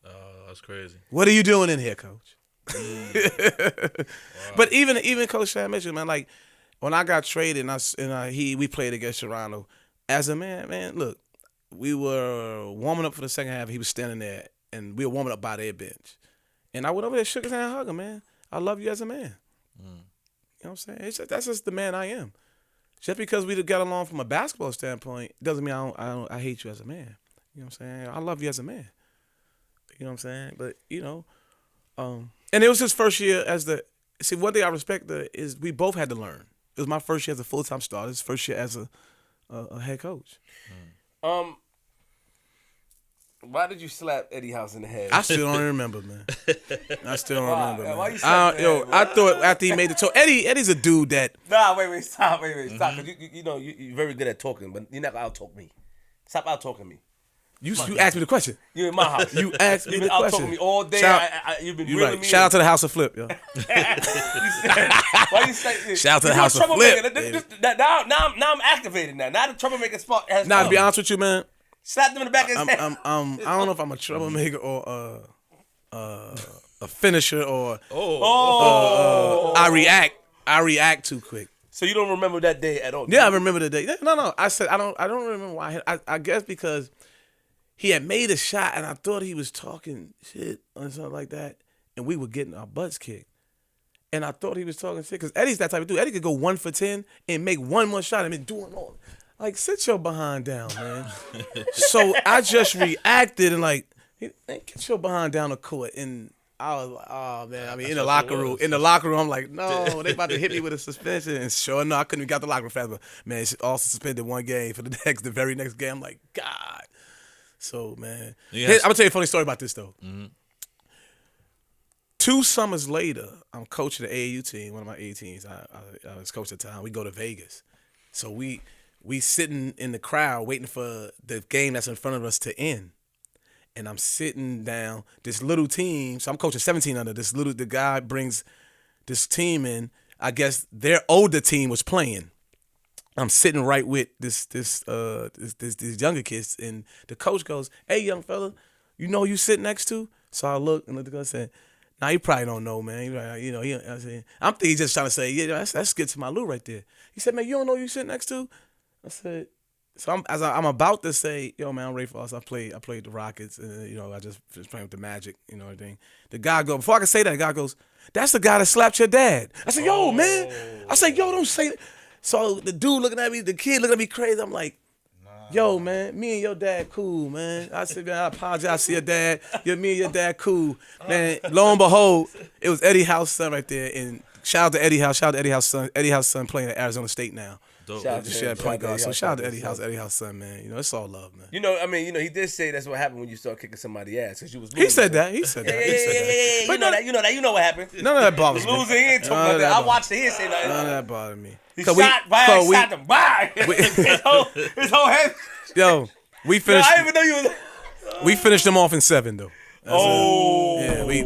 Oh, that's crazy. What are you doing in here, coach? But even Coach Shad Mitchell, man, like when I got traded and we played against Toronto, as a man, look, we were warming up for the second half. He was standing there, and we were warming up by their bench, and I went over there, shook his hand, and hugged him, man. I love you as a man. You know what I'm saying? That's just the man I am. Just because we got along from a basketball standpoint doesn't mean I hate you as a man. You know what I'm saying? I love you as a man. You know what I'm saying? But and it was his first year one thing I respect is we both had to learn. It was my first year as a full-time starter. His first year as a head coach. Why did you slap Eddie House in the head? I still don't remember, man. I still don't remember, man. Why you slap I thought after he made the talk, Eddie's a dude that. Nah, wait, stop. Stop. Cause you're very good at talking, but you're not gonna out-talk me. Stop out-talking me. You asked me the question. You in my house. You asked me the question. You've been out-talking me all day. You've been grilling me. Shout out to the House of Flip, yo. Why you say? Shout out to the House of Flip. Now I'm activated. Now the troublemaker spot has. Nah, to be honest with you, man. Slap them in the back of his head. I don't know if I'm a troublemaker or a finisher or I react too quick. So you don't remember that day at all? Yeah, I remember the day. No. I said I don't remember why. I guess because he had made a shot and I thought he was talking shit or something like that, and we were getting our butts kicked. And I thought he was talking shit because Eddie's that type of dude. Eddie could go 1 for 10 and make one more shot and be doing all. Like, sit your behind down, man. So I just reacted and like, get your behind down the court. And I was like, oh man. I mean, in the locker room, I'm like, no, they about to hit me with a suspension. And sure enough, I couldn't even get out the locker room fast. But man, it's also suspended one game for the very next game. I'm like, God. So man, I'm gonna tell you a funny story about this though. 2 summers later, I'm coaching the AAU team, one of my A teams. I was coach at the time. We go to Vegas, so we sitting in the crowd waiting for the game that's in front of us to end. And I'm sitting down, this little team, so I'm coaching 17 under, the guy brings this team in. I guess their older team was playing. I'm sitting right with these younger kids, and the coach goes, "Hey, young fella, you know who you sit next to?" So I look and look at the guy and said, "Nah, you probably don't know, man. I'm thinking he's just trying to say, yeah, that's Skip to my Lou right there." He said, "Man, you don't know who you sit next to?" I said, so I'm about to say, yo, man, I'm Rafer Alston. I played the Rockets, and I just playing with the Magic, everything. The guy goes, before I can say that, the guy goes, "That's the guy that slapped your dad." I said, "Yo, man." I said, "Yo, don't say that." So the dude looking at me, the kid looking at me crazy. I'm like, "Yo, man, me and your dad cool, man." I said, "Man, I apologize to your dad. Me and your dad cool." Man, lo and behold, it was Eddie House's son right there. And shout out to Eddie House. Shout out to Eddie House's son. Eddie House's son playing at Arizona State now. dope. Shout out Just to share him. point guard. So shout out to Eddie Eddie House, Eddie House son, man. You know, it's all love, man. You know, I mean, he did say that's what happened when you start kicking somebody's ass because you was losing. He said that. He said that. He said that. Yeah. You know that. You know what happened. None of that bothers me. Losing, he ain't talking about that. I watched it. He didn't say nothing. None of that bothered me. He shot him. Bye. His whole head. Yo, we finished. I didn't even know you was. We finished them off in 7 though. Yeah, we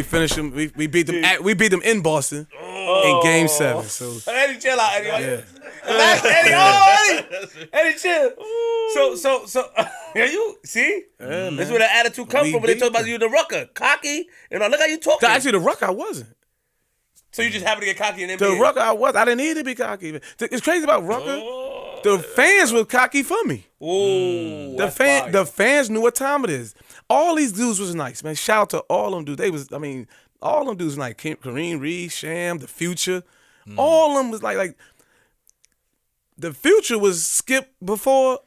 finished them. We beat them. We beat them in Boston in Game 7. So Eddie, chill out, Eddie. yeah. Eddie, chill. So, you see? Yeah, That's where the attitude comes from when they talk about you the rucker, cocky. You know, look how you talking. Actually, the ruck I wasn't. So you just happen to get cocky in NBA? The rucker I was. I didn't need to be cocky. It's crazy about rucker. The fans were cocky for me. Ooh, The fans knew what time it is. All these dudes was nice, man. Shout out to all them dudes. All them dudes like Kareem Reed, Sham, The Future. All of them was like The Future was skipped before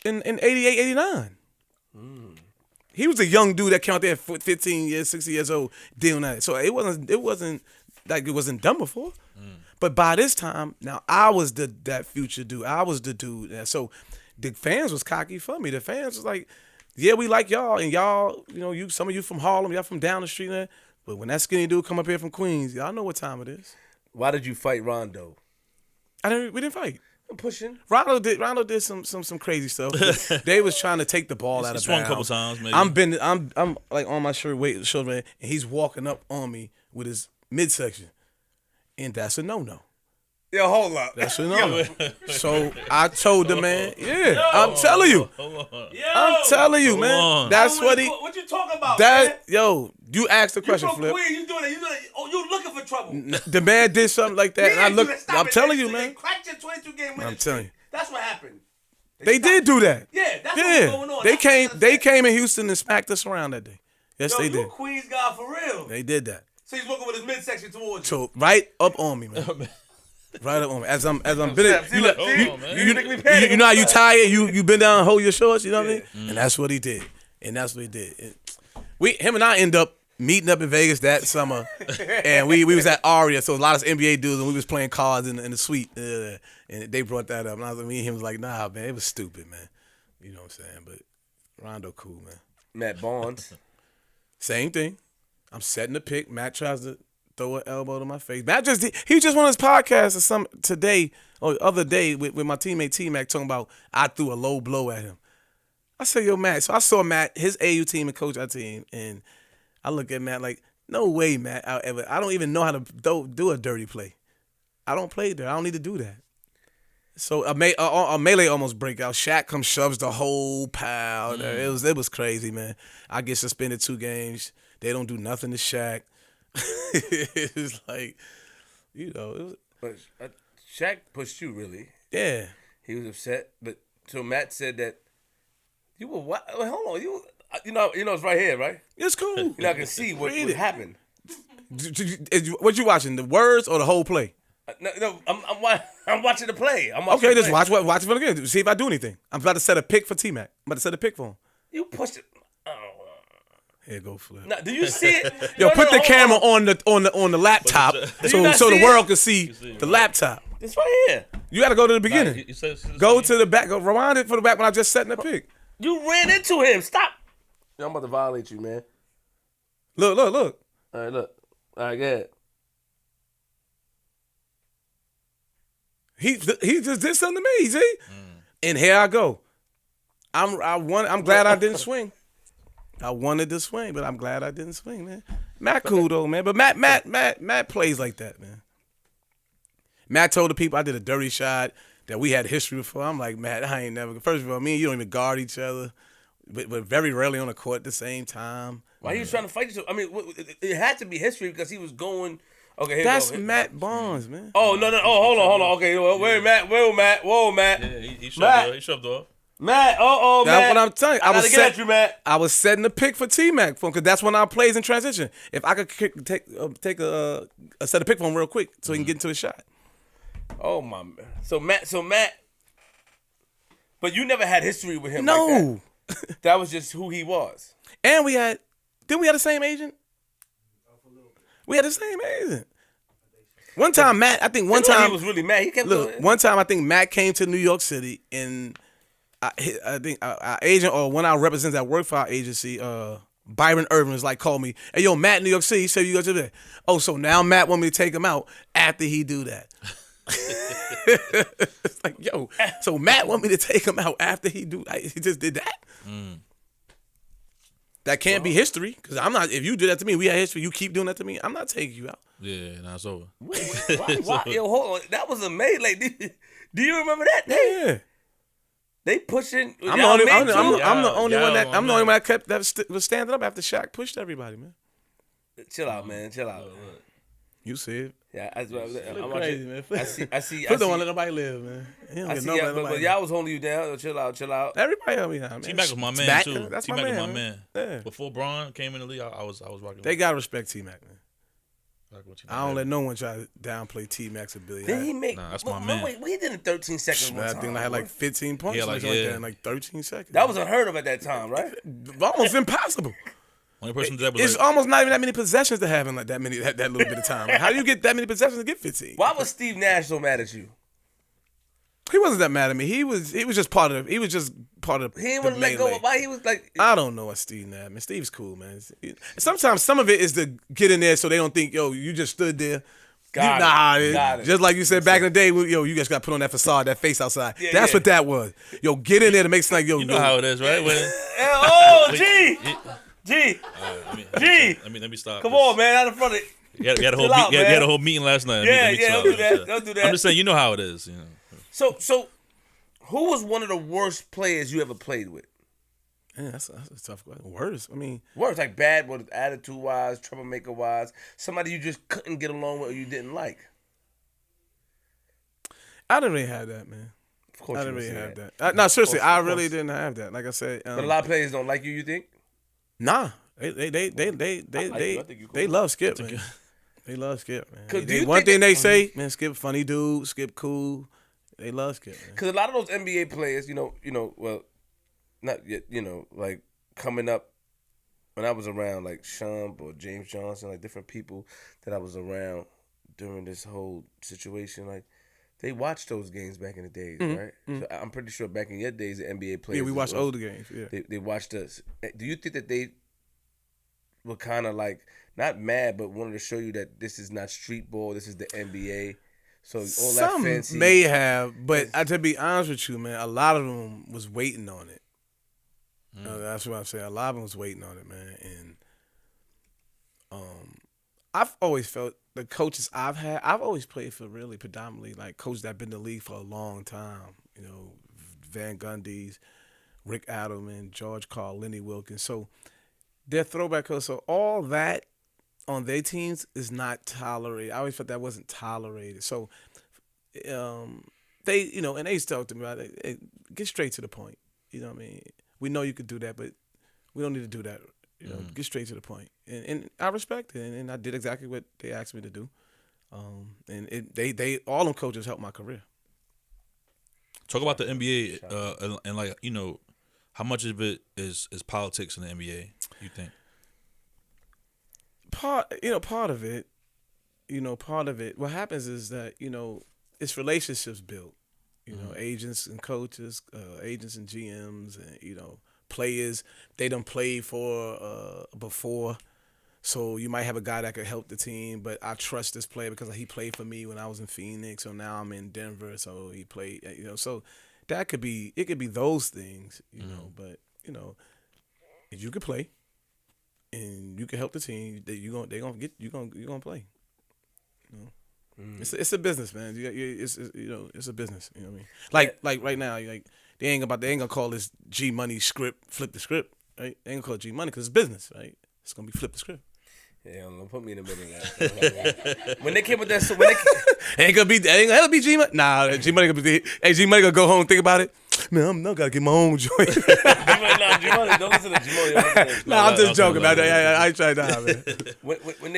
in 88, 89. He was a young dude that came out there at 15 years, 60 years old, dealing at it. So it wasn't like it wasn't done before. But by this time, now I was that Future dude. I was the dude. So the fans was cocky for me. The fans was like, yeah, we like y'all, and y'all, some of you from Harlem, y'all from down the street there. But when that skinny dude come up here from Queens, y'all know what time it is. Why did you fight Rondo? We didn't fight. I'm pushing. Rondo did some crazy stuff. They was trying to take the ball out of bounds. Swung a couple times, maybe. I'm like on my shoulder, and he's walking up on me with his midsection. And that's a no-no. Yo, hold up. That's a no-no. So I told the man, I'm telling you. I'm telling you, man. That's what he. What you talking about, man? You asked the question, Flip. You doing that. Oh, you looking for trouble. The man did something like that, and I looked. I'm telling you, man. They cracked your 22 game winning. I'm telling you. That's what happened. They did do that. Yeah, that's what was going on. They came in Houston and smacked us around that day. Yes, they you did. Queens guy for real. They did that. So he's walking with his midsection towards So you. right up on me, man. Right up on me. As I'm been. You know how you tired? You been down and hold your shorts. You know what I mean? And that's what he did. Him and I end up meeting up in Vegas that summer, and we was at Aria, so a lot of NBA dudes, and we was playing cards in the suite, and they brought that up, and I was like, me and him was like, nah, man, it was stupid, man. You know what I'm saying? But Rondo cool, man. Matt Barnes. Same thing. I'm setting the pick. Matt tries to throw an elbow to my face. Matt he just won his podcast or other day with my teammate T-Mac talking about I threw a low blow at him. I said, yo, Matt. So I saw Matt, his AU team and coach our team, and I look at Matt like, no way, Matt. I don't even know how to do a dirty play. I don't play there. I don't need to do that. So a melee almost break out. Shaq comes, shoves the whole pile. It was crazy, man. I get suspended 2 games. They don't do nothing to Shaq. It's like, But Shaq pushed you, really. Yeah. He was upset. But so Matt said that you were what? Hold on. You know it's right here, right? It's cool. I can see what happened. What you watching? The words or the whole play? No, I'm watching the play. Okay, just watch it from again. See if I do anything. I'm about to set a pick for T-Mac. I'm about to set a pick for him. You pushed it. Here go Flip. Now, do you see it? Yo, put the camera on the laptop so the world can see the laptop. It's right here. You got to go to the beginning. Go to the back. Go rewind it for the back when I just set in the pick. You ran into him. Stop. I'm about to violate you, man. Look. All right, look. All right, go ahead. He just did something to me, see? And here I go. I'm glad I didn't swing. I wanted to swing, but I'm glad I didn't swing, man. Matt cool though, man. But Matt plays like that, man. Matt told the people I did a dirty shot that we had history before. I'm like, Matt, I ain't never. First of all, me and you don't even guard each other, but very rarely on the court at the same time. Why he was trying to fight you? I mean, it had to be history because he was going. Okay, that's Matt Barnes, man. Oh no! Oh, hold on. Okay, wait, Matt. Whoa, Matt. Yeah, he shoved off. Matt, Matt. That's what I'm telling you. I was setting the pick for T-Mac for him because that's when I plays in transition. If I could take a set a pick for him real quick so he can get into a shot. Oh my man. So Matt. But you never had history with him. No. Like that. That was just who he was. And we had the same agent? We had the same agent. One time, Matt. I think one time he was really mad. He kept look. One time, I think Matt came to New York City, and I think our agent or one of our representatives that worked for our agency, Byron Irvin, was like, called me. Hey, yo, Matt, New York City. He said you go to there. Oh, so now Matt want me to take him out after he do that. It's like, yo, so Matt want me to take him out after he just did that. That can't be history, because I'm not. If you do that to me, we had history. You keep doing that to me, I'm not taking you out. Yeah, now it's over. Why? Yo, hold on. That was amazing. Like, do you remember that? Yeah. They pushing. I'm the only one that was standing up after Shaq pushed everybody, man. Chill out, man. Chill out. You see it. Yeah, I'm crazy, man. I see. Flip don't want to let nobody live, man. I see. But y'all was holding you down. Chill out. Everybody held me down, man. T-Mac was my man too. That's T-Mac my was man. my man. Yeah. Before Braun came in the league, I was rocking. They gotta respect T-Mac, man. T-Mac I don't let no one try to downplay T-Mac's ability. Did he make? Nah, that's my man. Wait, he did in 13 seconds. I think I had like 15 points. Yeah, like that in like 13 seconds. That was unheard of at that time, right? Almost impossible. Only person that was It's almost not even that many possessions to have in like that little bit of time. Like, how do you get that many possessions to get 15? Why was Steve Nash so mad at you? He wasn't that mad at me. He was just part of. He didn't want to let go. Why he was like? I don't know what Steve Nash. Man, Steve's cool, man. Sometimes some of it is to get in there so they don't think, yo, you just stood there. Got it. Just like you said back in the day, yo, you just got to put on that facade, that face outside. Yeah, That's what that was. Yo, get in there to make it like, yo. You know how it is, right? G. Let me stop. Come on, man, out in front of it. We had a whole meeting last night. Don't do that. Don't do that. I'm just saying, you know how it is. You know. So, who was one of the worst players you ever played with? Yeah, that's a tough question. Words. I mean, words like bad, with attitude wise, troublemaker wise, somebody you just couldn't get along with or you didn't like. I didn't really have that, man. Of course, I didn't really have that. No, seriously, I really didn't have that. Like I said, but a lot of players don't like you. You think? Nah, they love Skip, man. They love Skip, man. One thing they say, man, Skip funny dude, Skip cool. They love Skip, man. Because a lot of those NBA players, well, not yet, like coming up when I was around, like Shump or James Johnson, like different people that I was around during this whole situation, like they watched those games back in the days, right? So I'm pretty sure back in your days, the NBA players. Yeah, we watched older games. Yeah, they watched us. Do you think that they were kind of like not mad, but wanted to show you that this is not street ball, this is the NBA? So all some that fancy may have, but to be honest with you, man, a lot of them was waiting on it. That's what I'm saying. A lot of them was waiting on it, man. And I've always felt the coaches I've had, I've always played for really predominantly like coaches that been in the league for a long time. You know, Van Gundy's, Rick Adelman, George Karl, Lenny Wilkins. So they're throwback coaches. So all that on their teams is not tolerated. I always felt that wasn't tolerated. So they, and they used to talk to me about it. Hey, get straight to the point. You know what I mean? We know you could do that, but we don't need to do that. Get straight to the point. And I respect it, and I did exactly what they asked me to do. And they all them coaches helped my career. Talk about the NBA and like how much of it is politics in the NBA? You think? Part of it. What happens is that it's relationships built. Agents and coaches, agents and GMs, and players. They done played for before, so you might have a guy that could help the team. But I trust this player because he played for me when I was in Phoenix, so now I'm in Denver. So he played, So that could be those things, But if you could play, and you can help the team, you're gonna play. It's a business, man. It's a business. You know what I mean? Like right now, they ain't gonna call this G Money script, flip the script, right? They ain't gonna call it G Money because it's business, right? It's gonna be flip the script. Yeah, don't put me in the middle of that. When they came with that, ain't gonna be G Money. Nah, G Money gonna be. Hey, G Money gonna go home and think about it. Man, I'm not gotta get my own joint. G Money, don't listen to G Money. Nah, I'm just joking about that. I ain't trying to have it. When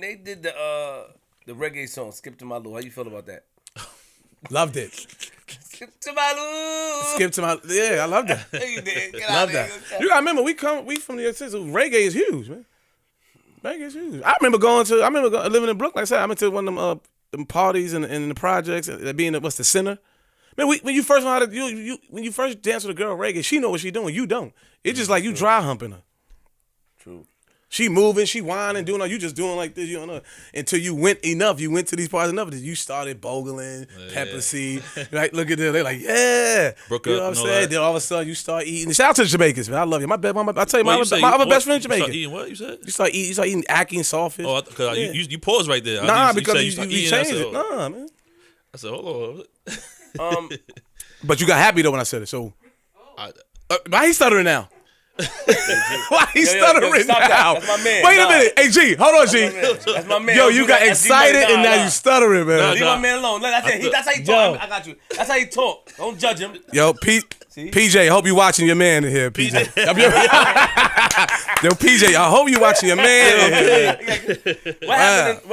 they did the reggae song "Skip to My Lou," how you feel about that? Loved it. Skip to my Lou. Skip to my I loved that. You did. Love that. I remember we from New York City. So reggae is huge, man. Reggae is huge. I remember living in Brooklyn. Like I said, I went to one of them them parties and the projects and being the center. Man, when you first know how to when you first dance with a girl reggae, she know what she doing. You don't. It's just like you dry humping her. True. She moving, she whining, doing all. You just doing like this, you don't know. Until you went enough, you went to these parties enough that you started bogling, pepper seed. Right? Look at them. They're like, yeah. Broke you know up, what I'm saying? that. Then all of a sudden you start eating. Shout out to the Jamaicans, man. I love you. I tell you, my other best friend Jamaican. You start eating what you said? You start eating ackee and saltfish. Oh, because you paused right there. Nah, you because said you changed it. Nah, man. I said, hold on. But you got happy though when I said it. So why he stuttering now? Why he stuttering stop now? That. That's my man. Wait a minute. Hey, G, hold on, G. That's my man. Yo, you got excited and now you stuttering, man. Leave my man alone. That's how he talk. I got you. That's how he talk. Don't judge him. Yo, PJ, I hope you watching your man in here, PJ. Yo, PJ, I hope you watching your man in here. What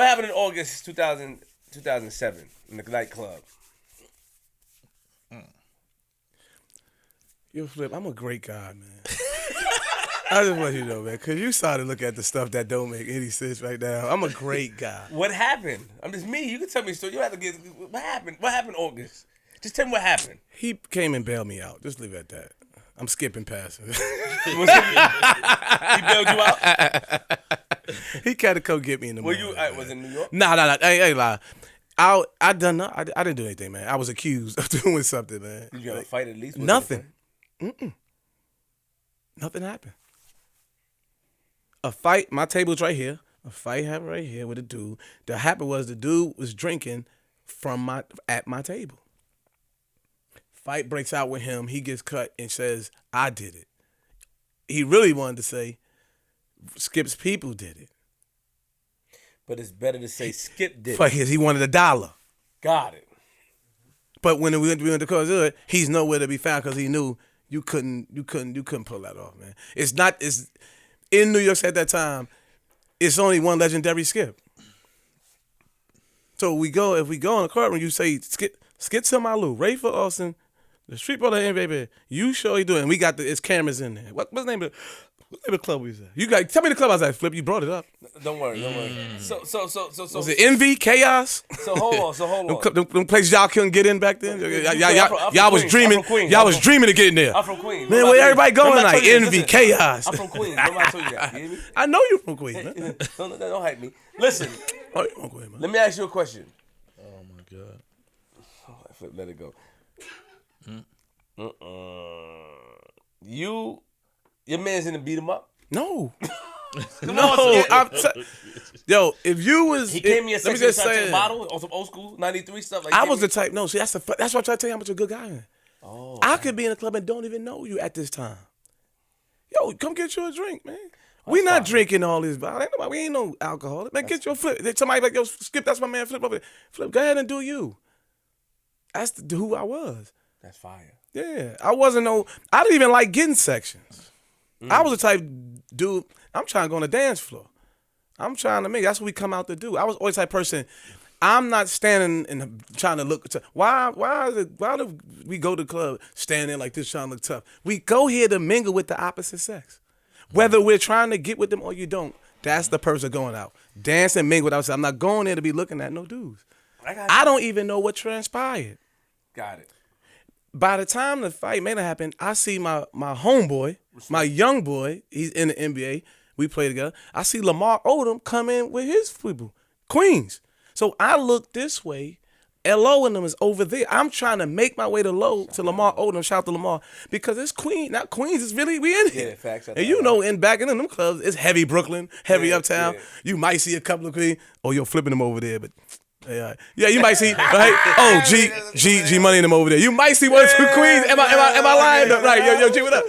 happened in August 2007 in the nightclub? Yo, Flip, I'm a great guy, man. I just want you to know, man, because you started to look at the stuff that don't make any sense right now. I'm a great guy. What happened? I'm just me. You can tell me a story. You have to get what happened. What happened in August? Just tell me what happened. He came and bailed me out. Just leave it at that. I'm skipping past it. He bailed you out? He had to come get me in the morning. Was it in New York? Nah. I ain't lie. I didn't do anything, man. I was accused of doing something, man. Did you have a fight at least? Nothing. Nothing happened. A fight, my table's right here. A fight happened right here with a dude. That happened was the dude was drinking at my table. Fight breaks out with him. He gets cut and says, I did it. He really wanted to say, Skip's people did it. But it's better to say Skip did it. He wanted $1. Got it. But when we went to Cardoza, he's nowhere to be found because he knew you couldn't pull that off, man. It's in New York at that time, it's only one legendary Skip. So if we go in the courtroom, you say Skip Samalu, Rafer Alston, the street brother and baby, you sure you doing? We got it's cameras in there. What's the name of the club we was at? You got tell me the club I was at, Flip. You brought it up. Don't worry. So was it Envy, Chaos? So hold on. Them places y'all couldn't get in back then. Y'all was dreaming. Y'all was dreaming of getting there. I'm from Queens. Man, where everybody going like Envy, Chaos? I'm from Queens. Nobody told you that. You hear me? I know you're from Queens. Man. Don't hype me. Listen. Oh, you're from Queens, man. Let me ask you a question. Oh my God. Flip, let it go. Your man's in the beat him up? No. No. Yo, if you was... He came in your section to the bottle on some old school 93 stuff. Like I was the type... No, see, that's why I try to tell you how much a good guy I am. Oh, I could be in a club and don't even know you at this time. Yo, come get you a drink, man. We not drinking all this. We ain't no alcoholic. Man, get your Flip. Somebody like, yo, Skip, that's my man Flip over there. Flip, go ahead and do you. That's who I was. That's fire. Yeah. I didn't even like getting sections. I was the type dude, I'm trying to go on the dance floor. I'm trying to make, that's what we come out to do. I was always the type person, I'm not standing and trying to look, why do we go to the club standing like this trying to look tough? We go here to mingle with the opposite sex. Whether we're trying to get with them or you don't, that's the person going out. Dance and mingle with I'm not going there to be looking at no dudes. I don't even know what transpired. Got it. By the time the fight may have happened, I see my homeboy, my young boy, he's in the NBA. We play together. I see Lamar Odom come in with his people, Queens. So I look this way. LO and them is over there. I'm trying to make my way to Lamar Odom. Shout out to Lamar. Because it's Queens. Now Queens is really, we in here. Yeah, facts. And you know, back in them clubs, it's heavy Brooklyn, heavy Uptown. Yeah. You might see a couple of Queens. Oh, you're flipping them over there, but... Yeah, you might see. Right? Oh, G Money and them over there. You might see one or two Queens. Am I lying? Right? Yo, G, what up?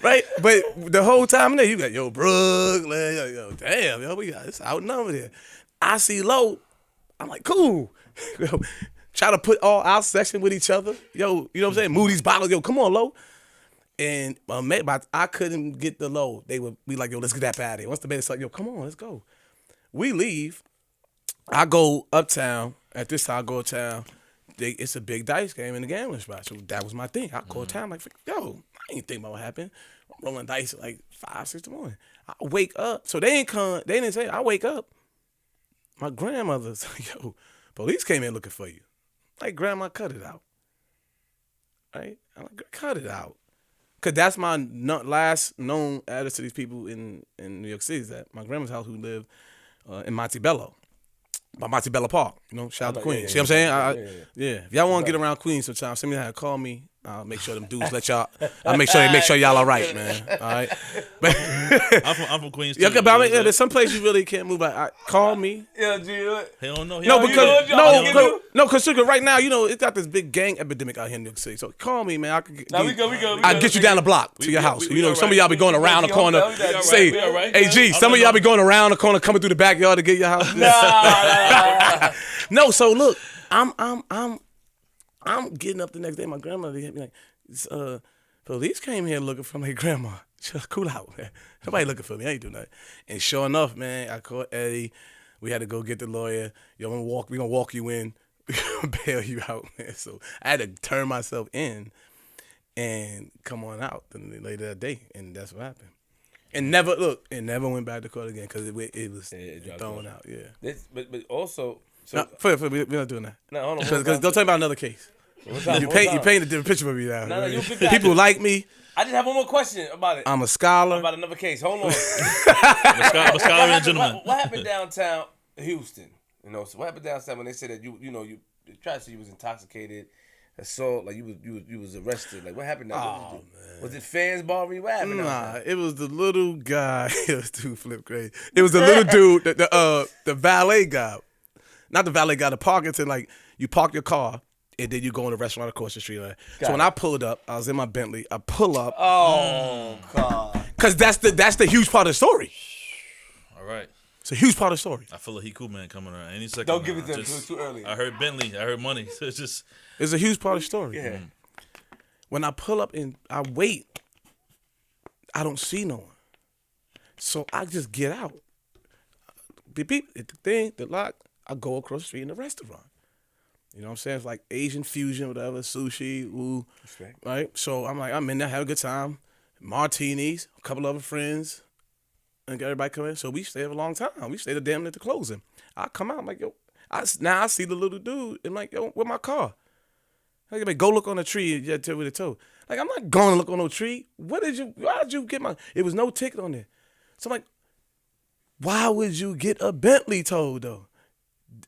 Right? But the whole time in there, you got Brooklyn. Yo, damn, we got this outnumbered here. I see Low. I'm like, cool. Try to put all our section with each other. Yo, you know what I'm saying? Moody's bottles. Yo, come on, Low. And I couldn't get the Low. They would be like, yo, let's get that out of here. Once the band started, yo, come on, let's go. We leave. I go uptown. At this time, I go uptown. It's a big dice game in the gambling spot. So that was my thing. I go uptown like, yo, I ain't think about what happened. I'm rolling dice at like 5, 6 in the morning. I wake up. So they didn't say, I wake up. My grandmother's like, yo, police came in looking for you. Like, grandma, cut it out. Right? I'm like, cut it out. Because that's my last known address to these people in New York City, is at my grandma's house, who lived in Montebello. By Montebello Park, shout out to Queens. See what I'm saying? Yeah. If y'all want to get around Queens sometime, send me how to call me. I'll make sure them dudes let y'all. I'll make sure y'all all right, man. All right. But I'm from Queens too. Yeah, but I mean, there's some place you really can't move. Call me. Yeah, G. He don't know. Because right now, it's got this big gang epidemic out here in New York City. So call me, man. I'll get you down the block to your house. Some of y'all be going around the corner. Say, hey, G, some of y'all be going around the corner, coming through the backyard to get your house. No, so look, I'm getting up the next day. My grandmother hit me like, police came here looking for my grandma. Just cool out, man. Nobody looking for me. I ain't doing nothing. And sure enough, man, I called Eddie. We had to go get the lawyer. Yo, we gonna walk you in. We gonna bail you out, man. So I had to turn myself in and come on out later that day, and that's what happened. And never went back to court again because it was thrown out. Yeah. But also, we're not doing that. No, hold on. Because don't tell me about another case. You paint a different picture of me now. No, people like me. I just have one more question about it. I'm a scholar. About another case. Hold on. I'm a scholar and a gentleman. What happened downtown Houston? So what happened downtown when they said that you tried to say you was intoxicated, assault, like you was arrested? Like what happened? Man. Was it fans bothering you? What happened? Nah, it was the little guy. It was too flip crazy. It was the little dude, the valet guy, not the valet guy, the parking attendant. Like you park your car. And then you go in a restaurant across the street. So when I pulled up, I was in my Bentley. I pull up. Oh, God. Because that's the huge part of the story. All right. It's a huge part of the story. I feel like he cool man coming around any second. Don't give it to him. It's too early. I heard Bentley. I heard money. So it's just. It's a huge part of the story. Yeah. When I pull up and I wait, I don't see no one. So I just get out. Beep, beep, hit the thing, the lock. I go across the street in the restaurant. You know what I'm saying? It's like Asian fusion, whatever, sushi, ooh. Respect. Right? So I'm in there, have a good time. Martinis, a couple other friends, and everybody come in. So we stayed a long time. We stayed damn near the closing. I come out, I'm like, yo, now I see the little dude, and like, yo, where my car? Like, go look on the tree, yeah, tell with the toe. Like, I'm not going to look on no tree. Why did you get it was no ticket on there. So I'm like, why would you get a Bentley towed, though?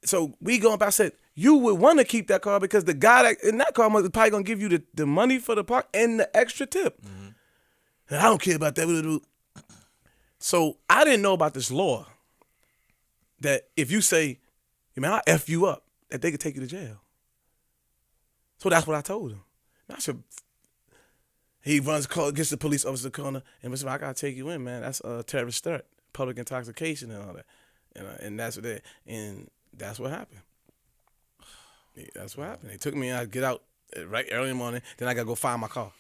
So we going back, I said, you would want to keep that car because the guy that in that car is probably going to give you the money for the park and the extra tip. Mm-hmm. And I don't care about that. So I didn't know about this law that if you say, man, I'll F you up, that they could take you to jail. So that's what I told him. He gets the police officer corner and says, I got to take you in, man. That's a terrorist threat, public intoxication and all that. And that's what happened. Yeah, that's what happened. They took me and I get out right early in the morning. Then I got to go find my car.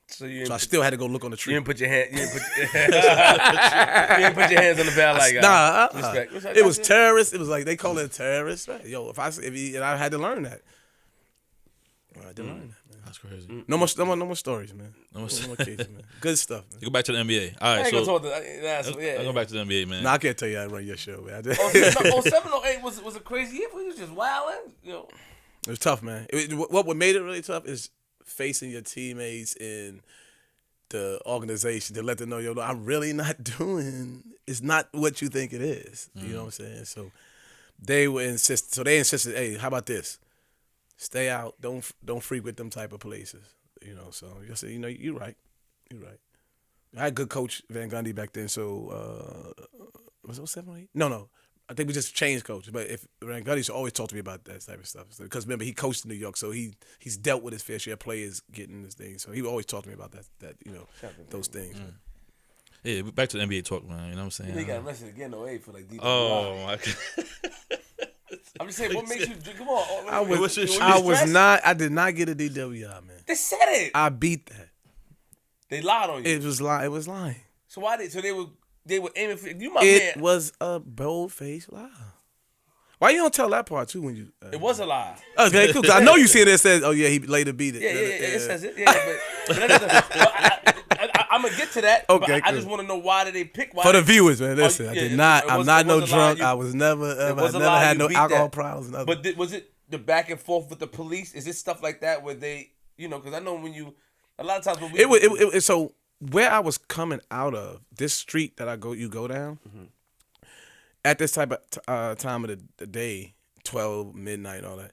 So I still had to go look on the tree. You didn't put your hands on the bell like Respect. It was terrorist. It was like they call it a terrorist. Right? Yo, and I had to learn that. I had to learn that, man. That's crazy. No more stories, man. No more cases, man. Good stuff, man. You go back to the NBA. All right, I'll go back to the NBA, man. No, I can't tell you how to run your show, man. 07-08 was a crazy year. We was just wilding. It was tough, man. What made it really tough is facing your teammates in the organization to let them know, yo, I'm really not doing. It's not what you think it is. Mm. You know what I'm saying? So they insisted, hey, how about this? Stay out. Don't frequent them type of places. So you say, you're right. I had a good coach, Van Gundy, back then. So was it 07 or 08? No. I think we just changed coaches. But if Van Gundy always talked to me about that type of stuff. Because remember, he coached in New York, so he's dealt with his fair share of players getting this thing. So he always talked to me about that those things. Mm. Yeah, back to the NBA talk, man. You know what I'm saying? He got arrested again, 08 for like DWI. Oh my God. I'm just saying, what makes you come on? I did not get a DWI, man. They said it. I beat that. They lied on you. It was lying. So why they were aiming for you, my man. It was a bold-faced lie. Why you don't tell that part too when you? It was a lie. Okay, cool. I know you see it. It says, "Oh yeah, he later beat it." Yeah, it says it. Yeah, but I'm gonna get to that. Okay, but I just want to know why did they pick? Why For the viewers, man, listen, I yeah, did not. I'm not no drunk. You, I was never. I was never had no alcohol problems. Nothing. But was it the back and forth with the police? Is it stuff like that where they, because I know when you, a lot of times when we, it so where I was coming out of this street that you go down at this type of time of the day, 12 midnight, all that.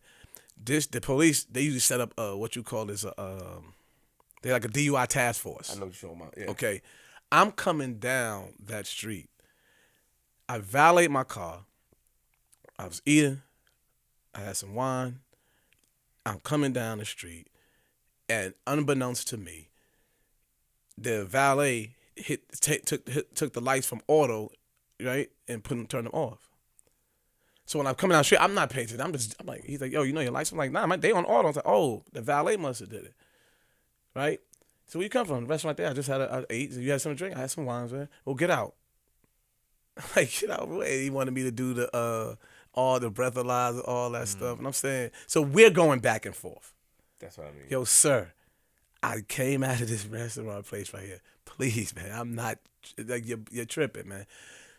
The police, they usually set up what you call is they're like a DUI task force. I know what you're talking about. Yeah. Okay, I'm coming down that street. I valet my car. I was eating. I had some wine. I'm coming down the street, and unbeknownst to me, the valet took the lights from auto, right, and turned them off. So when I'm coming down the street, I'm not paying attention. I'm like, he's like, yo, your lights? I'm like, nah, they on auto. I was like, oh, the valet must have did it, right? So where you come from? The restaurant there. I just had I ate. You had something to drink? I had some wines, man. Well, get out. Like, get out. He wanted me to do the all the breathalyzer, all that stuff. And I'm saying, so we're going back and forth. That's what I mean. Yo, sir, I came out of this restaurant place right here. Please, man, I'm not, like, you're tripping, man.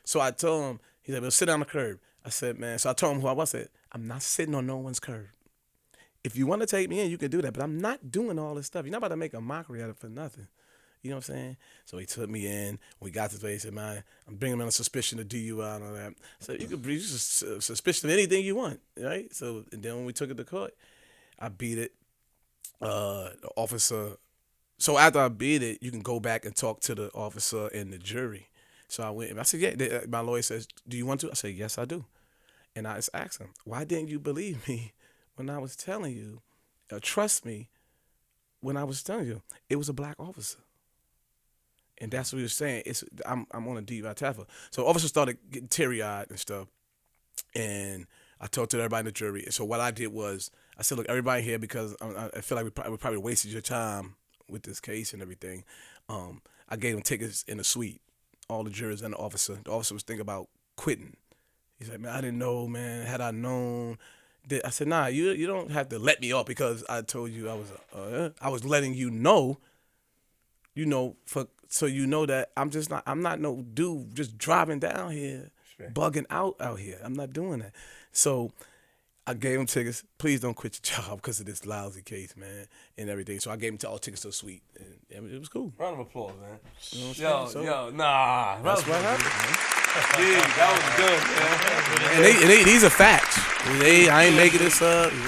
So I told him, he's like, well, sit on the curb. I said, man, so I told him who I was. I said, I'm not sitting on no one's curb. If you want to take me in, you can do that, but I'm not doing all this stuff. You're not about to make a mockery out of it for nothing. You know what I'm saying? So he took me in. We got to the place. He said, man, I'm bringing him on a suspicion of DUI and all that. So you could bring suspicion of anything you want, right? So and then when we took it to court, I beat it. The officer. So after I beat it, you can go back and talk to the officer and the jury. So I went and I said, yeah. My lawyer says, do you want to? I said, yes, I do. And I just asked him, why didn't you believe me when I was telling you, trust me, when I was telling you, it was a black officer. And that's what he was saying. I'm on a DUI task force. So officers started getting teary-eyed and stuff. And I talked to everybody in the jury. And so what I did was, I said, look, everybody here, because I feel like we probably wasted your time with this case and everything. I gave them tickets in the suite, all the jurors and the officer. The officer was thinking about quitting. He's like, man, I didn't know, man. Had I known. I said, nah, you don't have to let me off because I told you I was letting you know, so you know that I'm not no dude just driving down here, bugging out here. I'm not doing that. So I gave him tickets. Please don't quit your job because of this lousy case, man, and everything. So I gave him all tickets to the suite, and it was cool. Round of applause, man. You know what Yo, nah. That's what happened, man. Dude, that was good, man. And these are facts. I ain't making this up. He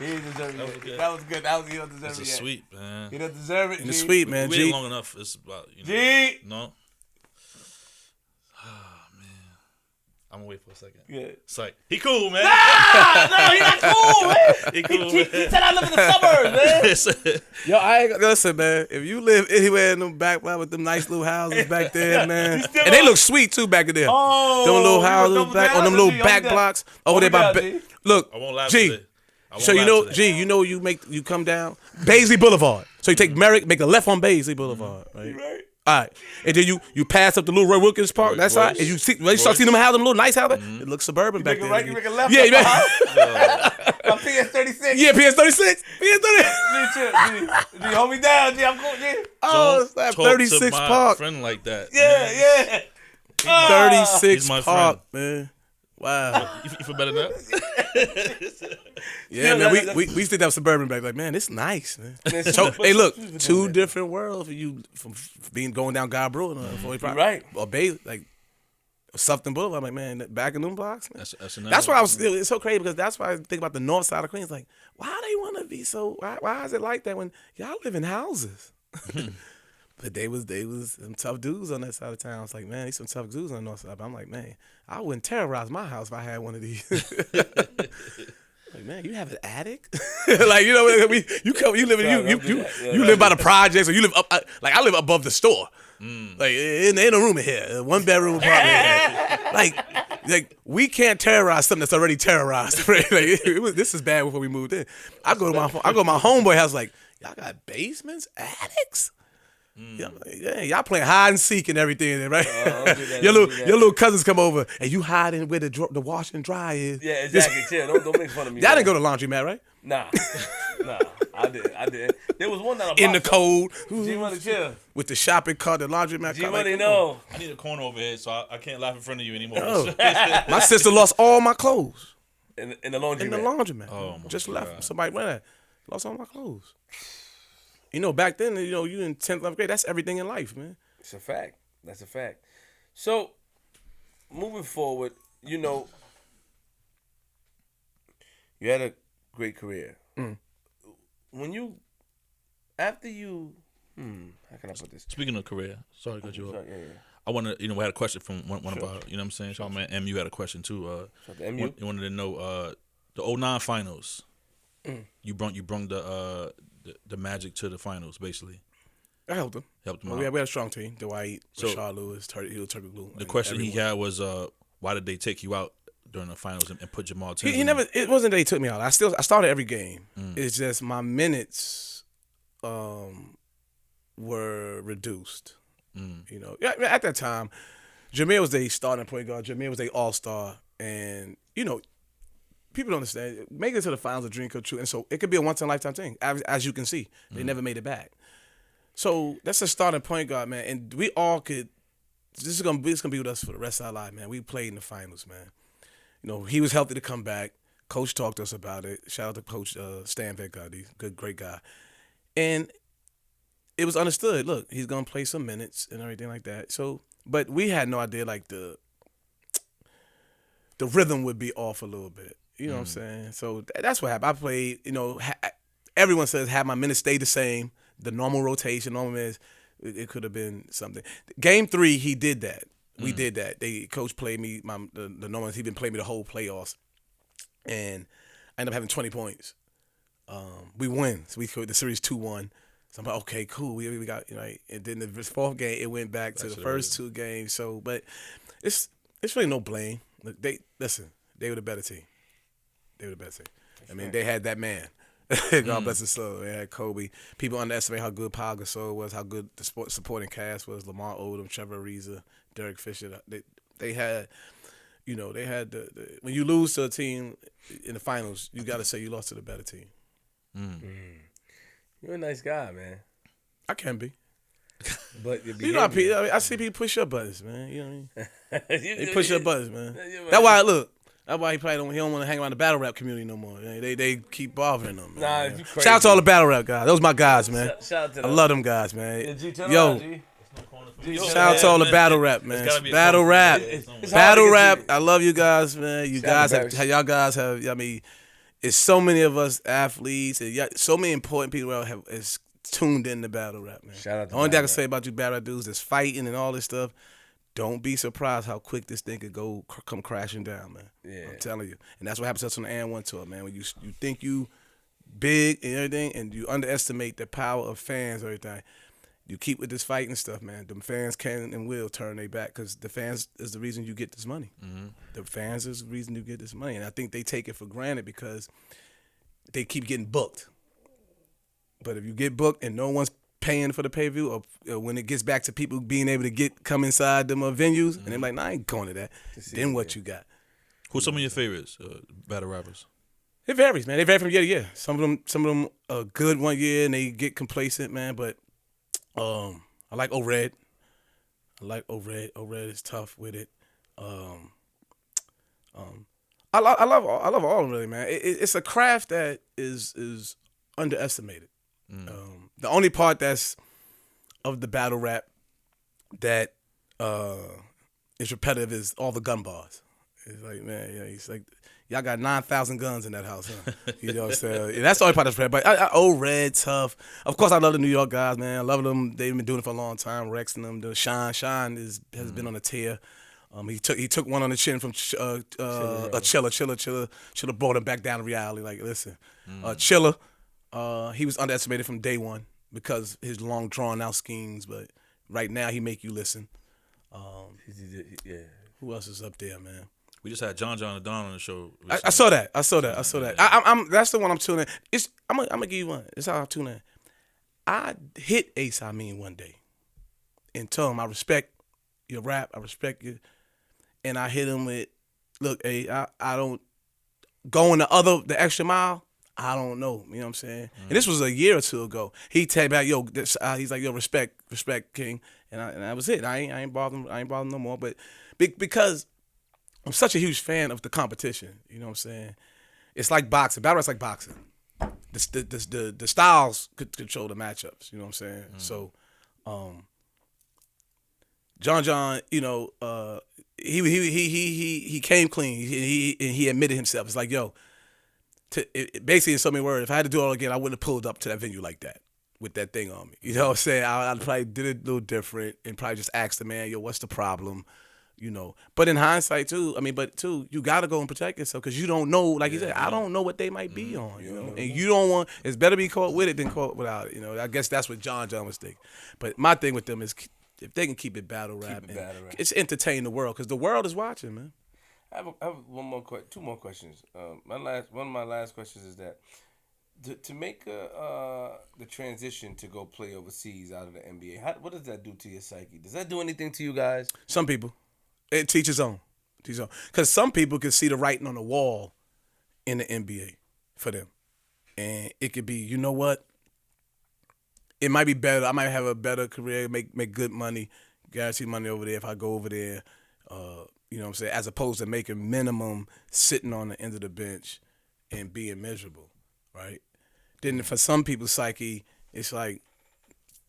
didn't deserve it. That was good. He don't deserve it yet. It's a sweet, man. He don't deserve it. In the suite, man. We G. long enough. It's about, G. No. Oh, man. I'm gonna wait for a second. Yeah. It's like, he cool, man. No, he not cool, man. He cool, He said I live in the suburbs, man. Yo, I ain't listen, man. If you live anywhere in them back with them nice little houses back there, man, and they look sweet too back there. Oh, them little houses back on them little back blocks over there by. Look, I won't laugh G. today. So you come down Baisley Boulevard. So you take Merrick, make a left on Baisley Boulevard, right? Right. All right, and then you pass up the little Roy Wilkins Park, that side, and you start seeing them houses, them little nice houses. It looks suburban back Make a there. right, you make a left. Yeah, you make. My PS36. Yeah, PS36. PS36. G, hold me down, G. I'm cool, G. Oh, it's that 36 Park. Friend like that. Yeah. 36 He's my Park, man. Wow. You feel better now? Yeah, man. We used to have suburban back. Like, man, it's nice, man. So, hey, look, two different worlds for you from going down God Brew and right, or Bay, like Sufton Boulevard. I'm like, man, back in them blocks. Man. That's why I was. It's so crazy because that's why I think about the north side of Queens. Like, why they want to be so? Why is it like that when y'all live in houses? But they was some tough dudes on that side of town. I was like, man, these some tough dudes on the north side. But I'm like, man, I wouldn't terrorize my house if I had one of these. Like, man, you have an attic? Like, you know, you live by the projects, or you live up. Like, I live above the store. Like, in a room in here, 1 bedroom apartment. Like we can't terrorize something that's already terrorized. Right? Like, this is bad before we moved in. I go to my homeboy house. Like, y'all got basements, attics. Yeah, y'all playing hide and seek and everything, right? Your little cousins come over and you hiding where the wash and dry is. Yeah, exactly. Chill. Don't make fun of me. Y'all didn't go to laundromat, right? Nah, I didn't. There was one that I In the cold. G-Money chill. With the shopping cart, the laundromat. G-Money, no. I need a corner over here, so I can't laugh in front of you anymore. Oh. My sister lost all my clothes. In the laundry. In the laundromat. Oh, my Just God. left. Somebody ran it. Lost all my clothes. You know, back then, you in 10th, 11th grade, that's everything in life, man. It's a fact. That's a fact. So, moving forward, you had a great career. When after you, how can I put this? Speaking of career, sorry to cut you off. Yeah. I want to, we had a question from one of our, you know what I'm saying? So, man, MU had a question too. MU? You wanted to know the 09 finals. You brung the Magic to the finals, basically. I helped them. Helped them We out. had a strong team. Dwight, So- Rashard Lewis, Turkey Blue. The question he had was, why did they take you out during the finals and put Jamal Tinsley? He never. It wasn't that he took me out. I started every game. It's just my minutes were reduced. At that time, Jameer was the starting point guard. Jameer was the all-star, and people don't understand. Making it to the finals is a dream come true, and so it could be a once-in-a-lifetime thing. As you can see, they never made it back. So that's a starting point guard, man, and we all could. This is gonna be with us for the rest of our life, man. We played in the finals, man. He was healthy to come back. Coach talked to us about it. Shout out to Coach Stan Van Gundy, great guy, and it was understood. Look, he's gonna play some minutes and everything like that. So, but we had no idea like the rhythm would be off a little bit. You know what I'm saying? So that's what happened. I played. Everyone says have my minutes stay the same. The normal rotation, normal minutes. It could have been something. Game 3, he did that. We did that. Coach played me. The normal. He been playing me the whole playoffs, and I ended up having 20 points. We win. So we scored the series 2-1. So I'm like, okay, cool. We got right. And then the 4th game, it went back to the first 2 games. So, but it's really no blame. Look, they were the better team. I mean, they had that man. God bless his soul. They had Kobe. People underestimate how good Pau Gasol was, how good the supporting cast was. Lamar Odom, Trevor Ariza, Derek Fisher. They had, they had the when you lose to a team in the finals, you got to say you lost to the better team. You're a nice guy, man. I can be. But I see people push your buttons, man. You know what I mean? They push your buttons, man. Right. That's why That's why he probably don't want to hang around the battle rap community no more. They keep bothering him. Man. Nah, you crazy. Shout out to all the battle rap guys. Those my guys, man. Shout out to I them. love them guys, man. Yeah, G, turn Yo, around, G. shout out to all the battle rap, man. Battle rap, It's battle hard to rap. I love you guys, man. You guys out to have, y'all guys have. I mean, it's so many of us athletes, and so many important people out have is tuned in to battle rap, man. Shout out to the only thing I battle can say about you battle rap dudes is fighting and all this stuff. Don't be surprised how quick this thing could come crashing down, man. Yeah. I'm telling you. And that's what happens to us on the And1 tour, man. When you think you big and everything, and you underestimate the power of fans and everything, you keep with this fighting stuff, man. The fans can and will turn their back because the fans is the reason you get this money. Mm-hmm. The fans is the reason you get this money. And I think they take it for granted because they keep getting booked. But if you get booked and no one's paying for the pay-per-view, or when it gets back to people being able to come inside them venues, and they're like, nah, I ain't going to that. Then what you got? Who's some of your favorites, battle rappers? It varies, man. They vary from year to year. Some of them are good one year and they get complacent, man. But I like O-Red. O-Red is tough with it. I love all of them, really, man. It's a craft that is underestimated. The only part that's of the battle rap that is repetitive is all the gun bars. It's like, man, it's like, y'all got 9,000 guns in that house, huh? You know what I'm saying? And that's the only part that's repetitive. But O-Red, tough. Of course, I love the New York guys, man. I love them. They've been doing it for a long time. Rex and them. The Shine has been on a tear. He took one on the chin from Chilla brought him back down to reality. Like, listen, Chilla, he was underestimated from day one because his long drawn out schemes. But right now, he make you listen. Yeah. Who else is up there, man? We just had John and Don on the show. I saw that. I'm that's the one I'm tuning in. I'm gonna give you one. It's how I tune in. I hit Ace Amin one day and told him I respect your rap. I respect you. And I hit him with, look, hey, I don't going the extra mile. I don't know. You know what I'm saying? And this was a year or two ago. He told me, yo, he's like, yo, respect, King, and that was it. I ain't bothered no more. But because I'm such a huge fan of the competition. You know what I'm saying? It's like boxing. Battle rap's like boxing. The styles could control the matchups. You know what I'm saying? So, John, you know, he came clean. He admitted himself. It's like, yo, basically in so many words, if I had to do it all again, I wouldn't have pulled up to that venue like that with that thing on me. You know what I'm saying? I'd probably did it a little different and probably just asked the man, yo, what's the problem? You know, but in hindsight too, you gotta go and protect yourself because you don't know, like you said, I don't know what they might be on, you know, and you don't want. It's better be caught with it than caught without it. You know, I guess that's what John was thinking. But my thing with them is if they can keep it battle rap, it's entertain the world because the world is watching, man. I have two more questions. One of my last questions is that to make the transition to go play overseas out of the NBA, what does that do to your psyche? Does that do anything to you guys? Some people. It teaches on. Because some people can see the writing on the wall in the NBA for them. And it could be, you know what? It might be better. I might have a better career, make good money, guaranteed money over there if I go over there. You know what I'm saying? As opposed to making minimum sitting on the end of the bench and being miserable, right? Then for some people's psyche, it's like,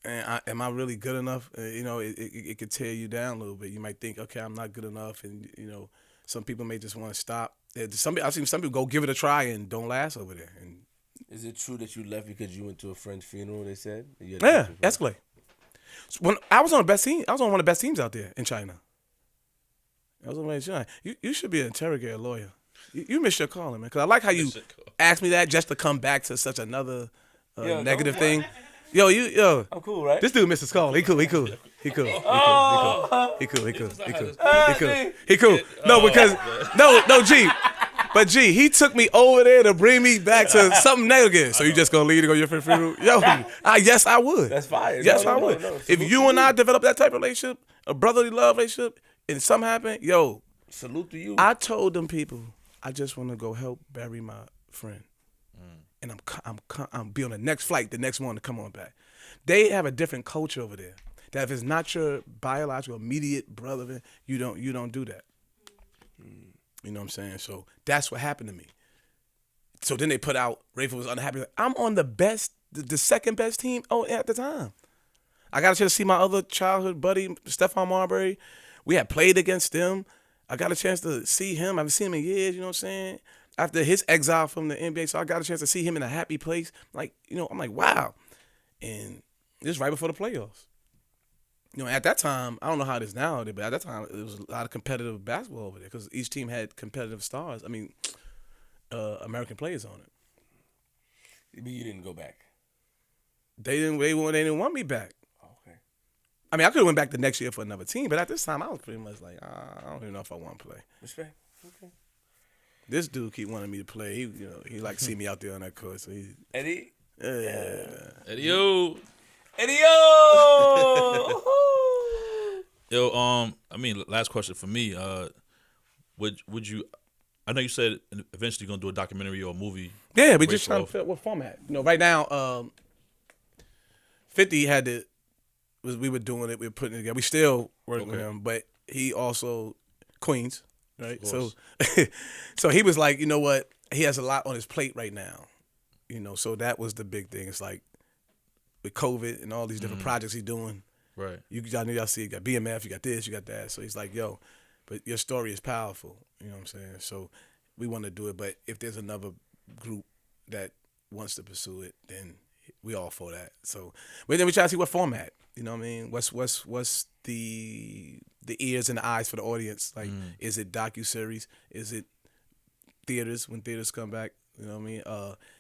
am I really good enough? You know, it could tear you down a little bit. You might think, okay, I'm not good enough, and you know, some people may just want to stop. I've seen some people go give it a try and don't last over there. And is it true that you left because you went to a friend's funeral? They said, yeah, Escalade. When I was on the best team, I was on one of the best teams out there in China. I was on the China. You should be an interrogator lawyer. You missed your calling, man. Because I like how you asked me that just to come back to such another negative thing. Yo. I'm cool, right? This dude missed his call. He cool. He cool. No, G. But G, he took me over there to bring me back to something negative. So you just gonna leave to go to your friend's funeral? Yo, yes, I would. That's fire. Yes, I would. If you and I develop that type of relationship, a brotherly love relationship, and something happened, yo. Salute to you. I told them people, I just want to go help bury my friend. And I'm be on the next flight, the next one to come on back. They have a different culture over there. That if it's not your biological immediate brother, you don't do that. You know what I'm saying? So that's what happened to me. So then they put out Rafer was unhappy. Like, I'm on the second best team at the time. I got a chance to see my other childhood buddy, Stephon Marbury. We had played against them. I got a chance to see him. I haven't seen him in years. You know what I'm saying? After his exile from the NBA, so I got a chance to see him in a happy place. Like, you know, I'm like, wow. And this is right before the playoffs. You know, at that time, I don't know how it is now, but at that time, it was a lot of competitive basketball over there because each team had competitive stars. I mean, American players on it. You didn't go back. They didn't want me back. Okay. I mean, I could have went back the next year for another team, but at this time, I was pretty much like, I don't even know if I want to play. Respect. Okay. This dude keep wanting me to play. He like see me out there on that court. So Eddie. Eddie-o. Yo, I mean, last question for me. Would you? I know you said eventually you're gonna do a documentary or a movie. Yeah, we just trying to figure out what format. You know, right now, 50 had to. We were doing it. We were putting it together. We still working with him, but he also Queens. Right, so he was like, you know what? He has a lot on his plate right now, you know. So that was the big thing. It's like with COVID and all these different projects he's doing. Right. Y'all see, you got BMF, you got this, you got that. So he's like, yo, but your story is powerful. You know what I'm saying? So we want to do it, but if there's another group that wants to pursue it, then we all for that. So, but then we try to see what format. You know what I mean? What's the ears and the eyes for the audience? Like, is it docuseries? Is it theaters when theaters come back? You know what I mean?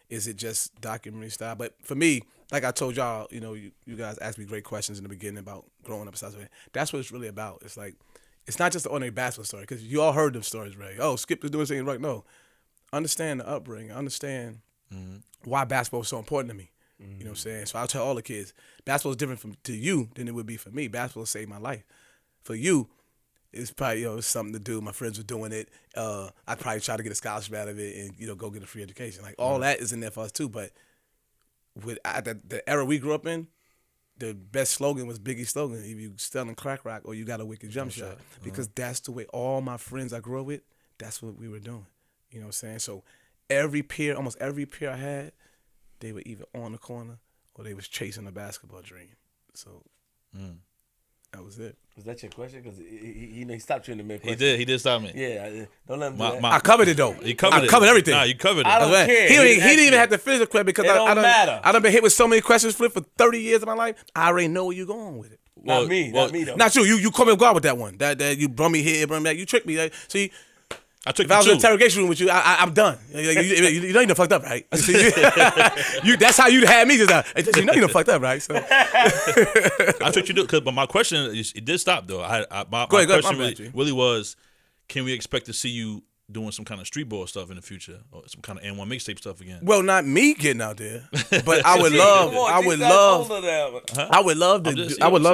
Is it just documentary style? But for me, like I told y'all, you know, you guys asked me great questions in the beginning about growing up. That's what it's really about. It's like, it's not just the ordinary basketball story because you all heard them stories, right? Oh, Skip is doing something right. No, understand the upbringing. Understand why basketball is so important to me. You know what I'm saying? So I'll tell all the kids, basketball is different to you than it would be for me. Basketball saved my life. For you, It's probably it's something to do. My friends were doing it. I'd probably try to get a scholarship out of it and go get a free education. Like all that is in there for us too. But with the era we grew up in, the best slogan was Biggie's slogan: "If you selling crack rock or you got a wicked jump shot," because that's the way all my friends I grew up with. That's what we were doing. You know what I'm saying? So almost every peer I had, they were either on the corner or they was chasing a basketball dream. So that was it. Was that your question? Because he stopped you in the mid question. He did stop me. Yeah, don't let him do that. I covered it though. He covered I covered everything. Nah, you covered it. I don't care. He didn't even have to finish the question because It don't matter. I done been hit with so many questions, Flip, for 30 years of my life. I already know where you going with it. Not me though. Not you. You come and go out with that one. That you brought me here, brought me back. You tricked me. See, I took if I was in you the interrogation room with you, I'm done. You know you done fucked up, right? That's how you had me just now. You know you done fucked up, right? So I took you to, but my question it did stop though. My question really was, can we expect to see you doing some kind of street ball stuff in the future or some kind of N1 mixtape stuff again? Well, not me getting out there, but I would love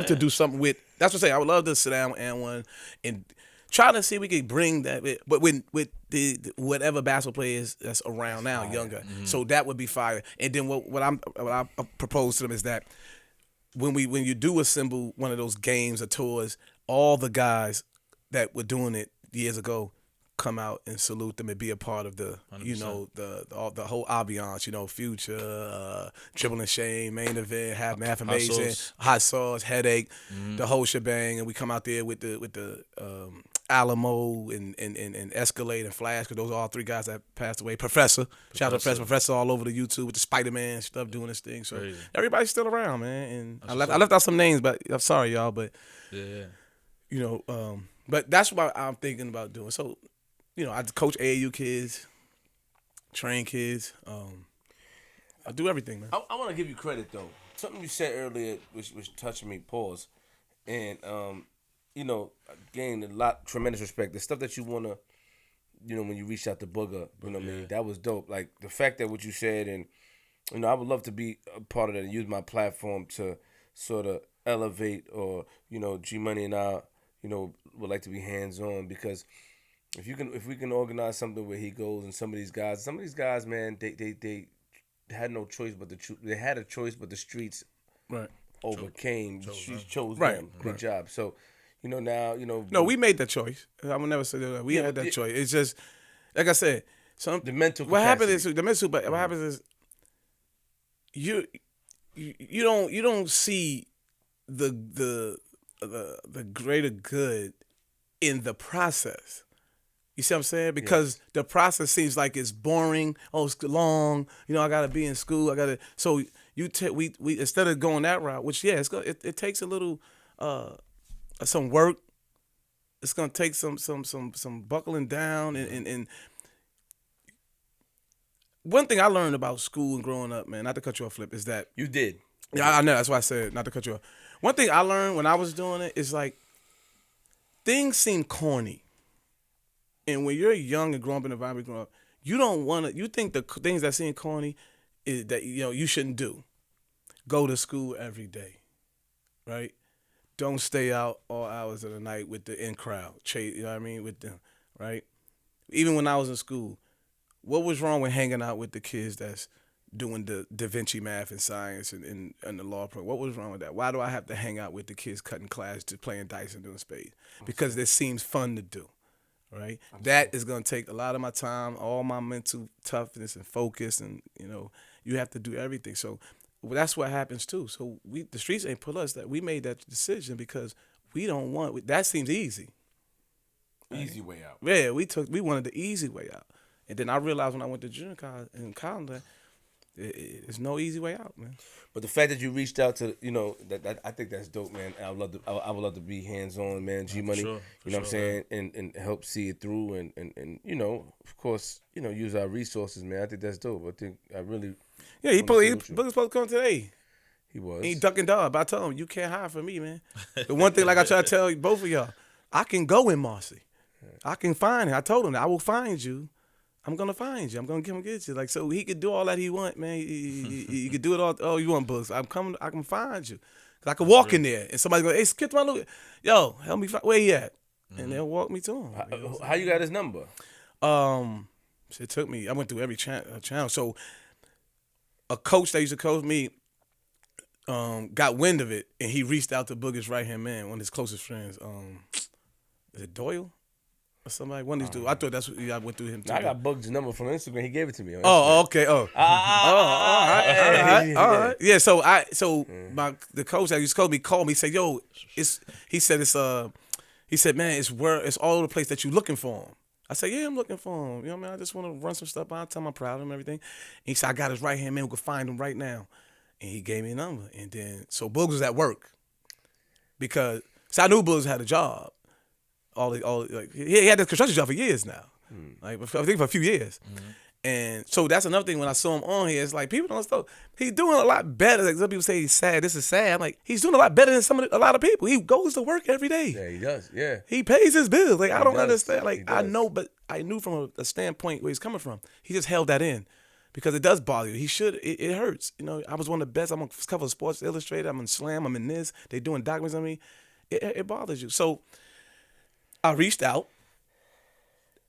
to do something with. That's what I say. I would love to sit down with N1 and try to see if we could bring that, but with the whatever basketball players that's around now, younger. So that would be fire. And then what I propose to them is that when you do assemble one of those games or tours, all the guys that were doing it years ago come out and salute them and be a part of the 100%. The whole ambiance, Future, Triple and Shame, Main Event, Half Math Amazing, Hot Sauce, Headache, the whole shebang, and we come out there with the Alamo and Escalade and Flash, because those are all three guys that passed away. Professor, shout out to Professor all over the YouTube with the Spider-Man stuff doing this thing. So everybody's still around, man. And I left out some names, but I'm sorry, y'all, but but that's what I'm thinking about doing. So, I coach AAU kids, train kids. I do everything, man. I want to give you credit though. Something you said earlier, which touched me. Pause, and gained a lot, tremendous respect. The stuff that you wanna, when you reached out to Booger, what I mean, that was dope. Like the fact that what you said, and I would love to be a part of that and use my platform to sort of elevate, or G Money and I, would like to be hands on, because if we can organize something where he goes and some of these guys, man, they had no choice but they had a choice, but the streets overcame. The streets chose them. Good job. So. Now. No, we made that choice. I would never say that. We had that choice. It's just, like I said, the mental. What happens is the mental. But what happens is, you don't see the greater good in the process. You see what I'm saying? Because the process seems like it's boring. Oh, it's long. I gotta be in school. So we instead of going that route, which it takes a little. Some work. It's gonna take some buckling down and one thing I learned about school and growing up, man, not to cut you off, Flip, is that you did. Yeah, I know. That's why I said not to cut you off. One thing I learned when I was doing it is like things seem corny, and when you're young and growing up in the environment, growing up, you don't want to. You think the things that seem corny is that you shouldn't do. Go to school every day, right? Don't stay out all hours of the night with the in crowd. You know what I mean? With them, right? Even when I was in school, what was wrong with hanging out with the kids that's doing the Da Vinci math and science and the law program? What was wrong with that? Why do I have to hang out with the kids cutting class, just playing dice and doing spades? Because this seems fun to do, right? That is going to take a lot of my time, all my mental toughness and focus, and you have to do everything. So. Well, that's what happens too. So the streets ain't put us that. We made that decision because we don't want. That seems easy. Easy way out. Yeah, we wanted the easy way out, and then I realized when I went to junior college and college that it's no easy way out, man. But the fact that you reached out to that I think that's dope, man. I would love to be hands on, man. G Money, sure, what I'm saying, and help see it through, and of course, use our resources, man. I think that's dope. I think I really. Yeah, he was supposed to come today. He was. He ducking dog. But I told him, you can't hide from me, man. The one thing, like I try to tell both of y'all, I can go in Marcy. I can find him. I told him that I will find you. I'm gonna find you. I'm gonna come get you. Like, so he could do all that he want, man. He could do it all. Oh, you want books? I'm coming. I can find you. Cause I could walk in there and somebody go, hey, skip my look. Yo, help me find where he at. and they'll walk me to him. How you got his number? It took me. I went through every channel. So a coach that used to coach me got wind of it, and he reached out to Booger's right hand man, one of his closest friends. Is it Doyle? Or somebody, one of these dudes. I thought that's what I went through him too. I got Bug's number from Instagram. He gave it to me. Oh, okay. All right. Yeah. So the coach that used to coach me called me. Said, "Yo, he said, man, it's all over the place that you looking for him." I said, "Yeah, I'm looking for him. You know what I mean? I just want to run some stuff by. Tell him I'm proud of him and everything." And he said, "I got his right hand man who can find him right now." And he gave me a number. And then so Boogs was at work because I knew Boogs had a job. Like he had this construction job for years now, like I think for a few years, and so that's another thing. When I saw him on here, it's like people don't know he's doing a lot better. Like some people say he's sad. This is sad. I'm like he's doing a lot better than a lot of people. He goes to work every day. Yeah, he does. Yeah, he pays his bills. Like I don't understand. Like I know, but I knew from a standpoint where he's coming from. He just held that in because it does bother you. He should. It hurts. You know, I was one of the best. I'm on cover of Sports Illustrated. I'm in Slam. I'm in this. They doing documents on me. It bothers you. So I reached out,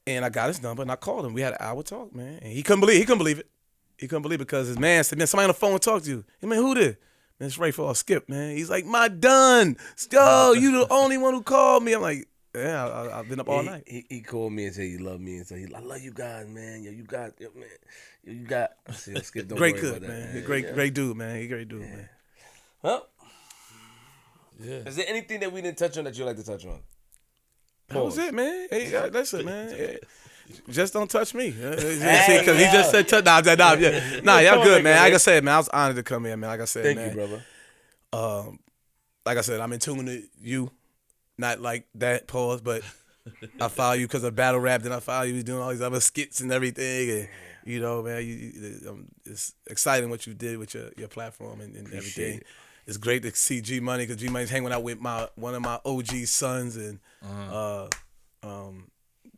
and I got his number, and I called him. We had an hour talk, man, and he couldn't believe it. He couldn't believe it because his man said, "Man, somebody on the phone talked to you." I mean, who did? Man, it's Rafer Skip, man. He's like, "My done. Yo, you the only one who called me." I'm like, "Yeah, I've been up all night." He called me and said he loved me and said, "I love you guys, man. Yo, you got. I said, Skip, don't great worry cook, about man. That, Great dude, man. He great dude, man. Well, Yeah. is there anything that we didn't touch on that you'd like to touch on? That was it, man. Hey, that's it, man. Hey, just don't touch me. Because he just said touch. Nah, y'all good, man. Like I said, man, I was honored to come here, man. Like I said, Thank man. you, brother. Like I said, I'm in tune to you. Not like that, pause, but I follow you because of battle rap. Then I follow you doing all these other skits and everything. And, you know, man, it's exciting what you did with your platform and everything. It's great to see G Money because G Money's hanging out with one of my OG sons, and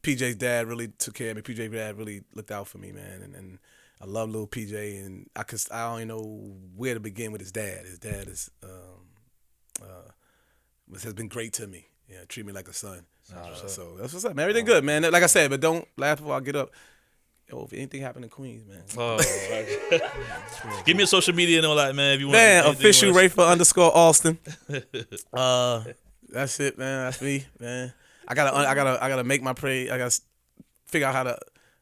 PJ's dad really took care of me. PJ's dad really looked out for me, man, and I love little PJ, and I don't even know where to begin with his dad. His dad has been great to me. Yeah, treat me like a son. So that's what's up, man. Everything good, man. Like I said, but don't laugh before I get up. Yo, if anything happened in Queens, man. Give me a social media and all that, man. If you want. Man, official Rafer _Alston. That's it, man. That's me, man. I gotta make my page. I gotta figure out how to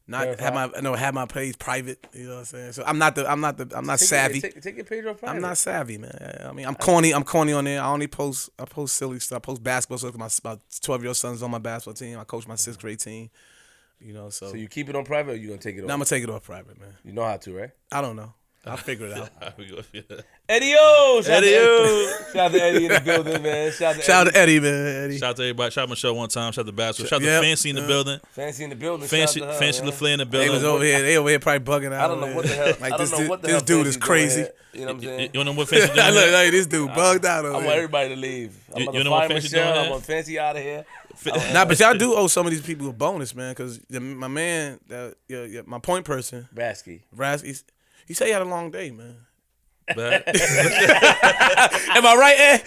not have my page private. You know what I'm saying? So I'm not savvy. Take your page off private. I'm not savvy, man. I mean, I'm corny on there. I post silly stuff. I post basketball stuff. My 12-year-old son's on my basketball team. I coach my 6th grade team. You know, so you keep it on private, or you gonna take it off? No, I'm gonna take it off private, man. You know how to, right? I don't know. I'll figure it out. Eddie-O! Shout out to Eddie in the building, man. Shout out to Eddie, man. Shout out to everybody. Shout out Michelle one time. Shout out to Basketball. Shout out to Fancy in the building. Fancy in the building. Fancy her, LaFleur in the building. They over here probably bugging out. I don't know what the hell. Like this dude is crazy. You know what I'm saying? You know what Fancy doing? Like this dude bugged out over I want everybody to leave. I'm you know what Fancy doing? I want Fancy out of here. Nah, but y'all do owe some of these people a bonus, man, because my man, my point person, Rasky, he said he had a long day, man. Am I right, Ed?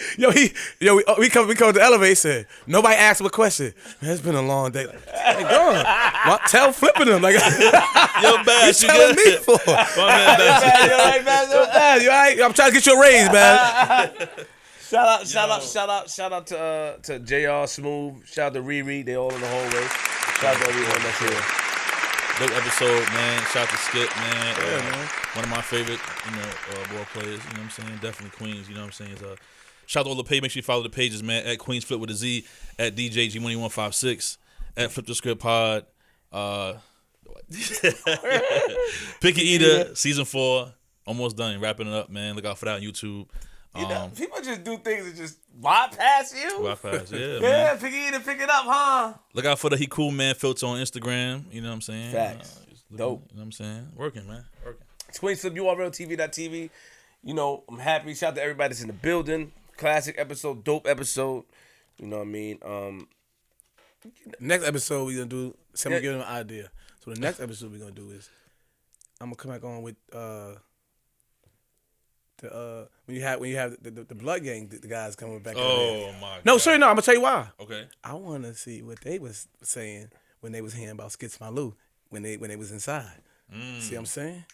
We come to the elevator. He said nobody asked him a question. Man, it's been a long day. Like, go tell flipping him like yo, Bass, you telling me for. You all right? I'm trying to get you a raise, man. Shout out to JR Smooth. Shout out to Riri. They all in the hallway. Shout out to everyone that's here. Dope episode, man. Shout out to Skip, man. Man. One of my favorite, ball players. You know what I'm saying? Definitely Queens. You know what I'm saying? Shout out to all the pages. Make sure you follow the pages, man. At Queenzflip with a Z. At DJ G1156. At Flip the Script Pod. Pick a Eater season 4. Almost done. Wrapping it up, man. Look out for that on YouTube. People just do things that just bypass you. Bypass, yeah, man. Pick it up, huh? Look out for the He Cool Man filter on Instagram. You know what I'm saying? Facts. Dope. You know what I'm saying? Working, man. Working. It's Queenzflip, URLTV.tv. You know, I'm happy. Shout out to everybody that's in the building. Classic episode, dope episode. You know what I mean? Next episode we're gonna do. Somebody give them an idea. So the next episode we're gonna do is I'm gonna come back on with when you have the blood gang, the guys coming back. Oh my. No, God. sir, no. I'm gonna tell you why. Okay. I want to see what they was saying when they was hearing about Skits Malou when they was inside. See what I'm saying?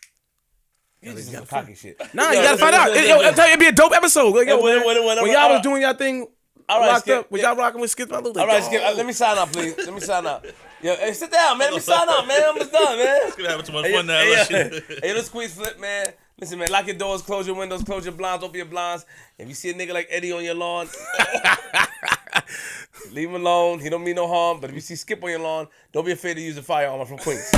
You just some cocky shit. Nah, you gotta find out. I'll tell you, it'd be a dope episode. Like, yo, man, when y'all was doing y'all thing locked up, was y'all rocking with Skits Malou? All right, Skip, let me sign out, please. Let me sign out. Yo, hey, sit down, man. Let me sign out, man. I'm almost done, man. It's gonna have too much fun now. Hey, let's Queenzflip, man. Listen, man, lock your doors, close your windows, close your blinds, open your blinds. If you see a nigga like Eddie on your lawn, leave him alone. He don't mean no harm. But if you see Skip on your lawn, don't be afraid to use a firearm. I'm from Queens.